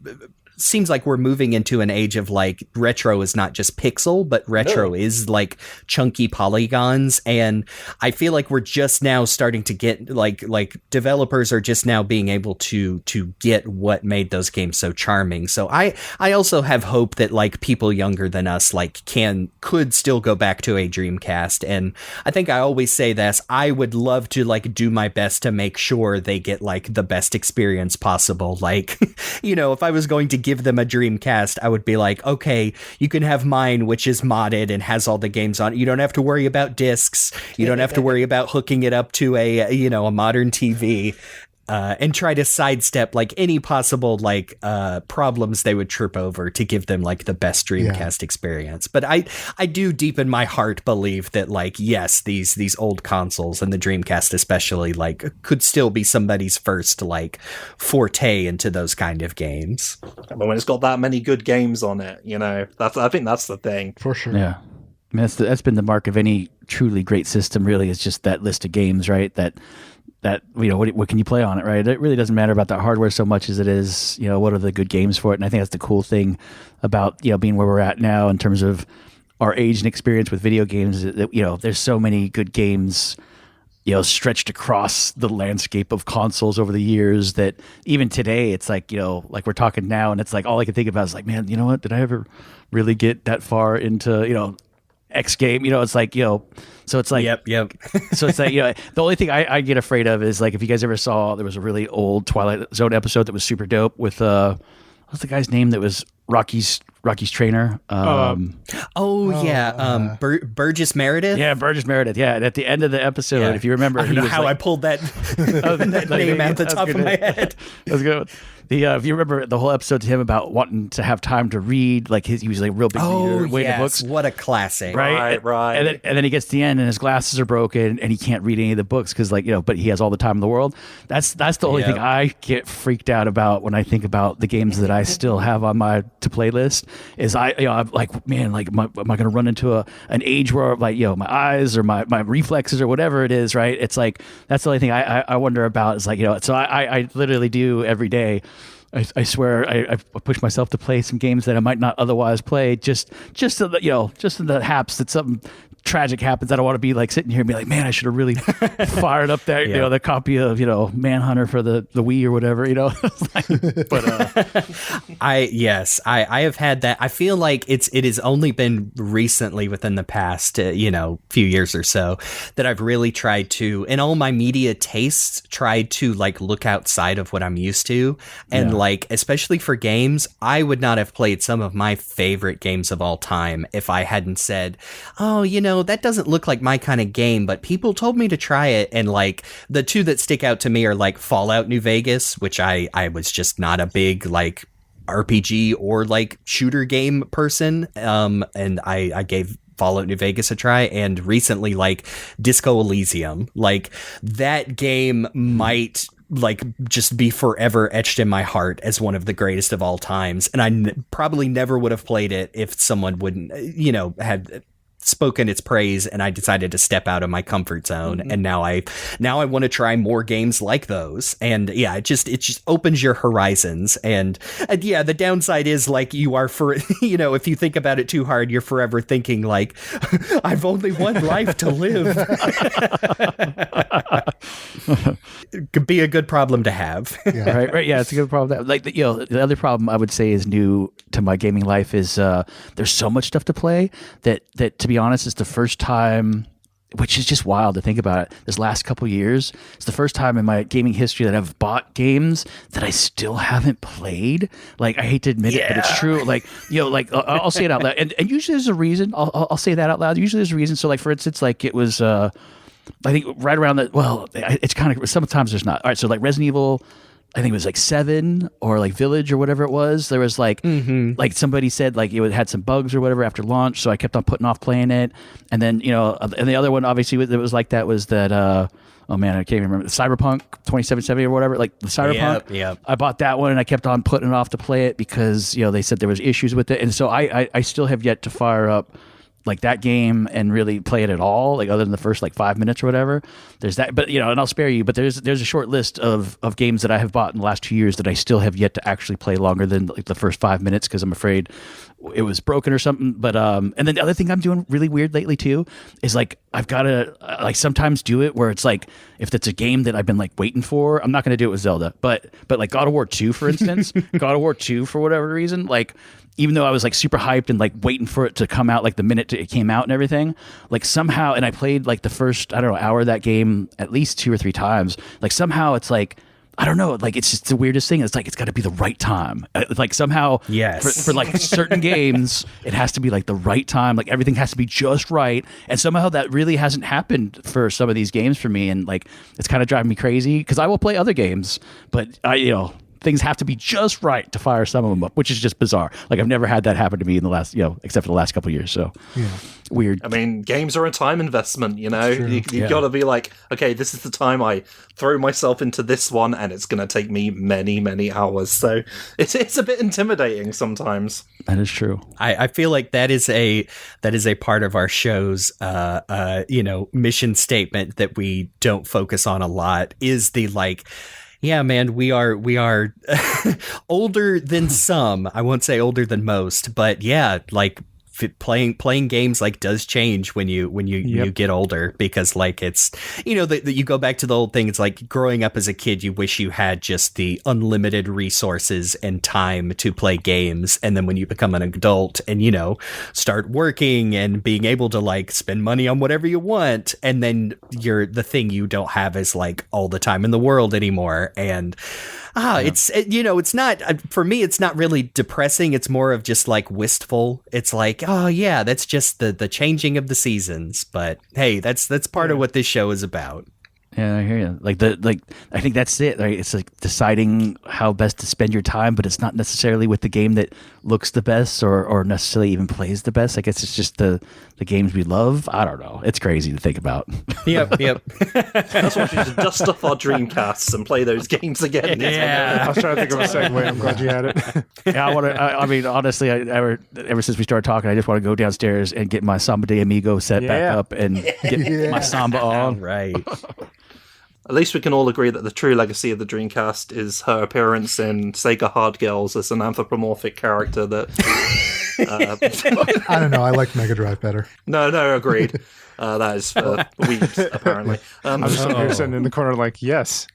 seems like we're moving into an age of like retro is not just pixel, but retro is like chunky polygons. And I feel like we're just now starting to get like developers are just now being able to get what made those games so charming. So I also have hope that like people younger than us like could still go back to a Dreamcast. And I think I always say this, I would love to like do my best to make sure they get like the best experience possible. Like, you know, if I was going to give them a Dreamcast, I would be like, okay, you can have mine, which is modded and has all the games on it. You don't have to worry about discs. You don't have to worry about hooking it up to a modern TV. And try to sidestep like any possible like problems they would trip over to give them like the best Dreamcast experience. But I do deep in my heart believe that like, yes, these old consoles and the Dreamcast especially like could still be somebody's first like forte into those kind of games. But when it's got that many good games on it, you know, I think that's the thing. For sure. Yeah. I mean, that's been the mark of any truly great system, really, is just that list of games, right? That you know, what can you play on it, right? It really doesn't matter about the hardware so much as it is, you know, what are the good games for it. And I think that's the cool thing about, you know, being where we're at now in terms of our age and experience with video games, that, you know, there's so many good games, you know, stretched across the landscape of consoles over the years that even today it's like, you know, like we're talking now and it's like all I can think about is like, man, you know what, did I ever really get that far into, you know, X game, you know, it's like, you know, so it's like, yep. So it's like, you know, the only thing I get afraid of is like, if you guys ever saw, there was a really old Twilight Zone episode that was super dope with, what's the guy's name that was Rocky's trainer? Burgess Meredith. Yeah, Burgess Meredith. Yeah, and at the end of the episode, if you remember, I don't know how like, I pulled that, that name at the top of my head. That was good. If you remember the whole episode to him about wanting to have time to read, like he was like a real big reader, way to books. What a classic! Right. And then he gets to the end and his glasses are broken and he can't read any of the books because, like, you know, but he has all the time in the world. That's the only thing I get freaked out about when I think about the games that I still have on my to play list. Is I'm like, man, like, am I going to run into an age where, like, you know, my eyes or my reflexes or whatever it is, right? It's like that's the only thing I wonder about. Is like, you know, so I literally do every day. I swear I push myself to play some games that I might not otherwise play, just so that, you know, just in the haps that something tragic happens. I don't want to be like sitting here and be like, man, I should have really fired up that, you know, the copy of, you know, Manhunter for the Wii or whatever, you know. But I have had that. I feel like it has only been recently within the past, few years or so that I've really tried to, in all my media tastes, tried to like look outside of what I'm used to. And like, especially for games, I would not have played some of my favorite games of all time if I hadn't said, oh, you know, that doesn't look like my kind of game, but people told me to try it. And like the two that stick out to me are like Fallout New Vegas, which I was just not a big like RPG or like shooter game person. And I gave Fallout New Vegas a try, and recently like Disco Elysium, like that game might like just be forever etched in my heart as one of the greatest of all times. And I probably never would have played it if someone wouldn't, had spoken its praise, and I decided to step out of my comfort zone. Mm-hmm. And now I want to try more games like those. And yeah, it just opens your horizons. And the downside is like you are if you think about it too hard, you're forever thinking like, I've only one life to live. It could be a good problem to have. Yeah. Right. Yeah, it's a good problem. Like, the other problem I would say is new to my gaming life is there's so much stuff to play that to be honest, it's the first time, which is just wild to think about it. This last couple years, it's the first time in my gaming history that I've bought games that I still haven't played. Like, I hate to admit it, but it's true. Like, I'll say it out loud, and usually there's a reason. I'll say that out loud. Usually there's a reason. So, like, for instance, like it was, I think right around that. Well, it's kind of sometimes there's not. All right, so like Resident Evil, I think it was like 7 or like Village or whatever it was. There was like, like somebody said like it had some bugs or whatever after launch. So I kept on putting off playing it. And then, and the other one obviously that was like that was that, oh man, I can't even remember, Cyberpunk 2077 or whatever, like the Cyberpunk. Yep. I bought that one and I kept on putting it off to play it because, they said there was issues with it. And so I still have yet to fire up like that game and really play it at all, like other than the first like 5 minutes or whatever. There's that, but and I'll spare you. But there's a short list of games that I have bought in the last 2 years that I still have yet to actually play longer than like the first 5 minutes because I'm afraid it was broken or something. But and then the other thing I'm doing really weird lately too is like I've got to like sometimes do it where it's like if it's a game that I've been like waiting for, I'm not going to do it with Zelda, but like God of War 2 for instance, God of War 2 for whatever reason, like. Even though I was like super hyped and like waiting for it to come out like the minute it came out and everything, like somehow, and I played like the first, I don't know, hour of that game at least 2 or 3 times, like somehow it's like, I don't know, like it's just the weirdest thing. It's like, it's got to be the right time. Like somehow yes. for like certain games, it has to be like the right time. Like everything has to be just right. And somehow that really hasn't happened for some of these games for me. And like, it's kind of driving me crazy because I will play other games, but things have to be just right to fire some of them up, which is just bizarre. Like I've never had that happen to me in the last, except for the last couple of years. So weird. I mean, games are a time investment, you got to be like, okay, this is the time I throw myself into this one and it's going to take me many, many hours. So it's a bit intimidating sometimes. That is true. I feel like that is a part of our show's, mission statement that we don't focus on a lot is the like, yeah, man, we are older than some. I won't say older than most, but yeah, like playing games like does change when you get older because like it's you go back to the old thing. It's like growing up as a kid, you wish you had just the unlimited resources and time to play games, and then when you become an adult and start working and being able to like spend money on whatever you want, and then the thing you don't have is like all the time in the world anymore. And it's not, for me, it's not really depressing. It's more of just like wistful. It's like, oh yeah, that's just the changing of the seasons. But hey, that's part of what this show is about. Yeah, I hear you. I think that's it. Right? It's like deciding how best to spend your time, but it's not necessarily with the game that looks the best or necessarily even plays the best. I guess it's just the games we love. I don't know. It's crazy to think about. Yep. That's why we should dust off our Dreamcasts and play those games again. Yeah. I was trying to think of a segue. I'm glad you had it. Yeah, I mean, honestly, ever since we started talking, I just want to go downstairs and get my Samba de Amigo set back up and get my Samba on. Right. At least we can all agree that the true legacy of the Dreamcast is her appearance in Sega Hard Girls as an anthropomorphic character that... I don't know. I like Mega Drive better. No, agreed. That is for weebs, apparently. I'm just sitting in the corner like, yes.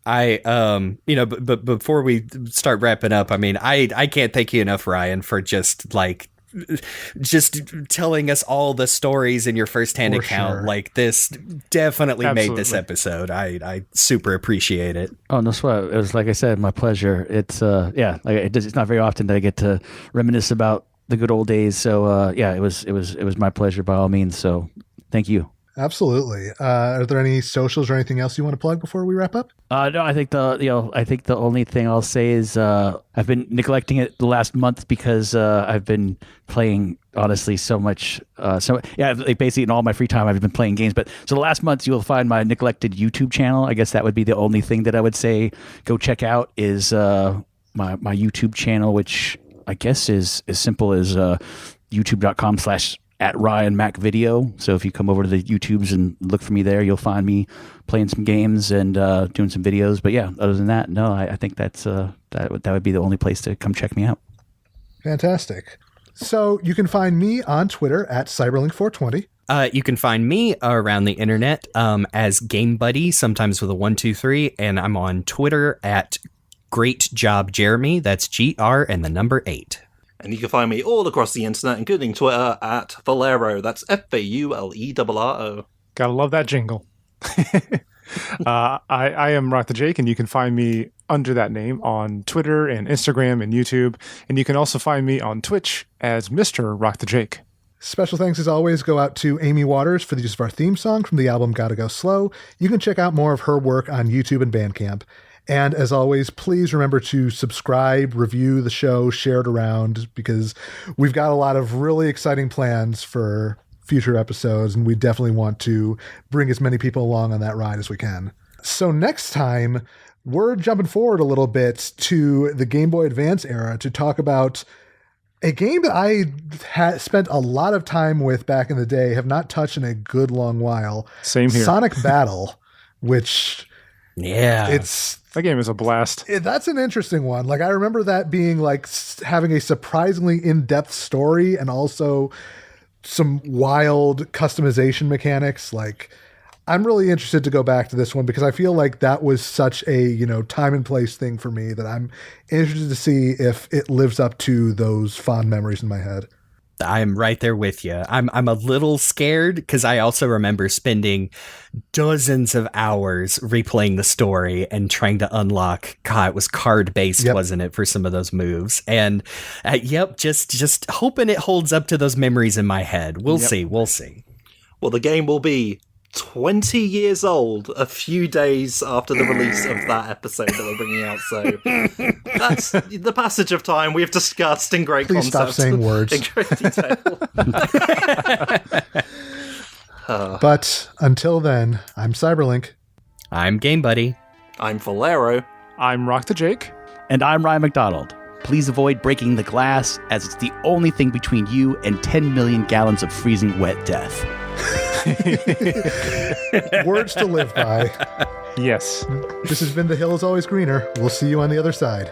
But before we start wrapping up, I mean, I can't thank you enough, Ryan, for just telling us all the stories in your firsthand account. Sure. Like this definitely made this episode. I super appreciate it. Oh, no sweat. It was, like I said, my pleasure. It's it's not very often that I get to reminisce about the good old days. So it was my pleasure by all means. So thank you. Absolutely. Are there any socials or anything else you want to plug before we wrap up? No, I think the only thing I'll say is I've been neglecting it the last month because I've been playing honestly so much. Basically in all my free time I've been playing games. But so the last month you'll find my neglected YouTube channel. I guess that would be the only thing that I would say go check out is my YouTube channel, which I guess is as simple as youtube.com/ at Ryan Mac Video. So if you come over to the YouTubes and look for me there, you'll find me playing some games and doing some videos. But yeah, other than that, no, I think that would be the only place to come check me out. Fantastic. So you can find me on Twitter at CyberLink420. You can find me around the internet as GameBuddy, sometimes with a 123, and I'm on Twitter at Great Job Jeremy. That's GR and the number 8. And you can find me all across the internet, including Twitter, at Faulerro. That's FAULERRO. Gotta love that jingle. I am RockTheJake, and you can find me under that name on Twitter and Instagram and YouTube. And you can also find me on Twitch as Mr. RockTheJake. Special thanks, as always, go out to Amy Waters for the use of our theme song from the album Gotta Go Slow. You can check out more of her work on YouTube and Bandcamp. And as always, please remember to subscribe, review the show, share it around, because we've got a lot of really exciting plans for future episodes, and we definitely want to bring as many people along on that ride as we can. So next time, we're jumping forward a little bit to the Game Boy Advance era to talk about A game that I had spent a lot of time with back in the day, have not touched in a good long while. Same here. Sonic Battle, which it's that game is a blast. that's an interesting one. Like I remember that being like having a surprisingly in-depth story and also some wild customization mechanics. Like I'm really interested to go back to this one because I feel like that was such a, time and place thing for me that I'm interested to see if it lives up to those fond memories in my head. I'm right there with you. I'm a little scared because I also remember spending dozens of hours replaying the story and trying to unlock. God, it was card based, wasn't it, for some of those moves? And just hoping it holds up to those memories in my head. We'll see. Well, the game will be 20 years old a few days after the release of that episode that we're bringing out, so that's the passage of time we've discussed in great Please concept. stop saying words. In great detail. But until then, I'm CyberLink. I'm GameBuddy. I'm Faulerro. I'm RockTheJake. And I'm Ryan MacDonald. Please avoid breaking the glass, as it's the only thing between you and 10 million gallons of freezing wet death. Words to live by. Yes. This has been The Hill is Always Greener. We'll see you on the other side.